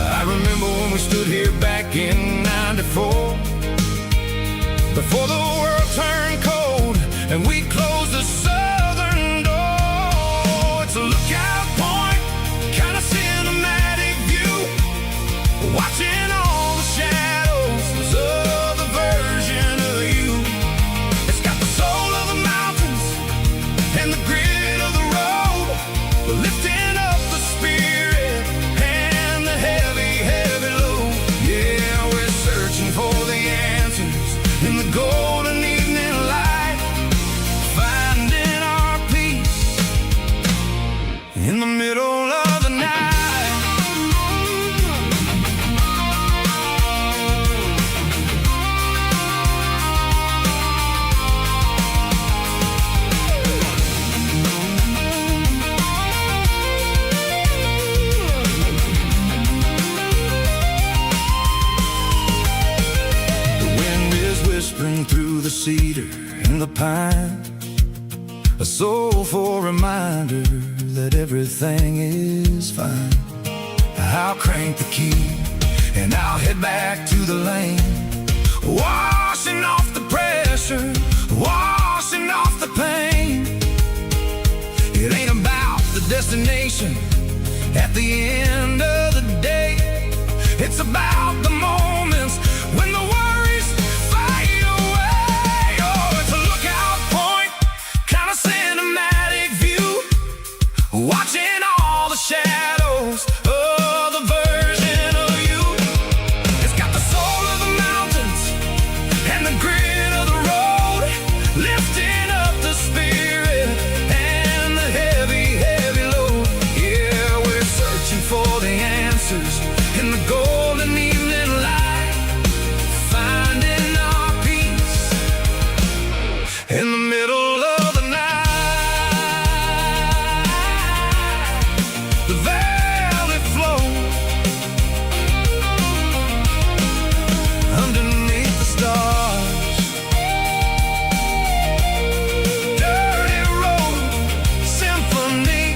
I remember when we stood here back in '94, before the world turned cold and we closed the southern door. It's a lookout point, kind of watching all the shadows of the version of you. It's got the soul of the mountains and the grit of the road, lifting up the spirit and the heavy, heavy load. Yeah, we're searching for the answers in the golden evening light, finding our peace in the middle of the night. Whispering through the cedar and the pine, a soulful reminder that everything is fine. I'll crank the key and I'll head back to the lane, washing off the pressure, washing off the pain. It ain't about the destination at the end of the day. It's about the moments when the worries fade away. Oh, it's a lookout point, kind of cinematic view, watching all the shadows of the version of you. It's got the soul of the mountains and the grit of the road, lifting up the spirit and the heavy, heavy load. Yeah, we're searching for the answers in the golden evening light, finding our peace in the middle of the night. The valley flows underneath the stars. Dirty road symphony.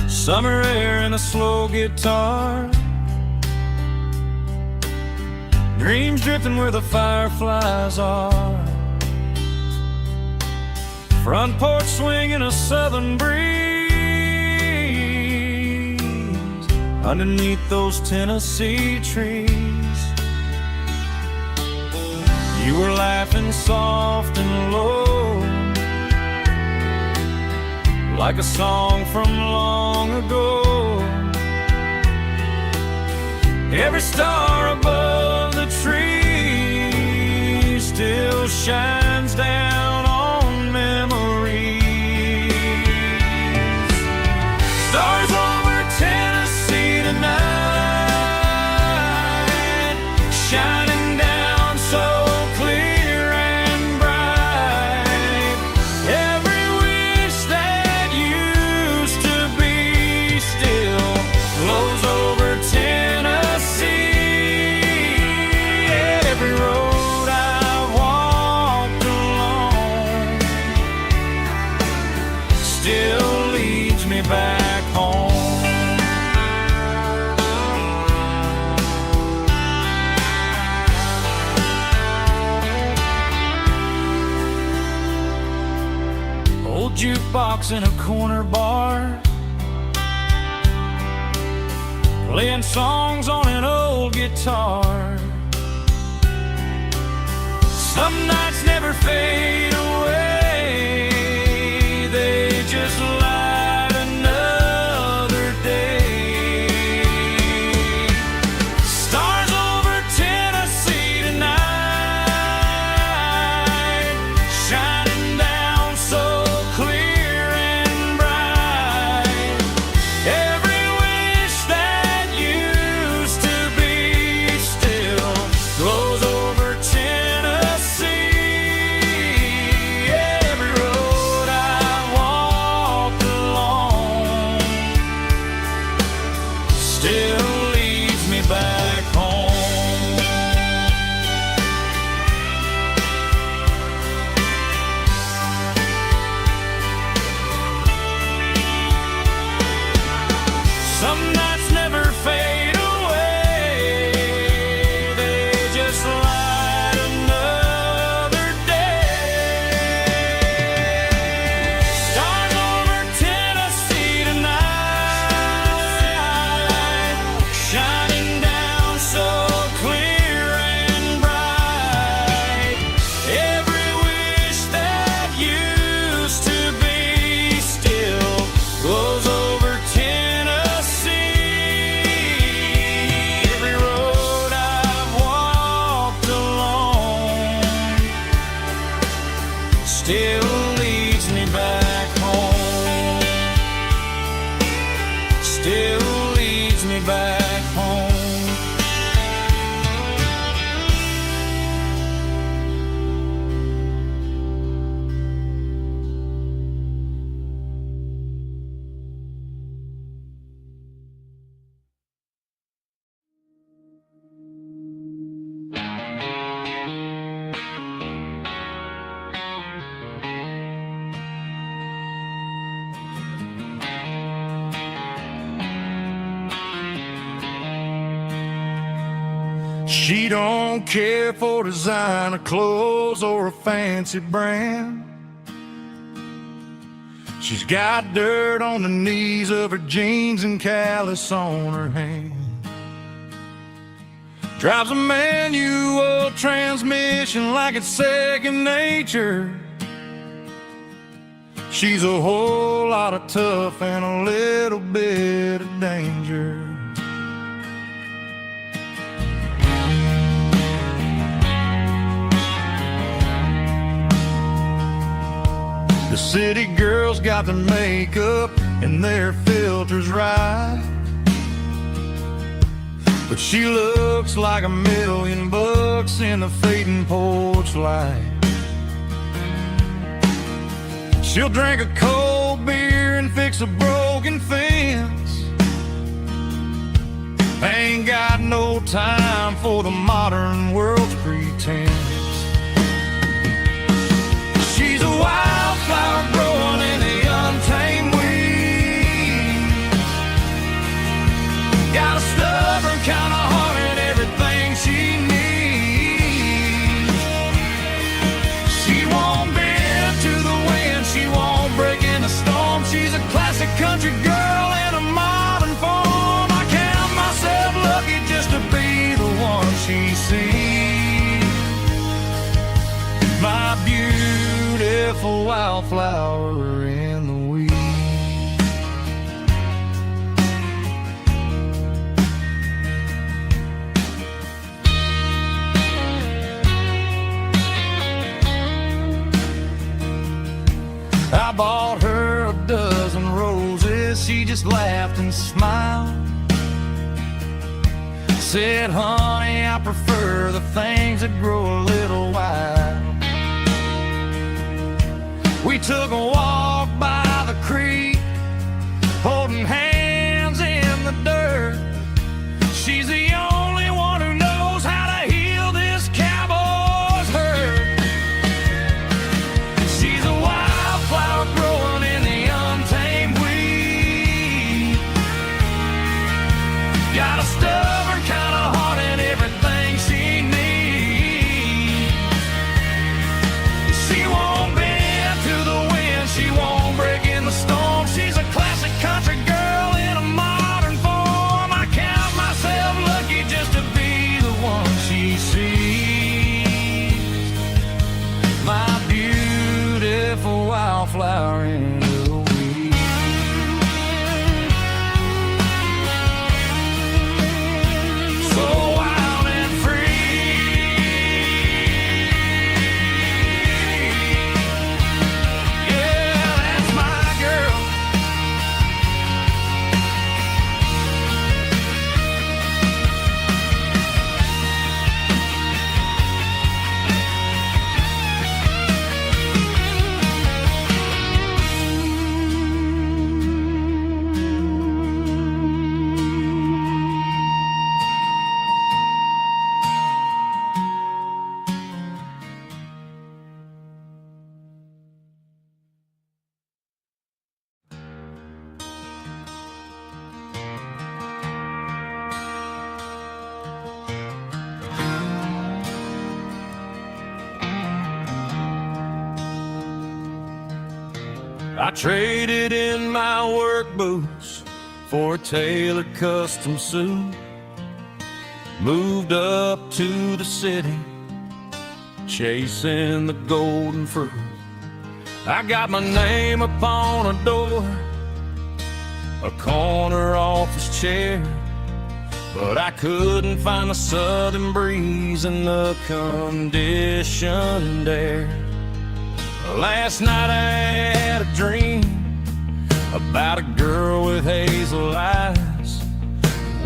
Summer air and a slow guitar, dreams drifting where the fireflies are. Front porch swinging a southern breeze underneath those Tennessee trees. You were laughing soft and low, like a song from long ago. Every star above the tree still shines down on memories. Stars over Tennessee tonight, shining down so clear and bright. Every wish that used to be still flows over Tennessee. Every road I've walked along still leads me back home. Old jukebox in a corner bar, playing songs on an old guitar. Some nights never fade away, they just light another day. Stars over Tennessee tonight, shining down so clear and bright. Every wish that used to be still still leads me back home. Some nights never fade away, they just light another day. Stars over Tennessee tonight, shining down so clear and bright. Every wish that used to be still glows over still leads me back home. Still leads me back home. She don't care for designer clothes or a fancy brand. She's got dirt on the knees of her jeans and callus on her hand. Drives a manual transmission like it's second nature. She's a whole lot of tough and a little bit of danger. The city girls got their makeup and their filters right, but she looks like $1,000,000 in the fading porch light. She'll drink a cold beer and fix a broken fence. Ain't got no time for the modern world's pretense. She's a wildflower growing in the untamed weeds. Got a stubborn kind of heart and everything she needs. She won't bend to the wind, she won't break in the storm. She's a classic country girl in a modern form. I count myself lucky just to be the one she sees. My beautiful wildflower in the weeds. I bought her a dozen roses, she just laughed and smiled. Said, honey, I prefer the things that grow a little wild. We took a walk by the creek, holding hands in the dirt. She's the only one who knows how to heal this cowboy's hurt. She's a wildflower growing in the untamed weed. Got a stubborn kind of heart and everything she needs. She won't bend to the wind, she won't break in the storm. She's a classic country girl in a modern form. I count myself lucky just to be the one she sees. My beautiful wildflower in the weeds. I traded in my work boots for a tailored custom suit. Moved up to the city, chasing the golden fruit. I got my name upon a door, a corner office chair, but I couldn't find the southern breeze in the conditioned air. Last night I had a dream about a girl with hazel eyes.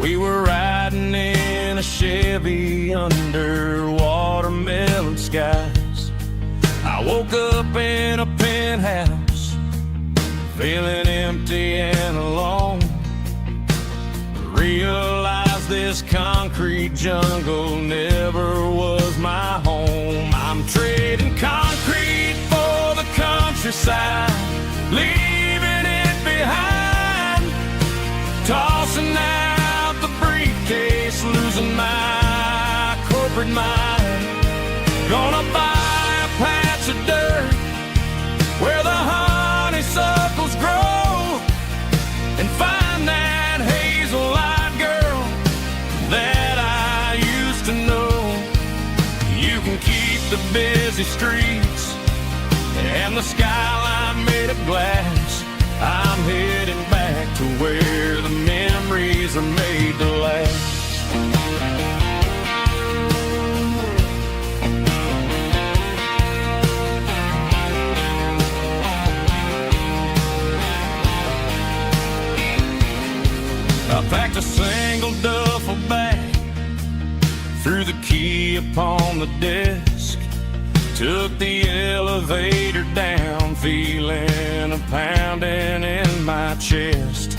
We were riding in a Chevy under watermelon skies. I woke up in a penthouse, feeling empty and alone. Realized this concrete jungle never was my home. I'm trading concrete for the countryside, leaving it behind, tossing out the briefcase, losing my corporate mind. Gonna buy a patch of dirt where the honeysuckles grow and find that hazel-eyed girl that I used to know. You can keep the busy streets and the skyline made of glass. I'm heading back to where the memories are made to last. I packed a single duffel bag, threw the key upon the desk, took the elevator down, feeling a pounding in my chest.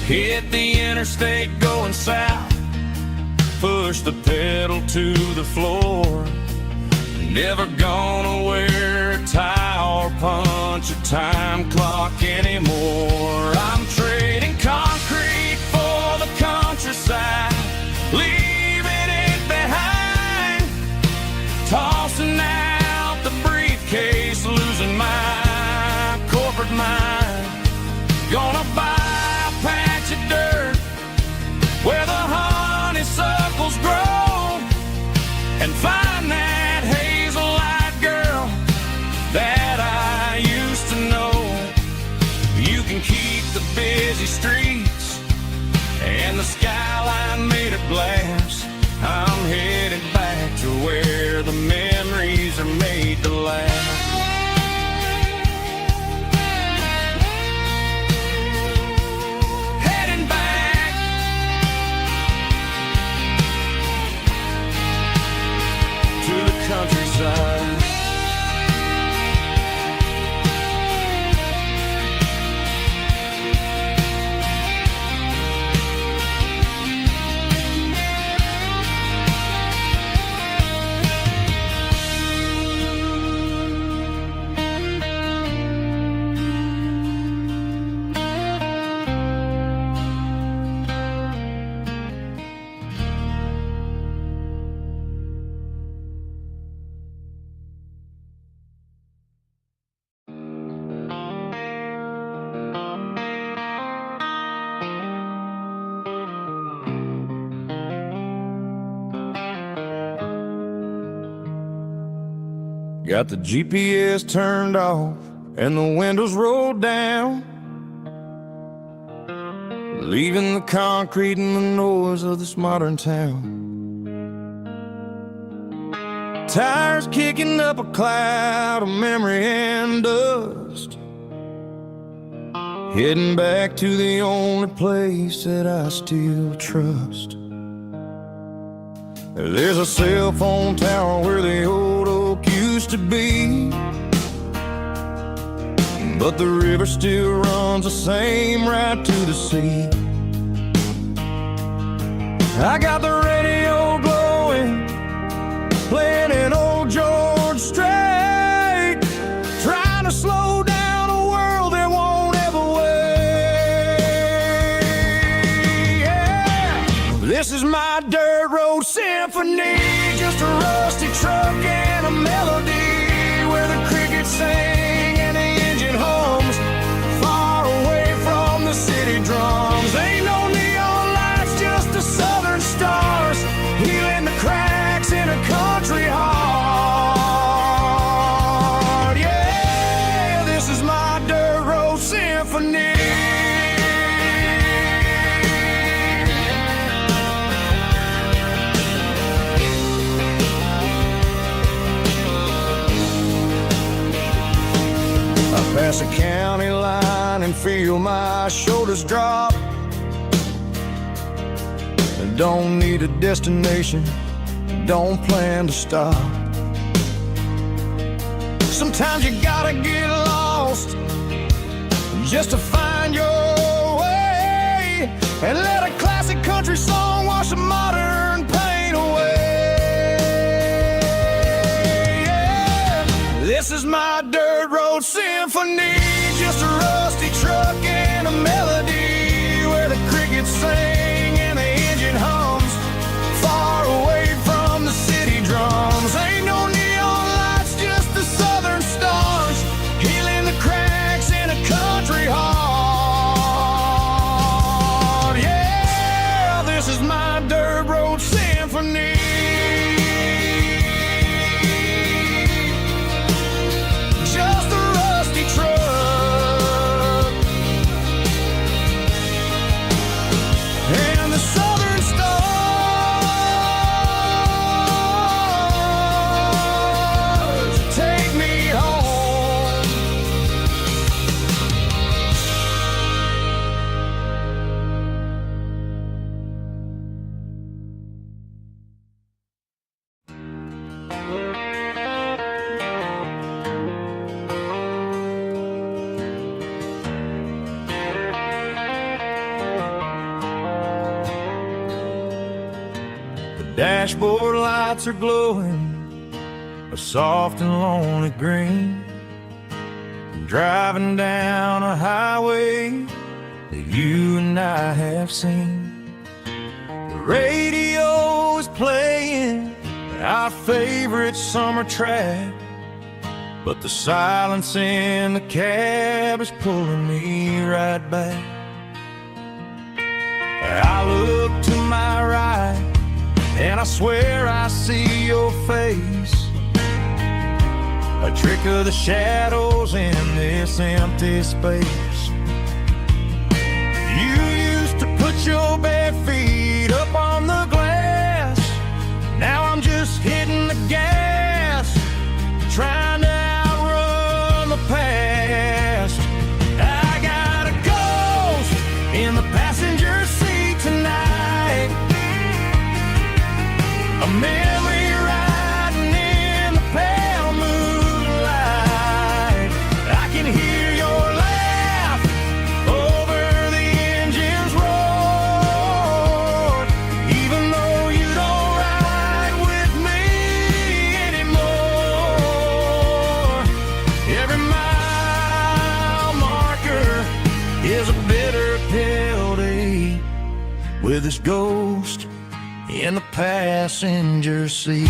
Hit the interstate going south, pushed the pedal to the floor. Never gonna wear a tie or punch a time clock anymore. I'm trading concrete for the countryside, leaving it behind, tossing out the briefcase, losing my corporate mind. Gonna buy a patch of dirt where the honeysuckles grow and find that hazel-eyed girl that I used to know. You can keep the busy streets and the skyline made of glass. I'm headed back to where the memories are made to last. Heading back to the countryside. Got the GPS turned off and the windows rolled down, leaving the concrete and the noise of this modern town. Tires kicking up a cloud of memory and dust, heading back to the only place that I still trust. There's a cell phone tower where the old oak used to be, but the river still runs the same right to the sea. I got the radio glowing, playing an old George Strait, trying to slow down a world that won't ever wait. Yeah. This is my dirt road symphony, just a rusty truck and a melody where the crickets sing and the engine hums. and feel my shoulders drop. Don't need a destination, don't plan to stop. Sometimes you gotta get lost just to find your way, and let a classic country song wash the modern pain away. Yeah. This is my dirt road symphony, just a rusty truck and a melody where the crickets sing and the engine hums, far away from the city drums. Ain't no neon lights, just the southern stars, healing the cracks in a country heart. Yeah, this is my dirt road symphony. Just a rusty truck and the southern stars take me home. The dashboard lights are glowing a soft and lonely green. I'm driving down a highway that you and I have seen. The radio is playing our favorite summer track, but the silence in the cab is pulling me right back. I look to my right and I swear I see your face, a trick of the shadows in this empty space. You used to put your bare feet up on the glass, now I'm just hitting the gas, trying to outrun the past. I got a ghost in the passenger seat tonight, a memory riding in the pale moonlight. I can hear your laugh over the engine's roar, even though you don't ride with me anymore. Every mile marker is a bitter pill to eat, with this ghost in the passenger seat.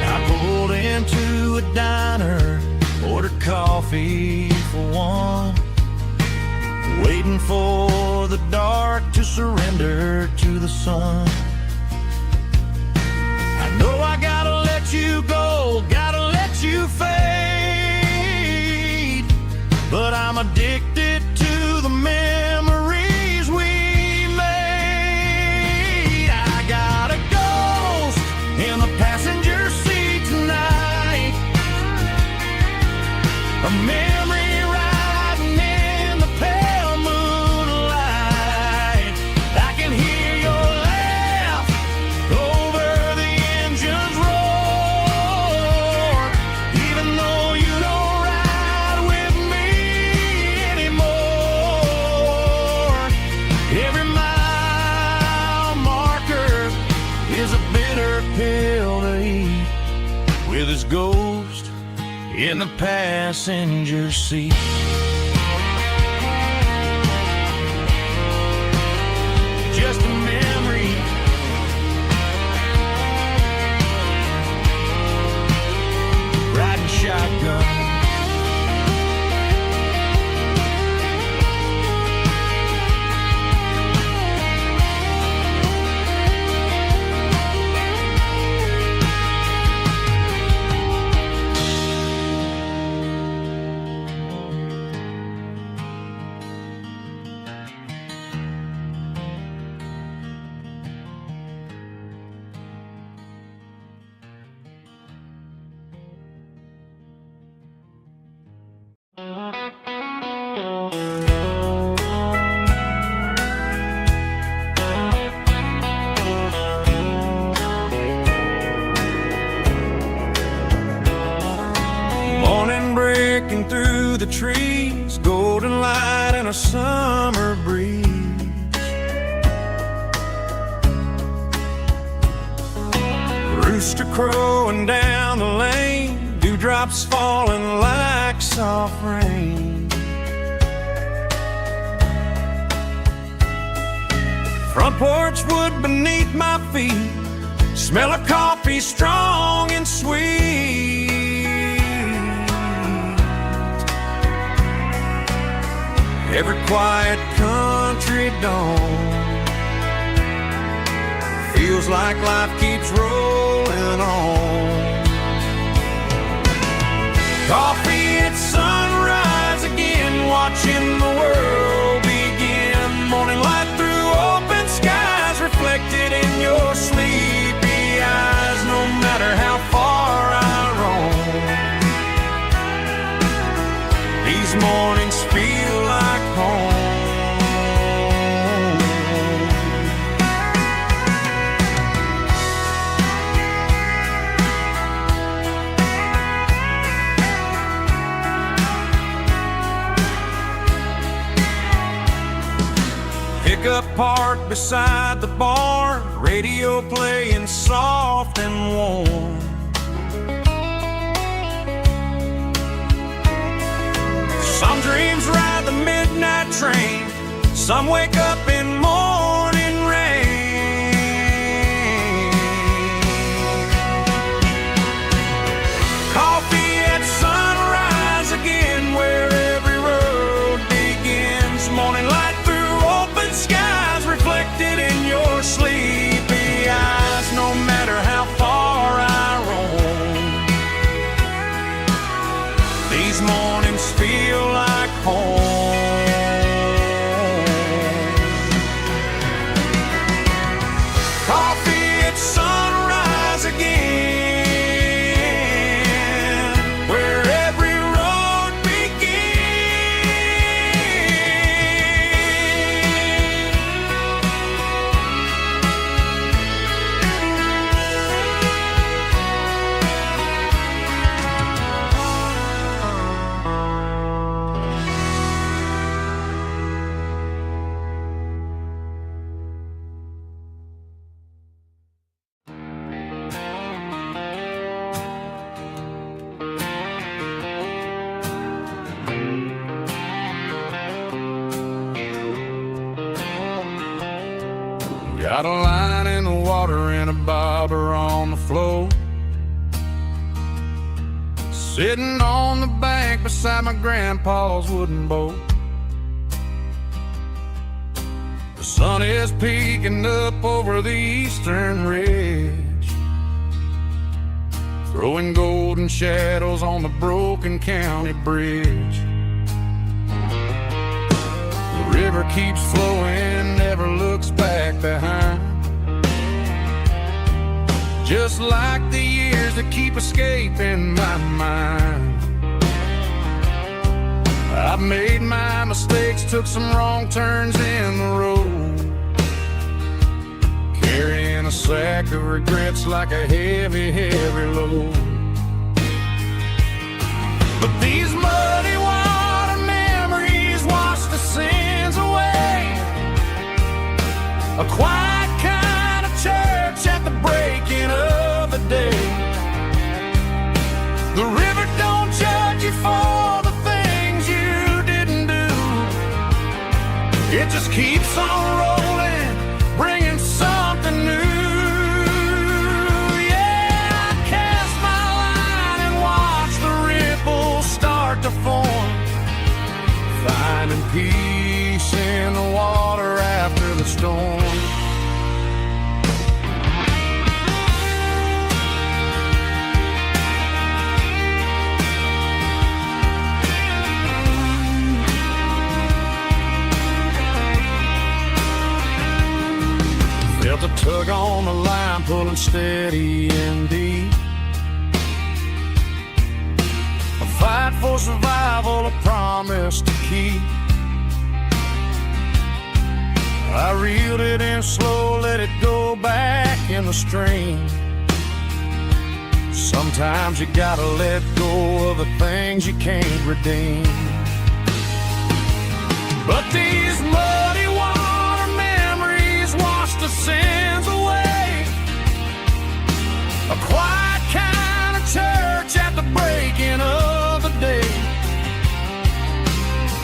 I pulled into a diner, ordered coffee for one, waiting for the dark to surrender to the sun. I know I gotta let you go, gotta let you fade, but I'm addicted to the memories we made. I got a ghost in the passenger seat tonight, a memory riding in the pale moonlight. I can hear your laugh over the engine's roar, even though you don't ride with me anymore. Every mile marker is a bitter pill to eat, with his ghost in the passenger seat. Just a memory, riding shotgun. the trees, golden light and a summer breeze. Rooster crowing down the lane, dewdrops falling like soft rain. Front porch wood beneath my feet, smell of coffee strong and sweet. Every quiet country dawn feels like life keeps rolling on. Coffee at sunrise again, watching the world begin. Morning light through open skies, reflected in your sleepy eyes. No matter how far I roam, these mornings feel like home. Pickup parked beside the barn, radio playing soft and warm. Some dreams ride the midnight train, some wake up in morning rain. Coffee at sunrise again, where every road begins. Morning light through open skies, reflected in your sleepy eyes. No matter how far I roam, these mornings feel like home. Coffee at sunrise again, where every road got a line in the water and a bobber on the floor. Sitting on the bank beside my grandpa's wooden boat. The sun is peeking up over the eastern ridge, throwing golden shadows on the broken county bridge. The river keeps flowing, never looks back behind, just like the years that keep escaping my mind. I've made my mistakes, took some wrong turns in the road, carrying a sack of regrets like a heavy, heavy load. But these muddy water memories wash the sins away. A quiet kind of church at the breaking of the day. The river don't judge you for the things you didn't do. It just keeps on rolling, bringing something new. Yeah, I cast my line and watch the ripples start to form, finding peace in the water after the storm. Felt a tug on the line, pulling steady and deep. A fight for survival, a promise to keep. I reeled it in slow, let it go back in the stream. Sometimes you gotta let go of the things you can't redeem. But these muddy water memories wash the sins away. A quiet kind of church at the breaking of the day.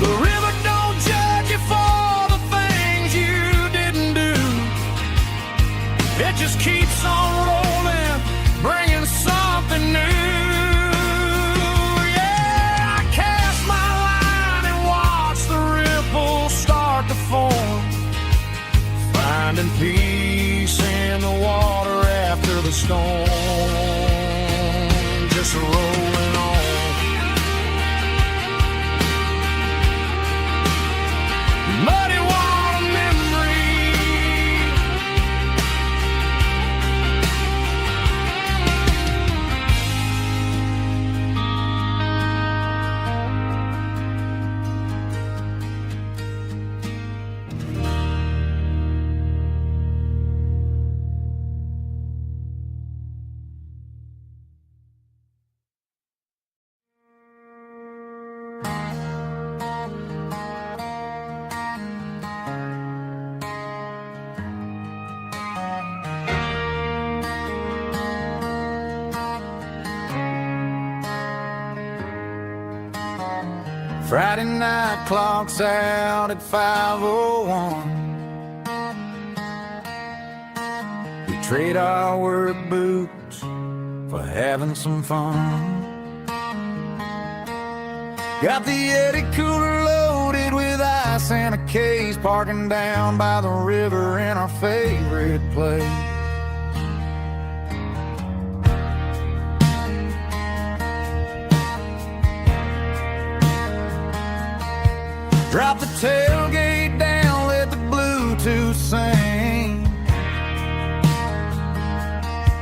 The river don't judge you for the things you didn't do. It just keeps on rolling, bringing something new. Yeah, I cast my line and watch the ripples start to form, finding peace in the water after the storm. Just rolling on. Muddy water memory. Friday night clock's out at 5:01. We trade our work boots for having some fun. Got the Yeti cooler loaded with ice and a case, parking down by the river in our favorite place. Drop the tailgate down, let the Bluetooth sing.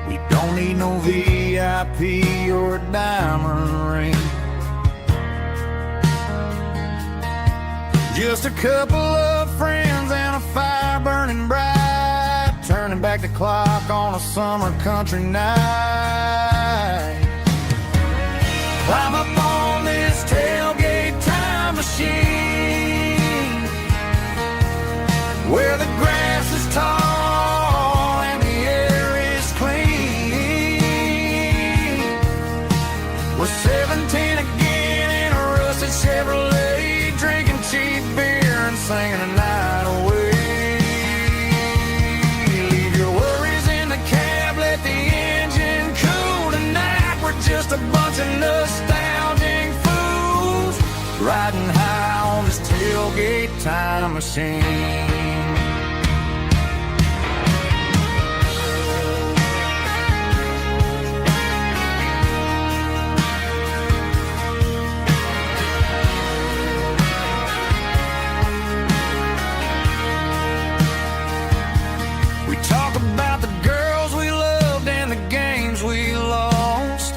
We don't need no VIP or a diamond ring. Just a couple of friends and a fire burning bright, turning back the clock on a summer country night. Climb up on this tailgate time machine, where the grass is tall and the air is clean. We're 17 again in a rusted Chevrolet, drinking cheap beer and singing the night away. Leave your worries in the cab, let the engine cool tonight. We're just a bunch of nostalgic fools, riding high on this tailgate time machine. We talk about the girls we loved and the games we lost,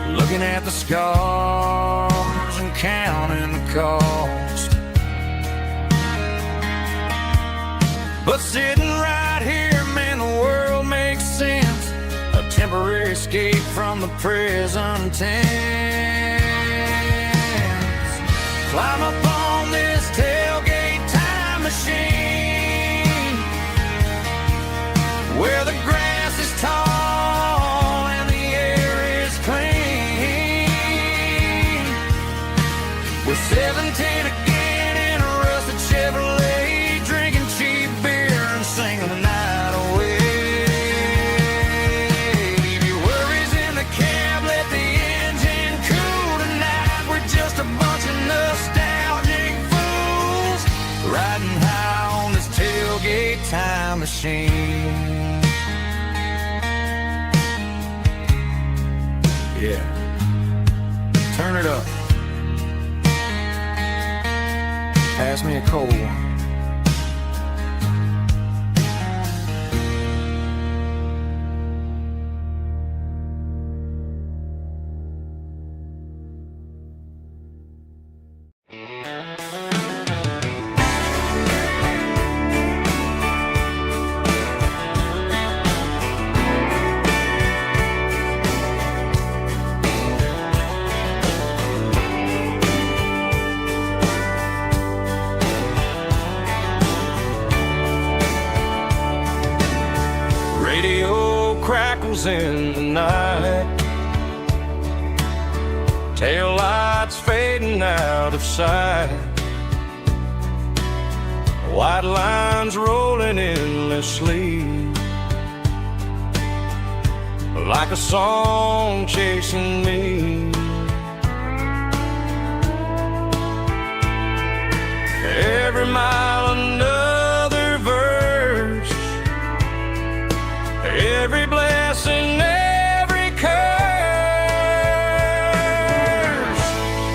looking at the scars and counting the cost. But sitting right here, man, the world makes sense. A temporary escape from the present tense. Climb up on this tailgate time machine, where the grass is tall and the air is clean. We're 17 again in a rusted Chevrolet, drinking cheap beer and singing the night away. Leave your worries in the cab, let the engine cool tonight. We're just a bunch of nostalgic fools, riding high on this tailgate time machine. Yeah, turn it up. Pass me a cold one. radio crackles in the night, tail lights fading out of sight, white lines rolling endlessly, like a song chasing me. Every mile another verse, every blessing, every curse.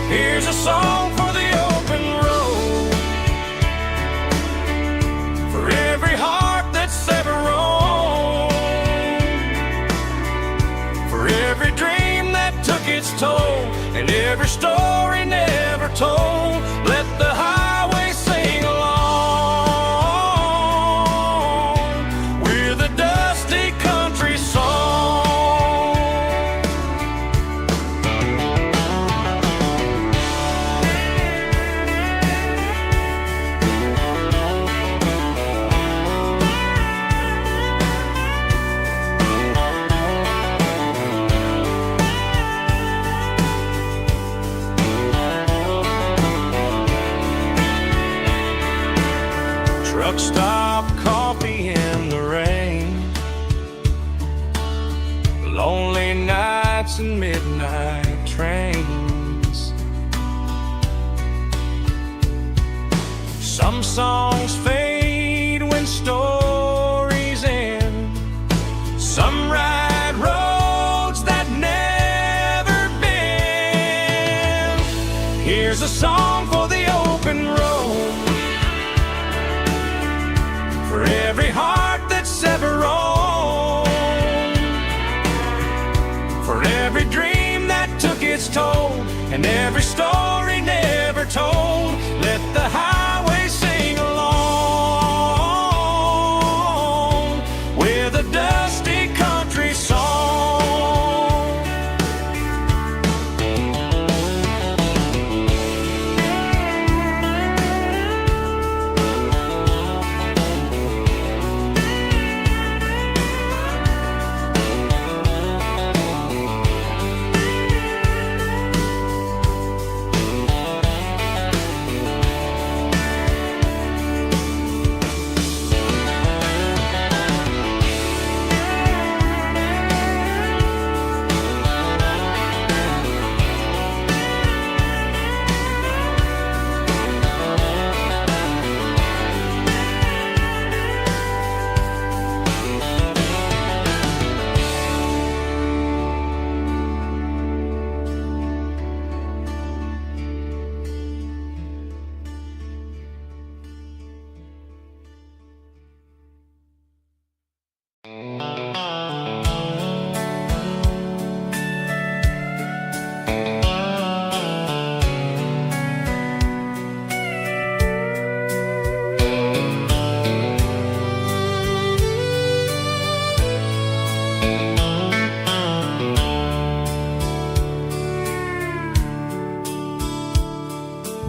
Here's a song for the open road, for every heart that's ever roamed, for every dream that took its toll, and every story never told. Let the highway sing along with a dusty country song. Truck stop, coffee in the rain, lonely nights and midnight trains. Some songs fade when stories end, some ride roads that never bend. Here's a song for the open road, for every heart that's ever roamed, for every dream that took its toll, and every story never told. Let the highway sing along with a dusty country song.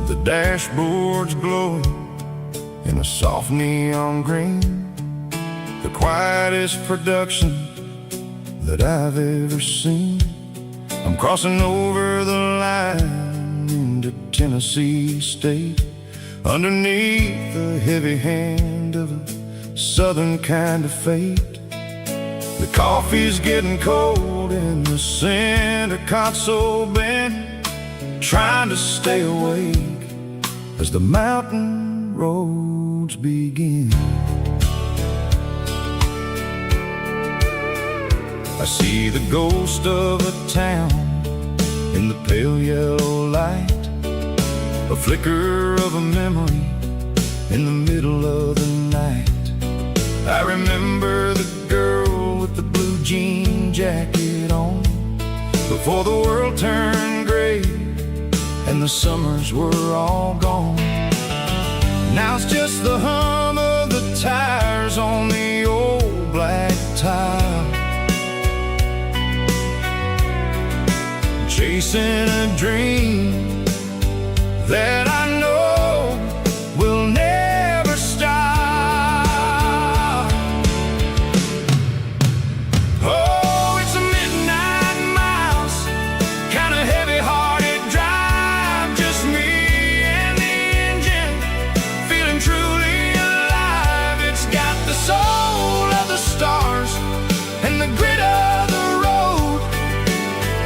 The dashboard's glowing in a soft neon green, the quietest production that I've ever seen. I'm crossing over the line into Tennessee State, underneath the heavy hand of a southern kind of fate. The coffee's getting cold in the center console bin, trying to stay awake as the mountain roads begin. I see the ghost of a town in the pale yellow light, a flicker of a memory in the middle of the night. I remember the girl with the blue jean jacket on, before the world turned gray and the summers were all gone. Now it's just the hum of the tires on the old black tile, chasing a dream that I know will never stop. and the grit of the road,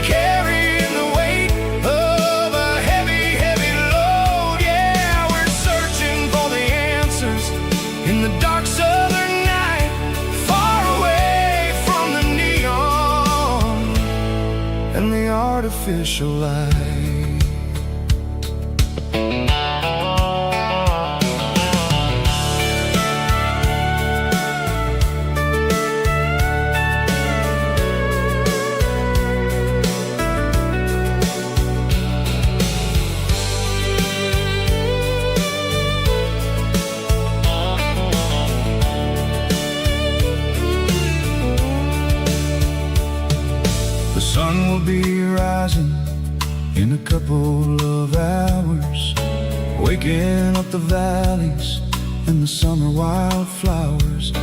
carrying the weight of a heavy, heavy load. Yeah, we're searching for the answers in the dark southern night, far away from the neon and the artificial light. The sun will be rising in a couple of hours, waking up the valleys and the summer wildflowers.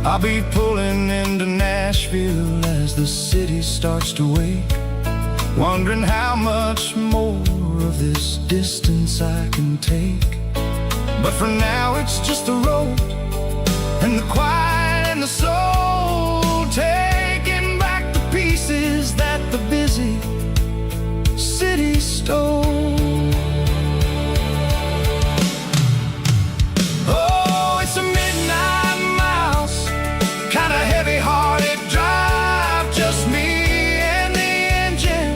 I'll be pulling into Nashville as the city starts to wake, wondering how much more of this distance I can take. But for now it's just the road and the quiet and the soul, taking back the pieces that the busy city stole. Oh, it's a midnight mouse, kinda heavy-hearted drive, just me and the engine,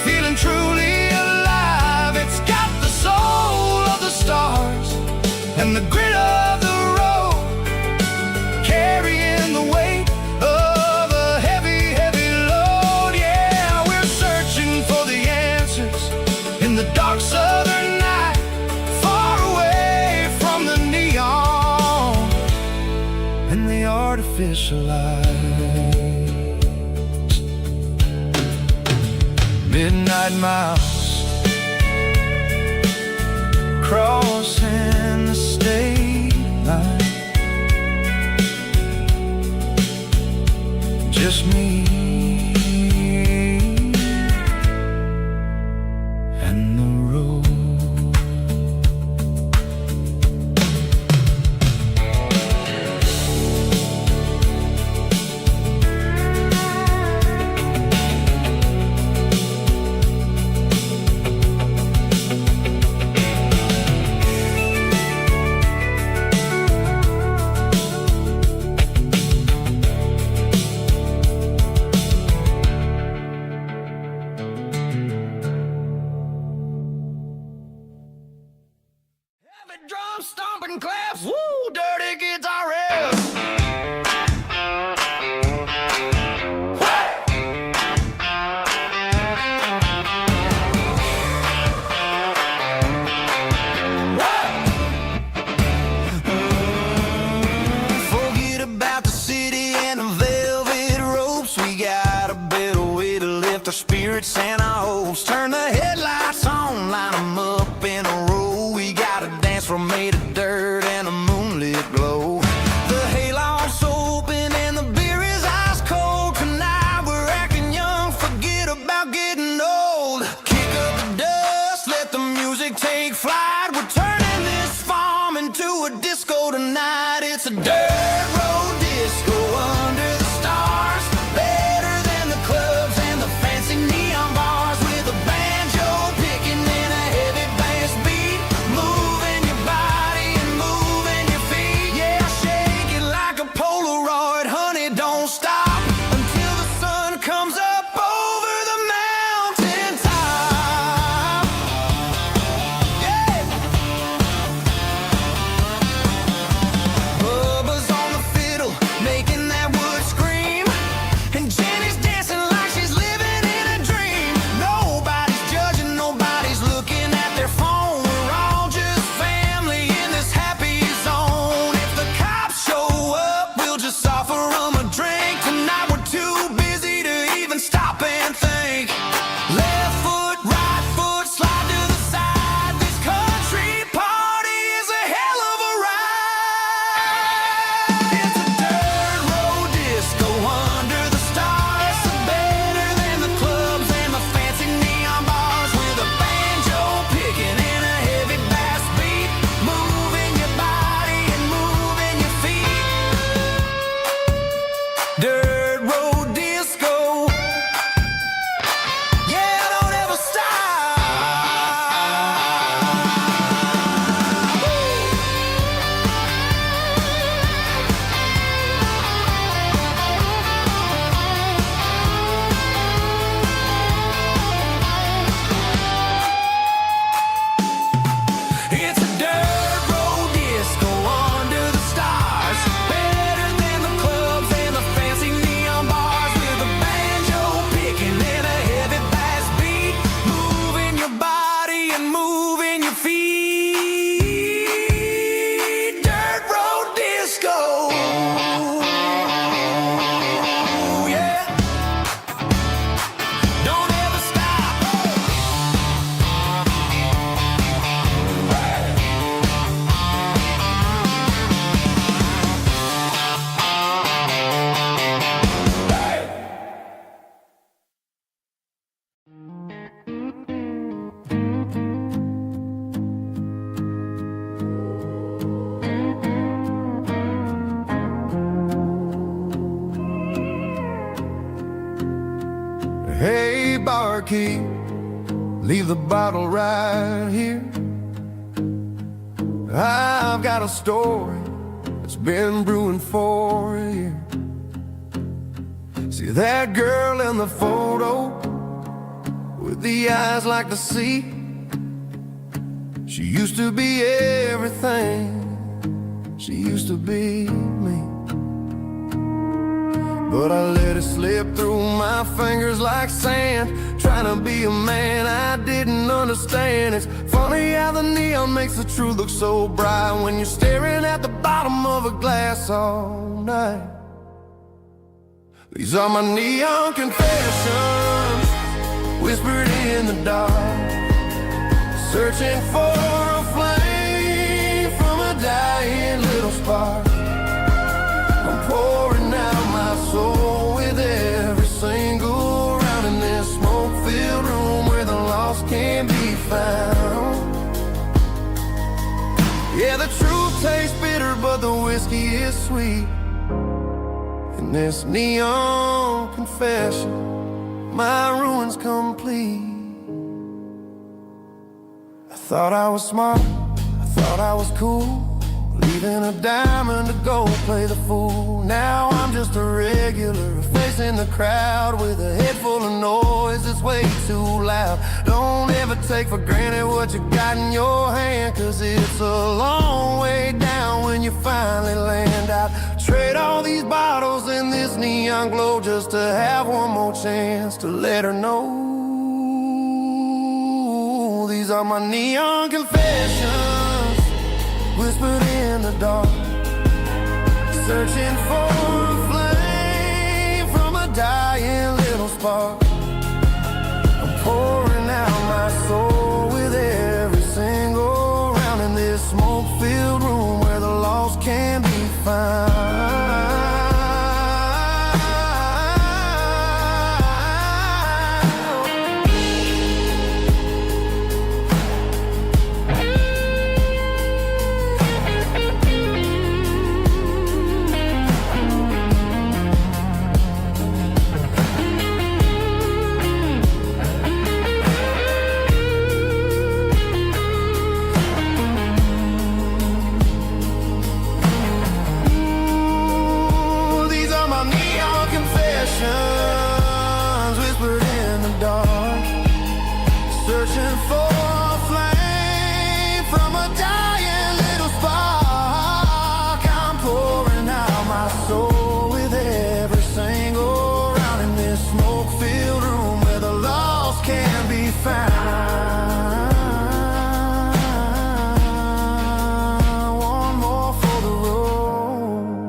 feeling truly alive. It's got the soul of the stars and the grit of the road, carrying the weight of a heavy, heavy load. Yeah, we're searching for the answers in the dark southern night, far away from the neon and the artificial lights. Midnight mouse, crossing the state line, just me and the road. Heavy drum stomping claps, woo, dirty guitar riffs. Forget about the city and the velvet ropes. We got a better way to lift our spirits and our hopes. Turn the headlights on, line 'em up in a row. We got a dance floor made of dirt and a moonlit glow. The hayloft's open and the beer is ice cold. Tonight we're acting young, forget about getting old. Kick up the dust, let the music take flight. We're turning this farm into a disco tonight. It's a dirt road disco under the stars, better than the clubs and the fancy neon bars, with a banjo picking and a heavy Hey, barkeep, leave the bottle right here. I've got a story that's been brewing for a year. See that girl in the photo with the eyes like the sea? She used to be everything. She used to be me. But I let it slip through my fingers like sand, trying to be a man I didn't understand. It's funny how the neon makes the truth look so bright when you're staring at the bottom of a glass all night. These are my neon confessions, whispered in the dark, searching for a flame from a dying little spark. I'm pouring out my soul with every single round in this smoke-filled room where the lost can't be found. Yeah, the truth tastes bitter, but the whiskey is sweet. In this neon confession, my ruin's complete. I thought I was smart, I thought I was cool, leaving a diamond to go play the fool. Now I'm just a regular, facing the crowd with a head full of noise that's way too loud. Don't ever take for granted what you got in your hand, cause it's a long way down when you finally land out. Trade all these bottles and this neon glow just to have one more chance to let her know. These are my neon confessions, whispered in the dark, searching for a flame from a dying little spark. I'm pouring out my soul with every single round in this smoke-filled room where the lost can be found. Whispered in the dark, searching for a flame from a dying little spark. I'm pouring out my soul with every single round in this smoke-filled room where the lost can be found. One more for the road,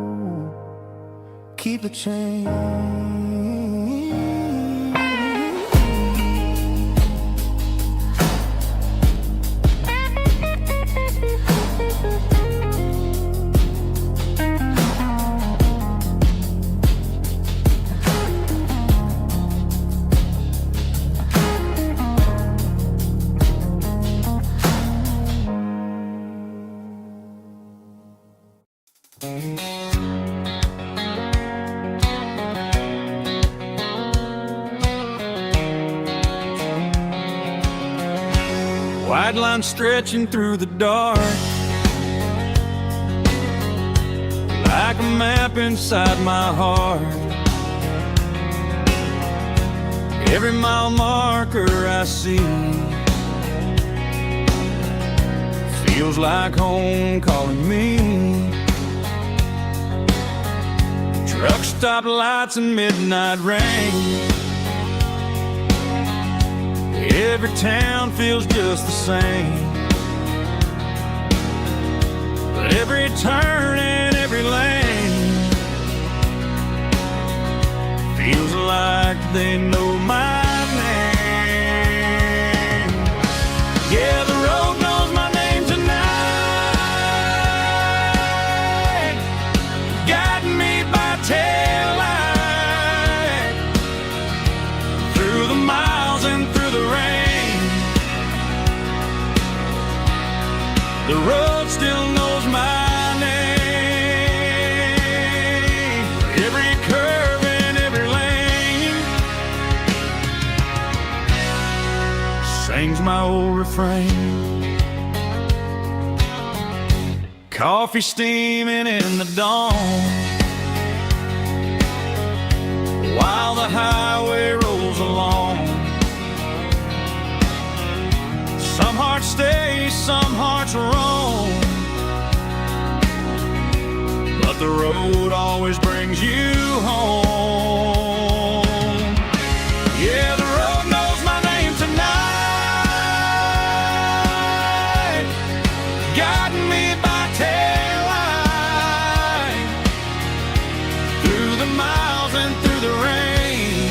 keep the change. White line stretching through the dark, like a map inside my heart. Every mile marker I see feels like home calling me. Truck stop lights and midnight rain. Every town feels just the same, but every turn and every lane feels like they know my name. Yeah, the road knows my name tonight, guiding me by taillight through the miles and through the rain. The road still knows my name. Every curve and every lane sings my old refrain. Coffee steaming in the dawn, while the highway rolls along. Some hearts stay, some hearts roam, but the road always brings you home. Yeah, the road knows my name tonight, guiding me by taillight, through the miles and through the rain.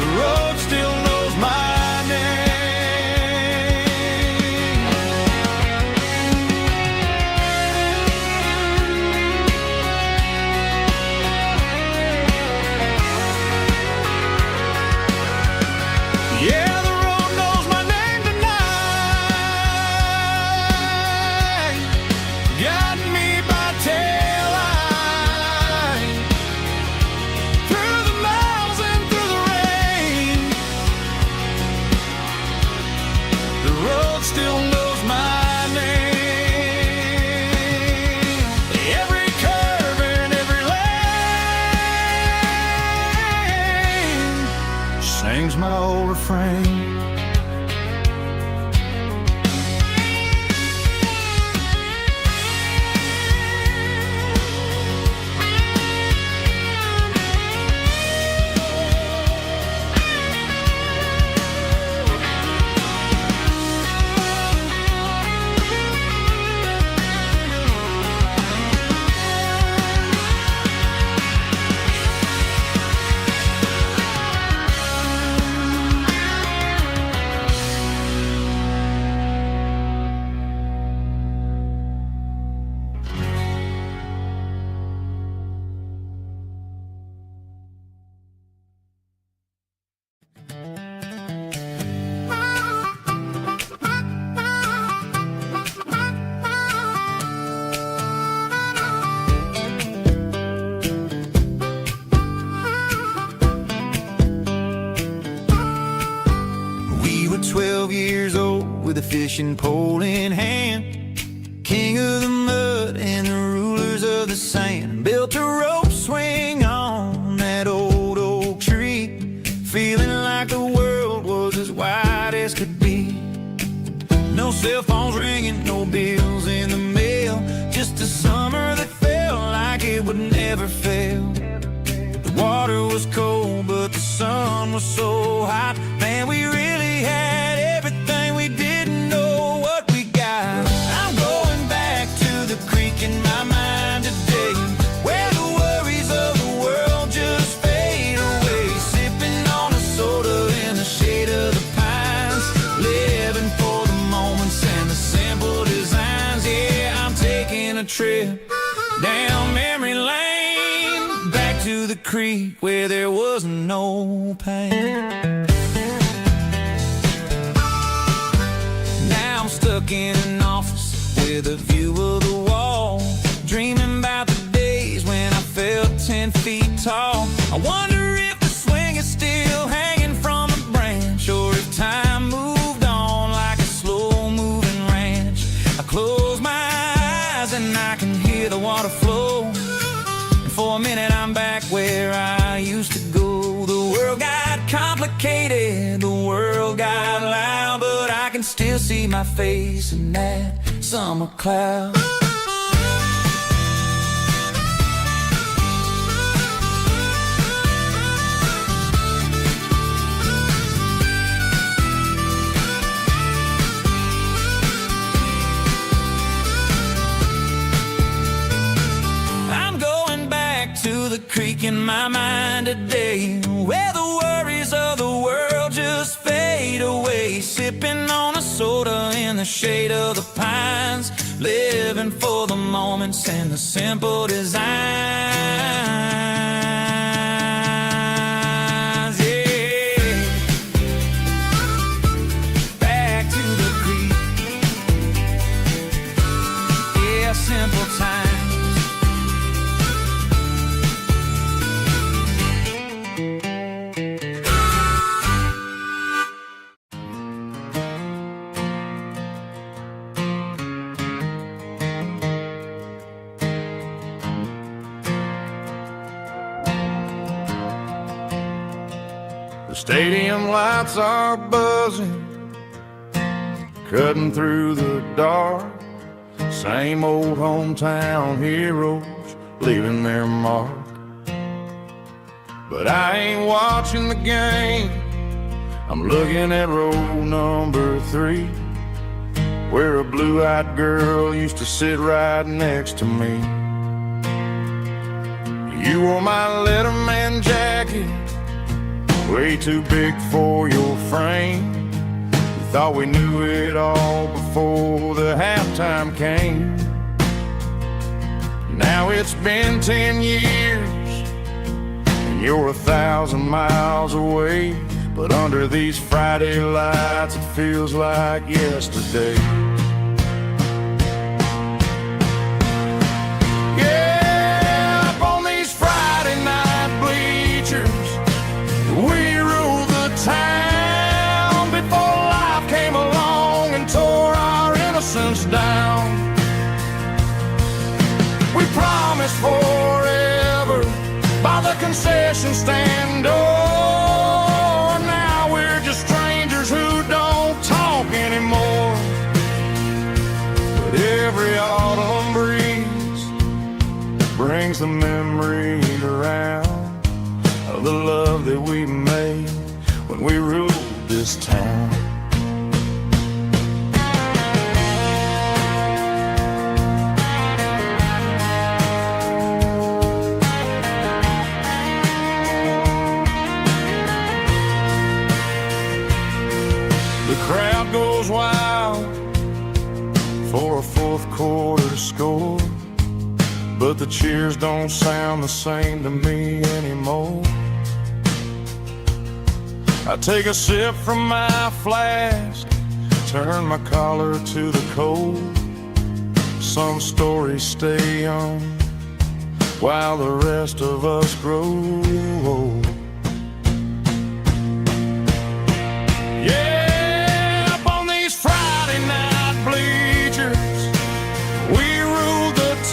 The road still knows my name. Yeah, the road knows my name tonight, guiding me by taillight, through the miles and through the rain. The road still knows my name. Every curve and every lane sings my old refrain. We were 12 years old with a fishing pole in hand, king of the mud and the rulers of the sand. Built a rope swing on that old oak tree, feeling like the world was as wide as could be. No cell phones ringing, no bills in the mail, just a summer that felt like it would never fail. The water was cold, but the sun was so hot. Man, we really had everything, we didn't know what we got. I'm going back to the creek in my mind today, where the worries of the world just fade away. Sipping on a soda in the shade of the pines, living for the moments and the simple designs. Yeah, I'm taking a trip down memory lane, back to the creek where there was no pain. Now I'm stuck in an office with a view of the wall, dreaming about the days when I felt 10 feet tall. I wonder if the swing is still hanging from a branch, or if time moved on like a slow-moving ranch. I close my eyes and I can hear the water flow, and for a minute I'm back where I used to go. The world got complicated, the world got loud, but I can still see my face in that summer cloud. I'm going back to the creek in my mind today, where the worries of the world just fade away. Sipping on a soda in the shade of the pines, living for the moments and the simple designs. Yeah, back to the creek. Yeah, simple times. stadium lights are buzzing, cutting through the dark. Same old hometown heroes leaving their mark. But I ain't watching the game, I'm looking at row number 3, where a blue-eyed girl used to sit right next to me. You wore my Letterman jacket, way too big for your frame. We thought we knew it all before the halftime came. Now it's been 10 years, and you're 1,000 miles away. But under these Friday lights, it feels like yesterday. Yeah, up on these Friday night bleachers, we rule the town before life came along and tore our innocence down. We promised forever by the concession stand door. Now we're just strangers who don't talk anymore. But every autumn breeze brings the memory around of the love that we made when we ruled this town. Crowd goes wild for a fourth quarter score, but the cheers don't sound the same to me anymore. I take a sip from my flask, turn my collar to the cold. Some stories stay young while the rest of us grow old.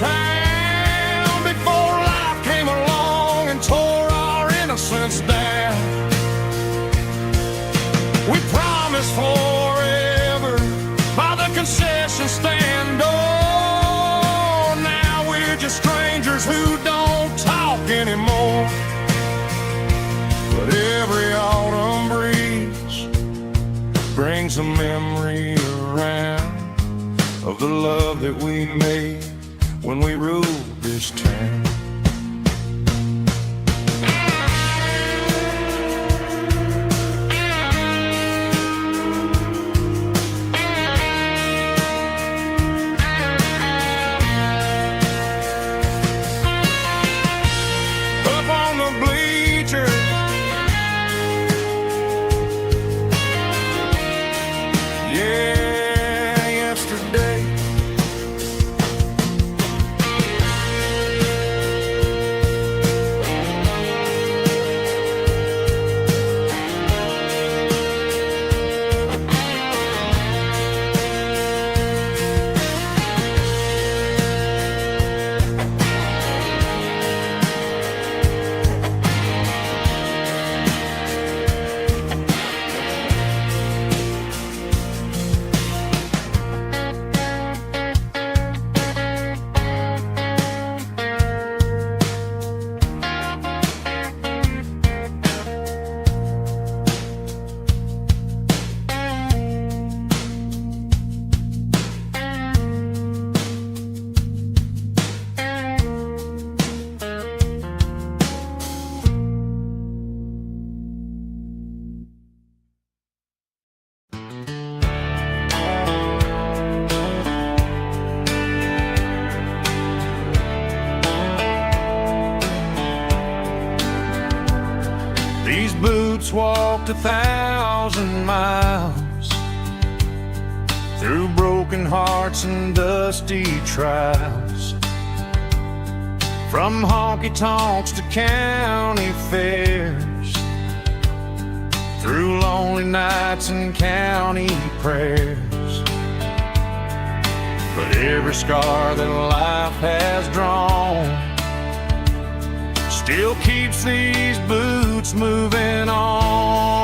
Town before life came along and tore our innocence down. We promised forever by the concession stand door. Now we're just strangers who don't talk anymore. But every autumn breeze brings a memory around of the love that we made when we ruled this town. Up on the bleachers, yeah, yesterday. These boots walked 1,000 miles through broken hearts and dusty trials, from honky-tonks to county fairs, through lonely nights and county prayers. But every scar that life has drawn still keeps these boots moving on.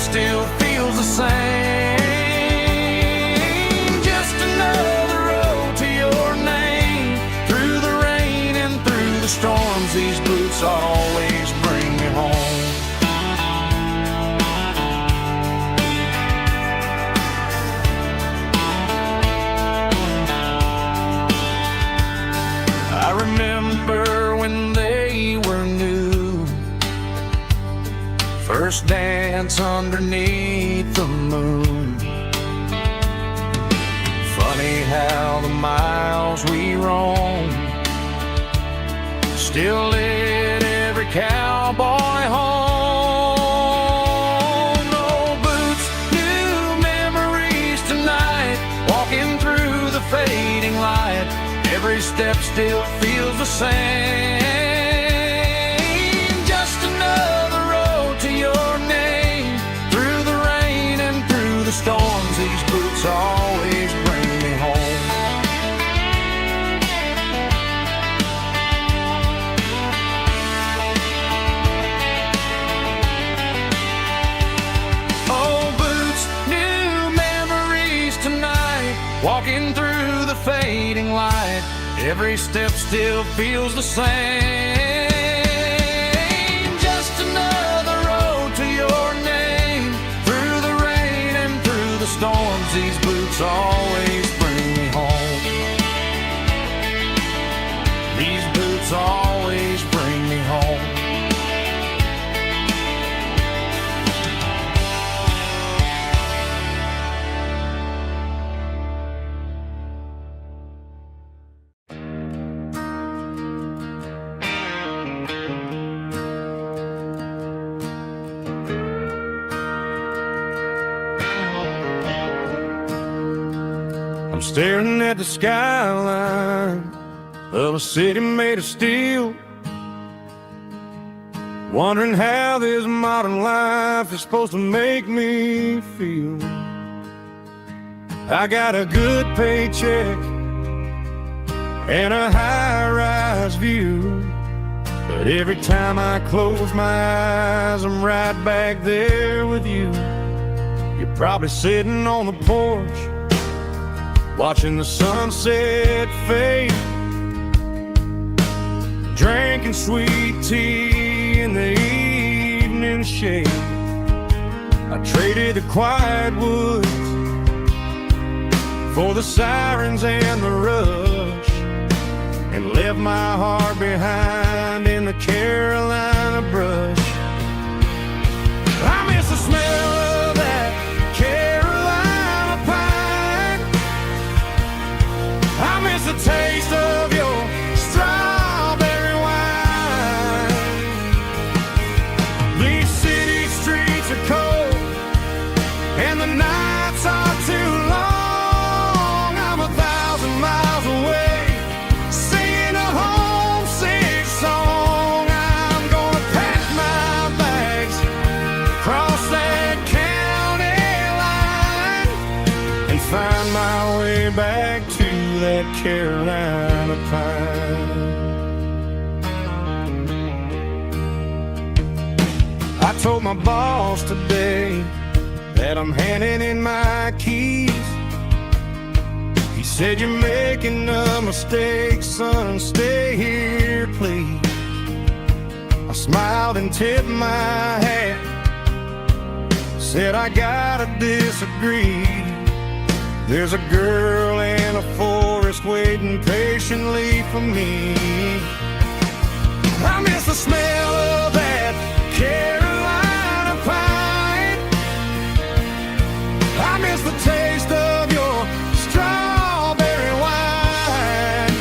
still feels the same. Just another road to your name. Through the rain and through the storms, these boots always bring me home. I remember when they were new, first dance underneath the moon. Funny how the miles we roam still lit every cowboy home. Old boots, new memories tonight, walking through the fading light. Every step still feels the same. Just another road to your name. Through the rain and through the storms, these boots always bring me home. Old boots, new memories tonight, walking through the fading light. Every step still feels the same. Just another road to your name. Through the rain and through the storms, these boots always bring me home. These boots always bring me home. I'm staring at the skyline of a city made of steel, wondering how this modern life is supposed to make me feel. I got a good paycheck and a high-rise view, but every time I close my eyes, I'm right back there with you. You're probably sitting on the porch, watching the sunset fade, drinking sweet tea in the evening shade. I traded the quiet woods for the sirens and the rush, and left my heart behind in the Carolina brush. I miss the smell of that Carolina pine. I miss the taste of your strawberry wine. These city streets are cold and the nights are too long. I'm 1,000 miles away, singing a homesick song. I'm gonna pack my bags, cross that county line, and find my way back to that Carolina pine. I told my boss today that I'm handing in my keys. He said, "You're making a mistake, son, stay here, please." I smiled and tipped my hat, said, "I gotta disagree. There's a girl in a forest waiting patiently for me." I miss the smell of that Carolina pine. I miss the taste of your strawberry wine.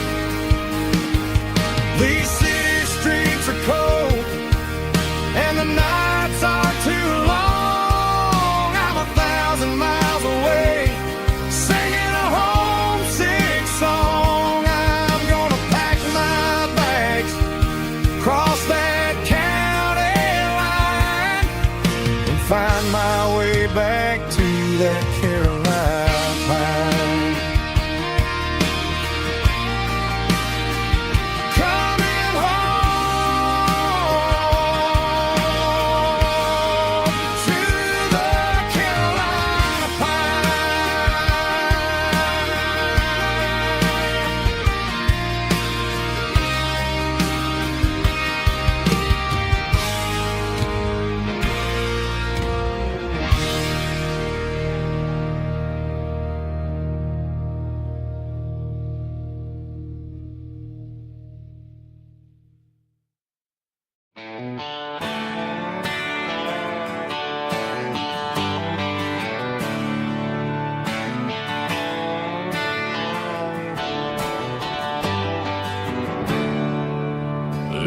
These city streets are cold and the nights are too long. I'm 1,000 miles away, singing a homesick song. I'm gonna pack my bags, cross that county line, and find my way back to that Carolina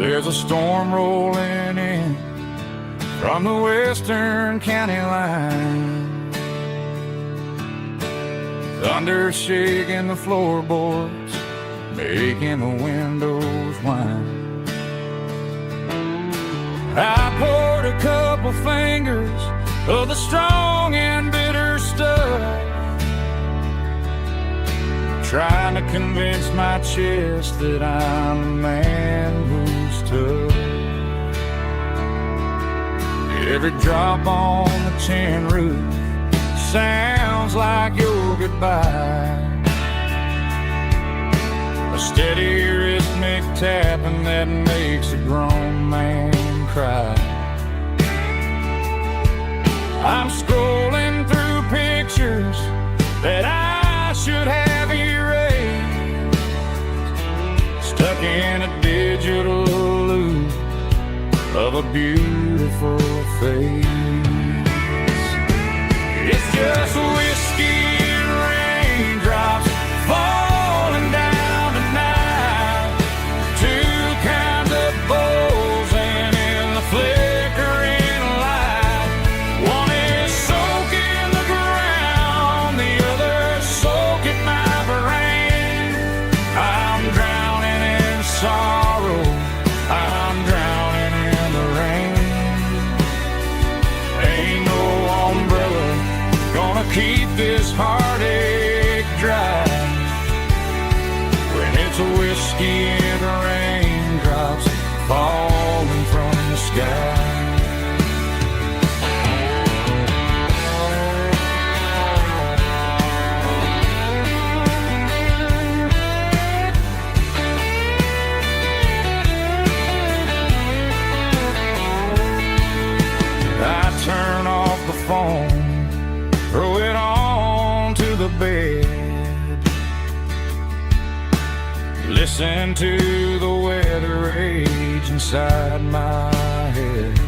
There's a storm rolling in from the western county line. Thunder shaking the floorboards, making the windows whine. I poured a couple fingers of the strong and bitter stuff, trying to convince my chest that I'm a man who's tough. Every drop on the tin roof sounds like your goodbye, a steady rhythmic tapping that makes a grown man cry. I'm scrolling through pictures that I should have erased, stuck in a digital loop of a beautiful face. It's just whiskey and raindrops falling down tonight, two kinds of bowls and in the flickering light. One is soaking the ground, the other soaking my brain. I'm drowning in sorrow, I'm drowning in the rain. Ain't no umbrella gonna keep this heartache dry when it's a whiskey and raindrops falling from the sky. I turn off the phone, throw it on to the bed, listen to the weather rage inside my head.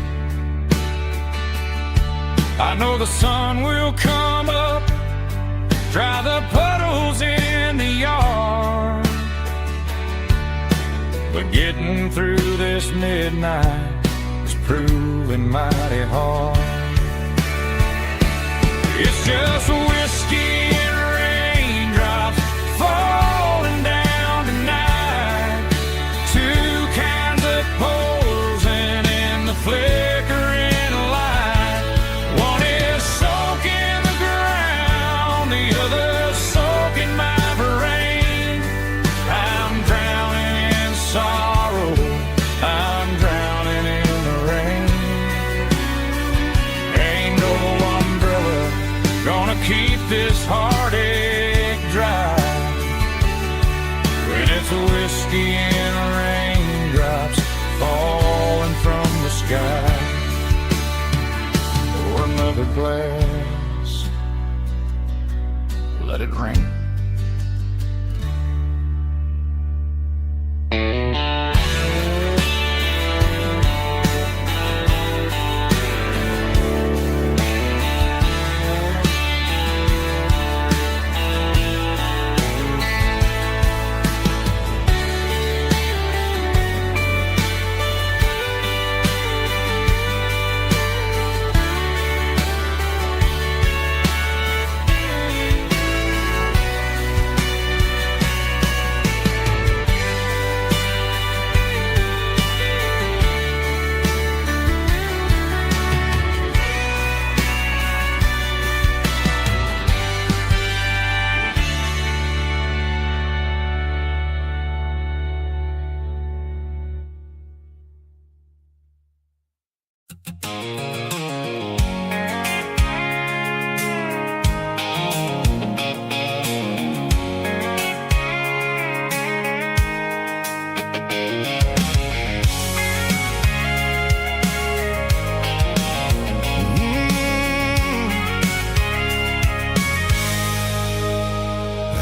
I know the sun will come up, dry the puddles in the yard, but getting through this midnight is proving mighty hard. It's just whiskey and raindrops falling down tonight, two kinds of poles and in the flickering light. One is soaking the ground, the other soaking my brain. I'm drowning in sorrow, I'm drowning in the rain. Ain't no umbrella gonna keep this heartache dry when it's a whiskey and raindrops falling from the sky. Pour another glass, let it rain.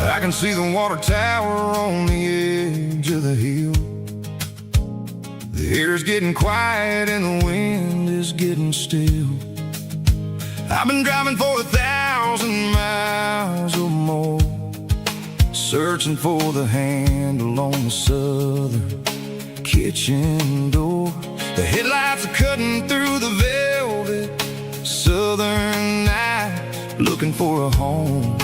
I can see the water tower on the edge of the hill. The air's getting quiet and the wind is getting still. I've been driving for 1,000 miles or more, searching for the handle on the southern kitchen door. The headlights are cutting through the velvet southern night, looking for a home,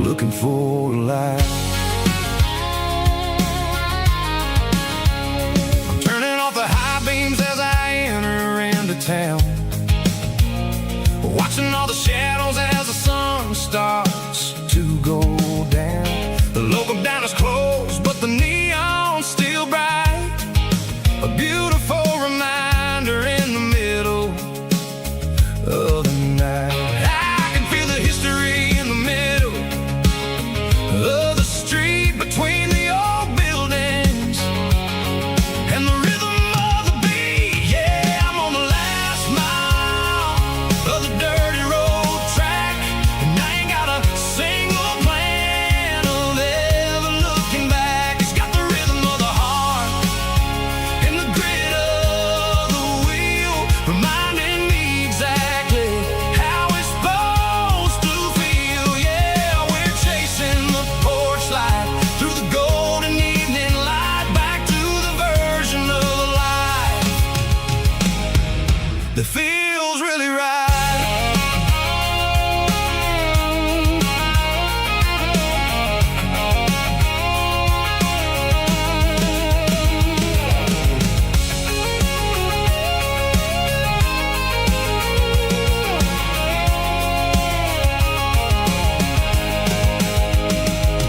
looking for a life. I'm turning off the high beams as I enter into town, watching all the shadows as the sun starts to go down. The local diner's closed, but the neon's still bright, a beautiful reminder in the middle of the night. I can feel the history in the middle of the street, between the old buildings and the rhythm of the beat. Yeah, I'm on the last mile of the dirty road track, and I ain't got a single plan of ever looking back. It's got the rhythm of the heart and the grit of the wheel, reminding me exactly how it's supposed to feel. Yeah, we're chasing the porch light through the golden evening light, back to the version of life that feels really right.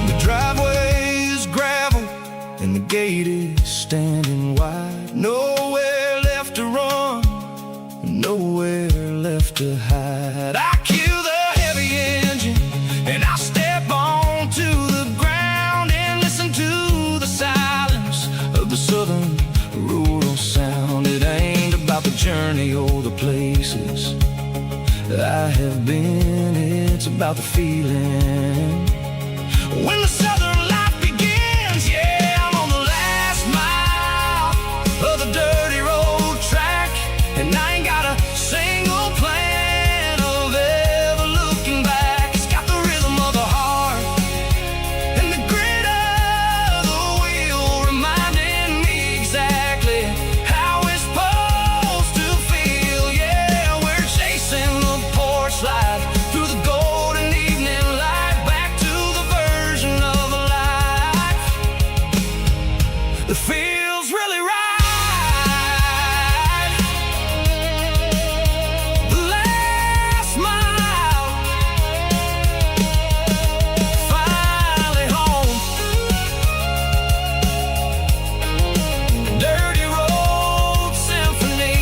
The driveway is gravel and the gate is standing wide. Nowhere left to run, nowhere left to hide. I kill the heavy engine and I step onto the ground and listen to the silence of the southern rural sound. It ain't about the journey or the places I have been, it's about the feeling when the southern life begins. Yeah, I'm on the last mile of the dirty road track, and I ain't got a single plan of ever looking back. It's got the rhythm of the heart and the grit of the wheel, reminding me exactly how it's supposed to feel. Yeah, we're chasing the porch light through the golden evening light, back to the version of life that feels really right. The last mile, finally home. Dirty road symphony.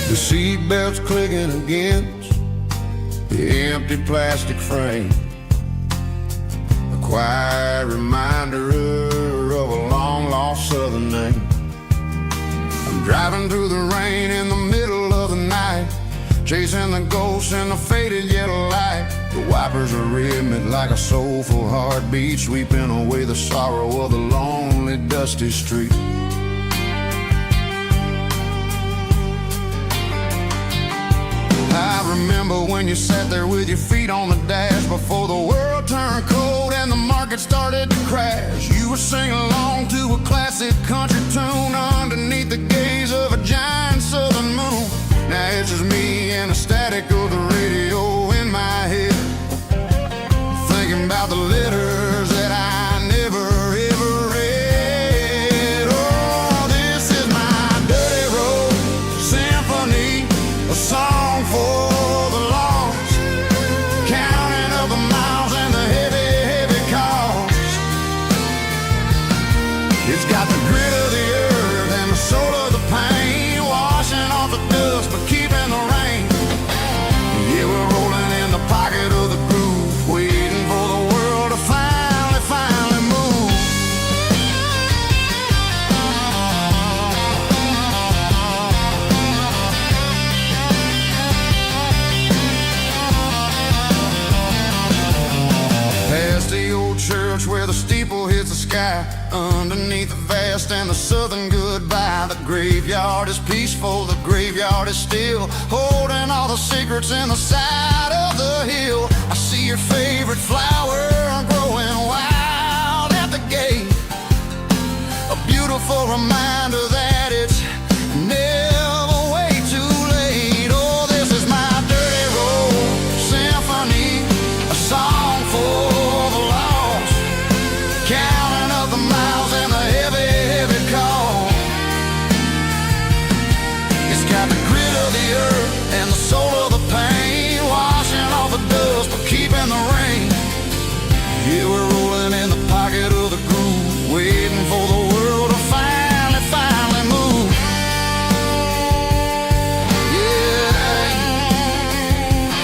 The seatbelt's clicking against the empty plastic frame, a quiet reminder of a long-lost southern name. I'm driving through the rain in the middle of the night, chasing the ghosts in the faded yellow light. The wipers are rhythmic like a soulful heartbeat, sweeping away the sorrow of the lonely, dusty street. I remember when you sat there with your feet on the dash, before the world turned cold and the market started to crash. You were singing along to a classic country tune underneath the gaze of a giant southern moon. Now it's just me and the static of the radio in my head, thinking about the letters that I never ever read. Oh, this is my dirty road symphony, a song for the lost, counting up the miles and the heavy, heavy cost. It's got the grit of the earth sky, underneath the vast and the southern goodbye. The graveyard is peaceful, the graveyard is still, holding all the secrets in the side of the hill. I see your favorite flower growing wild at the gate, a beautiful reminder that it's never way too late. Oh, this is my dirty road symphony, a song for the lost, counting up the miles and the heavy, heavy call. It's got the grit of the earth and the soul of the pain, washing off the dust but keeping the rain. Yeah, we're rolling in the pocket of the groove, waiting for the world to finally move. Yeah,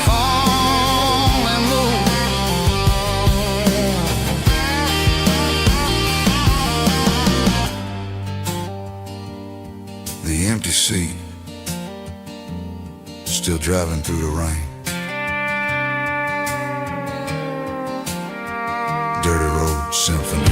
finally move. The empty seat, still driving through the rain. Dirty Road Symphony.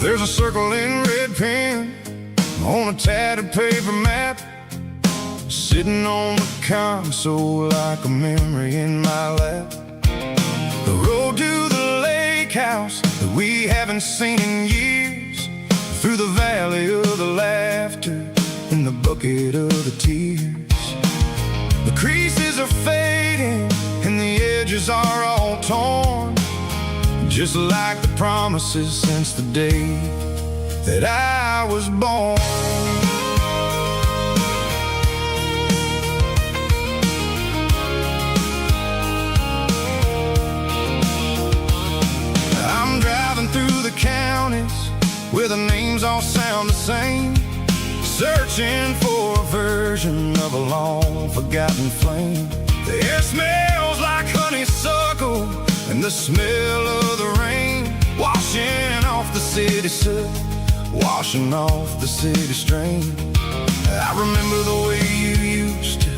There's a circle in red pen on a tattered paper map, sitting on the console like a memory in my lap. The road to the lake house that we haven't seen in years, through the valley of the laughter in the bucket of the tears. The creases are fading and the edges are all torn, just like the promises since the day that I was born. I'm driving through the counties where the names all sound the same, searching for a version of a long forgotten flame. The air smells like honeysuckle and the smell of the rain, washing off the city soot, washing off the city strain. I remember the way you used to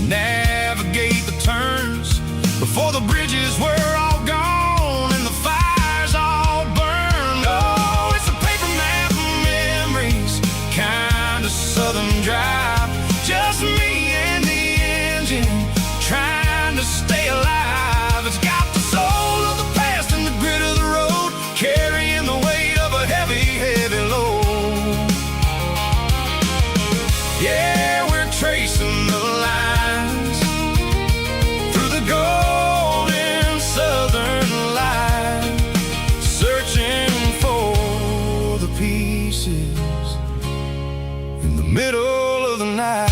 navigate the turns before the bridges were all gone and the fires all burned. Oh, it's a paper map of memories, kind of southern drive, just me and the engine trying to stay alive. It's got the soul of the past and the grit of the road, carrying the weight of a heavy, heavy load. Yeah, we're tracing the lines through the golden southern light, searching for the pieces in the middle of the night.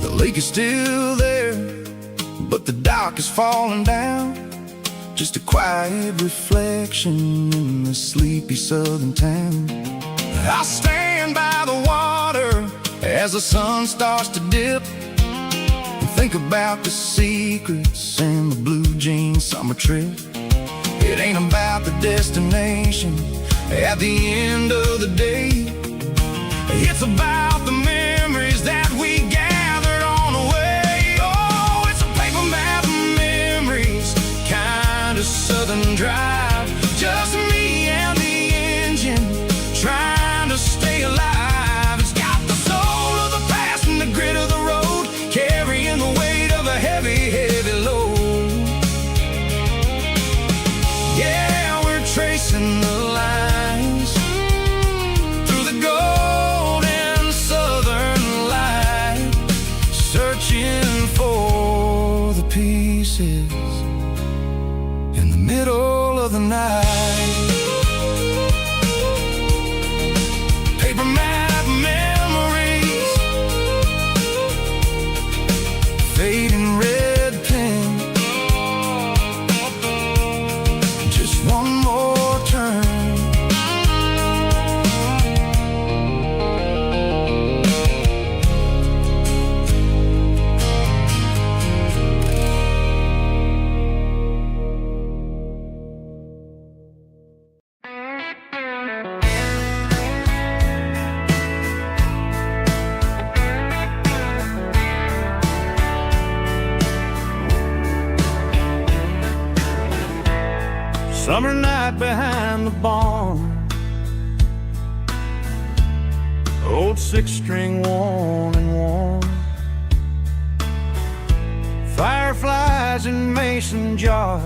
The lake is still there, but the dock is falling down, just a quiet reflection in the sleepy southern town. I'll stand by the water as the sun starts to dip and think think about the secrets and the blue jean summer trip. It ain't about the destination at the end of the day. It's about the memories that we gathered on the way. Oh, it's a paper map of memories, kind of southern drive. Just me and the engine, trying to stay alive. It's got the soul of the past and the grit of the road, carrying the weight of a heavy, heavy load. Yeah, we're tracing the lines through the golden southern light, searching for the pieces in the middle of the night. Paper map memories, fading red pen, just one more turn. Summer night behind the barn, old six-string worn and worn, fireflies in mason jars,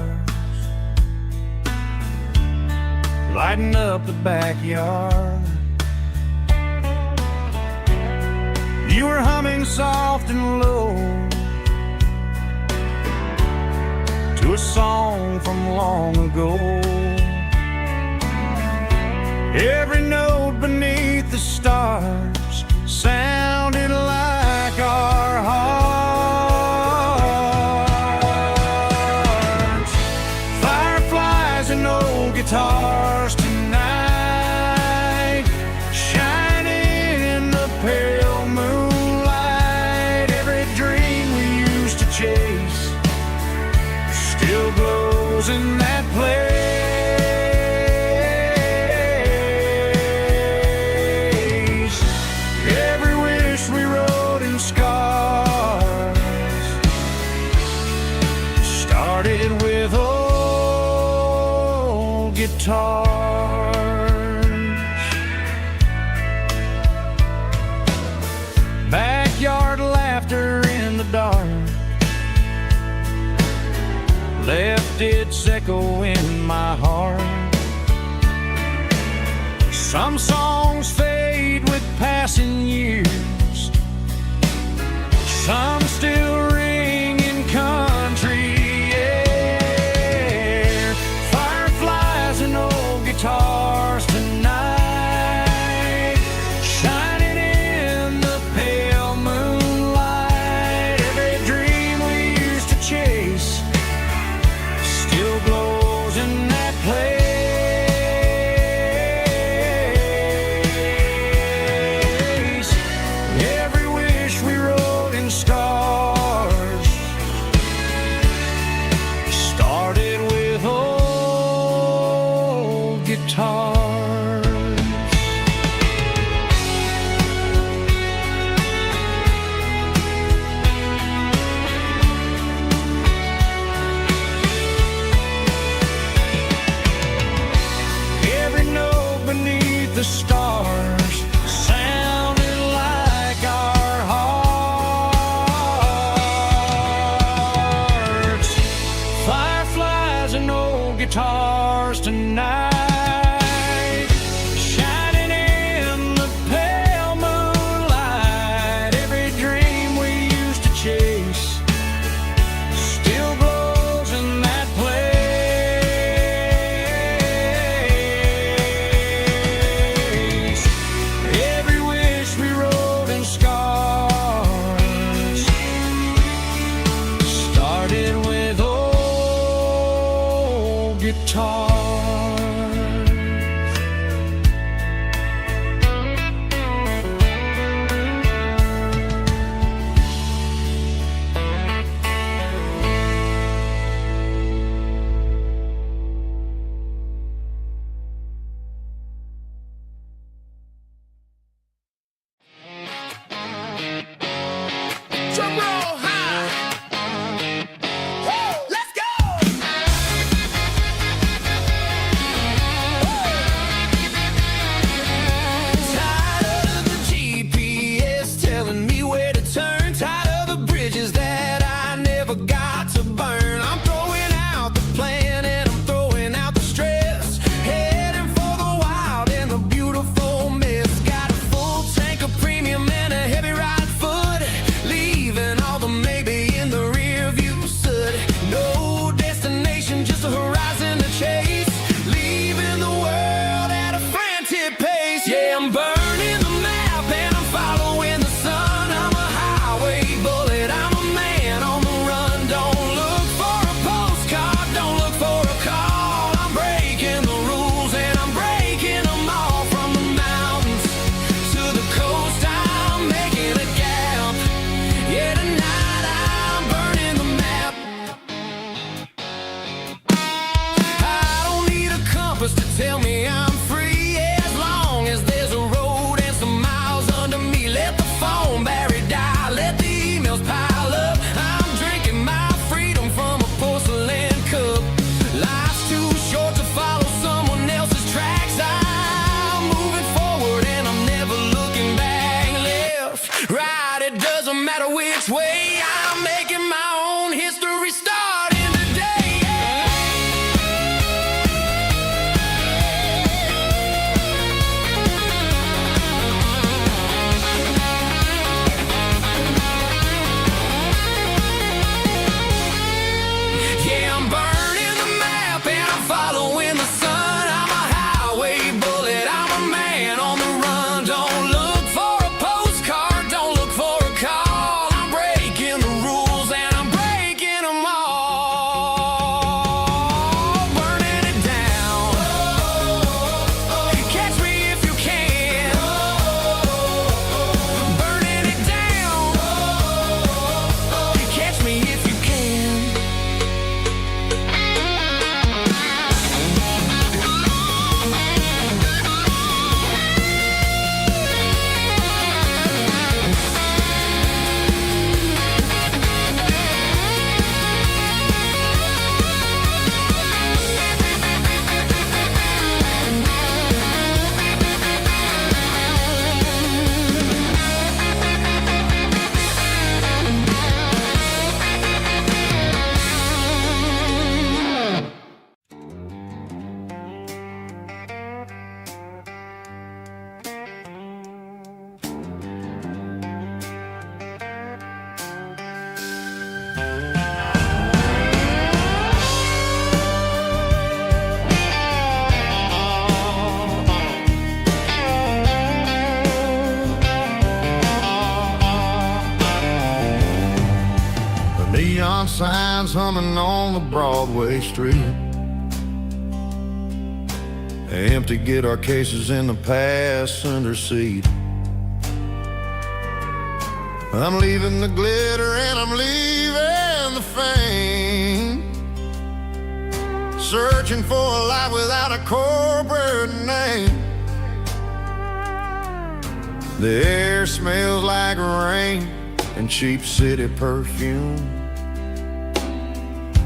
lighting up the backyard. You were humming soft and low to a song from long ago. Every note beneath the stars sounded like our hearts. Fireflies and old guitars tonight, shining in the pale moonlight. Every dream we used to chase still glows in that place. Every wish we wrote in scars started with old guitars. Backyard laughter in the dark left its echo in my heart. Some songs fade with passing years, some still ring in country air. Fireflies and old guitars tonight, shining in the pale moonlight. Every dream we used to chase still glows in that place. Every wish we wrote in scars started with old guitars. Every note beneath the stars sounded like our hearts. Fireflies and old guitars tonight, shining in the pale moonlight. Every dream we used to chase still glows in that place. Every wish we wrote in scars started with old guitars. Drum roll high. Woo, let's go. Tired of the GPS telling me where to turn. Tired of the bridges that I never got to burn. I'm throwing out the plan and I'm throwing out the stress. Heading for the wild and the beautiful mess. Got a full tank of premium and a heavy right foot. Leaving all the maybe in the rear view soot. No destination, just a horizon to chase. Leaving the world at a frantic pace. Yeah, I'm burning the map and I'm following the sun. I'm a highway bullet, I'm a man on the run. Don't look for a postcard, don't look for a call. I'm breaking the rules and I'm breaking them all. From the mountains to the coast, I'm making a gap. Yeah, tonight I'm burning the map. I don't need a compass to tell me I'm free. As long as there's a road and some miles under me. Let the phone battery die, let the emails pile up. I'm drinking my freedom from a porcelain cup. Life's too short to follow someone else's tracks. I'm moving forward and I'm never looking back. Left, right, it doesn't matter which way. I'm making my own history starting today. Yeah, I'm burning the map and I'm following the sun. I'm a highway bullet, I'm a man on the run. Don't look for a postcard, don't look for a call. I'm breaking the rules and I'm breaking them all. Burning it down. Catch me if you can. Burning it down. Catch me if you can. The neon signs humming on the Broadway street. Empty guitar cases in the passenger seat. I'm leaving the glitter and I'm leaving the fame. Searching for a life without a corporate name. The air smells like rain and cheap city perfume.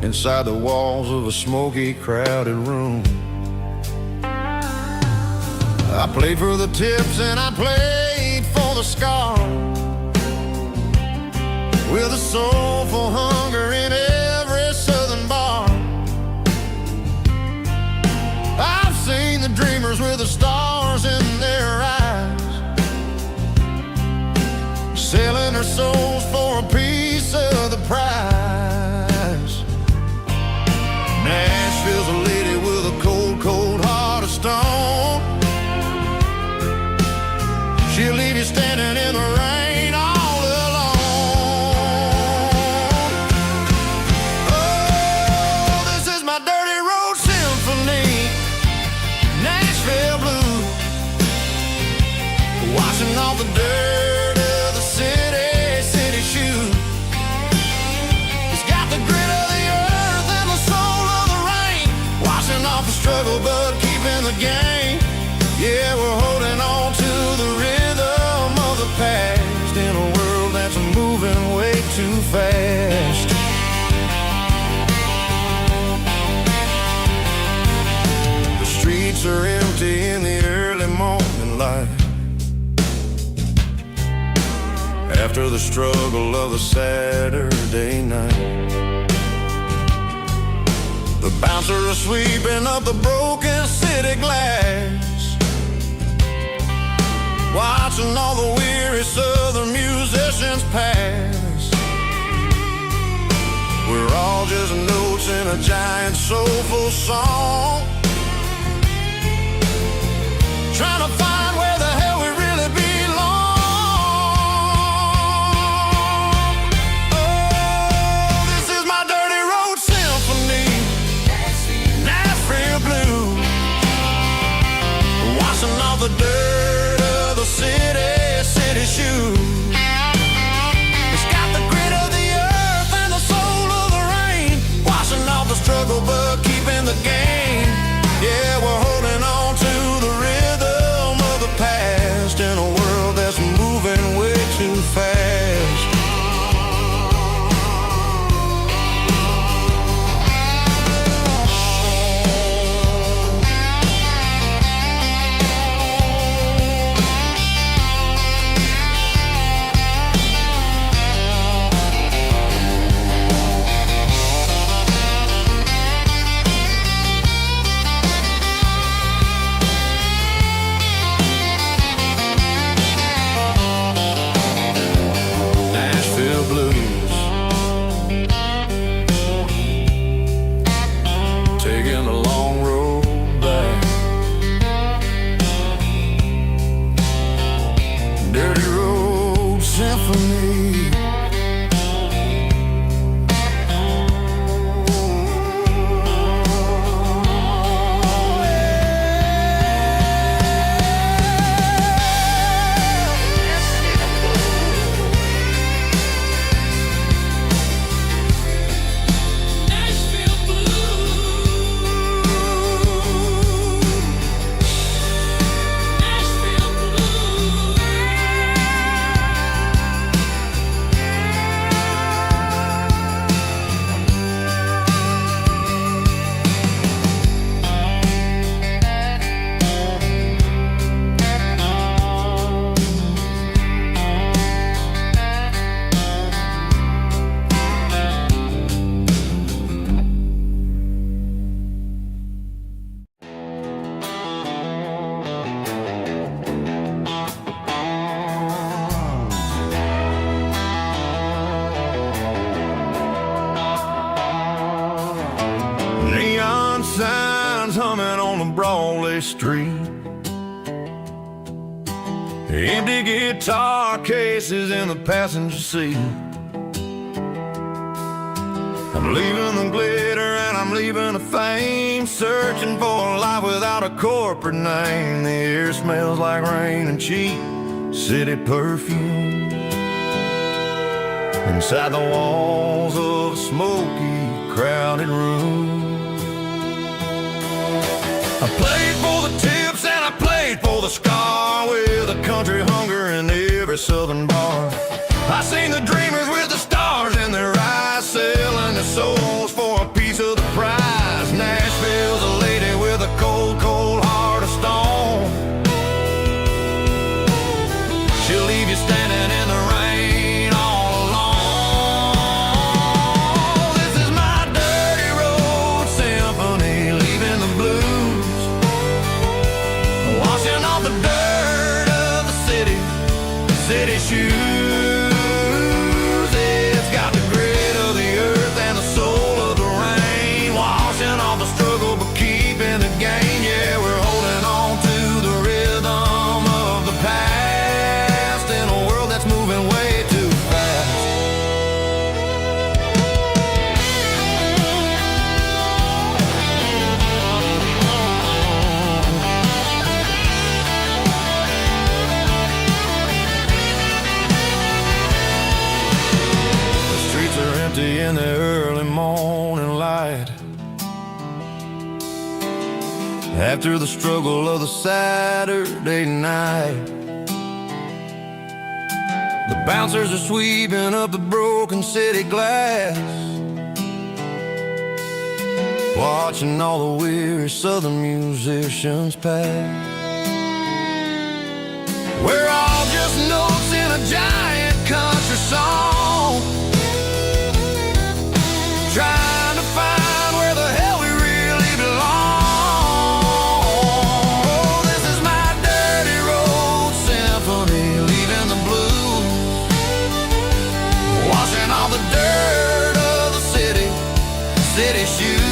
Inside the walls of a smoky, crowded room. I played for the tips and I played for the scar. With a soulful hunger in every southern bar. I've seen the dreamers with the stars in their eyes, selling their souls for a piece of the prize. Nashville's a lady with a cold, cold heart of stone. She'll leave you standing in the rain all alone. Oh, this is my dirty road symphony. Nashville blues, washing off the dirt of the city shoes. too fast. The streets are empty in the early morning light, after the struggle of the Saturday night. The bouncer is sweeping up the broken city glass, watching all the weary southern musicians pass. We're all just notes in a giant soulful song, trying to find where the hell we really belong. Oh, this is my dirty road symphony, Nashville blues, washing off the dirt of the city shoes. It's got the grit of the earth and the soul of the rain, washing off the struggle but keeping the game. Yeah, we're holding on to the rhythm of the past in a world that's moving way too fast. Taking a long road back, dirty road symphony. Neon signs humming on the Broadway street, empty guitar cases in the passenger seat. I'm leaving the glitter and I'm leaving the fame, searching for a life without a corporate name. The air smells like rain and cheap city perfume, inside the walls of a smoky, crowded room. I played for the tips and I played for the scar, with a country hunger in every southern bar. I seen the dreamers with the stars in their eyes, selling their souls for a piece of the prize. Nashville's a lady with a cold, cold heart of stone. She'll leave you standing in the rain all alone. This is my dirty road symphony, leaving the blues, washing off the dirt of the city shoes. It's got the grit of the earth and the soul of the rain, washing off the struggle but keeping the gain. Yeah, we're holding on to the rhythm of the past in a world that's moving way too fast. In the early morning light, after the struggle of the Saturday night. The bouncers are sweeping up the broken city glass, watching all the weary southern musicians pass. We're all just notes in a giant country song, trying to find where the hell we really belong. Oh, this is my dirty road symphony, leaving the blues, washing all the dirt of the city shoes.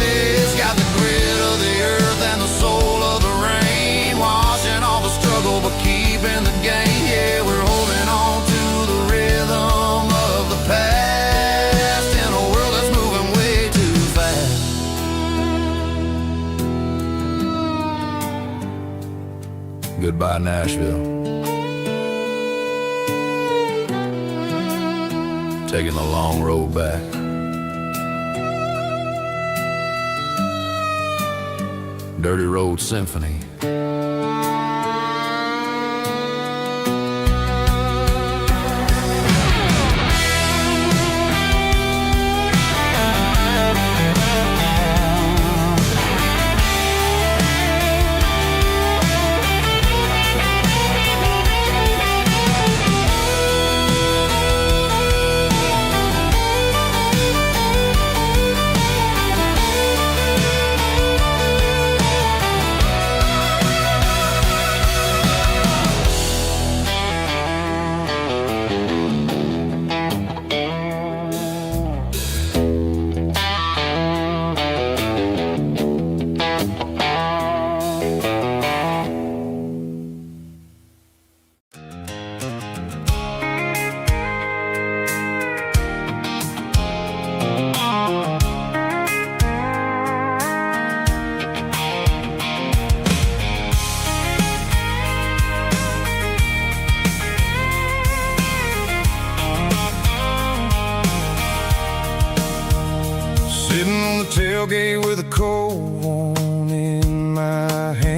It's got the grit of the earth and the soul of the rain, washing all the struggle but keeping the game. Yeah, we're holding on to the rhythm of the past in a world that's moving way too fast. Goodbye, Nashville. Taking the long road back. Dirty Road Symphony. Sitting on the tailgate with a cold one in my hand,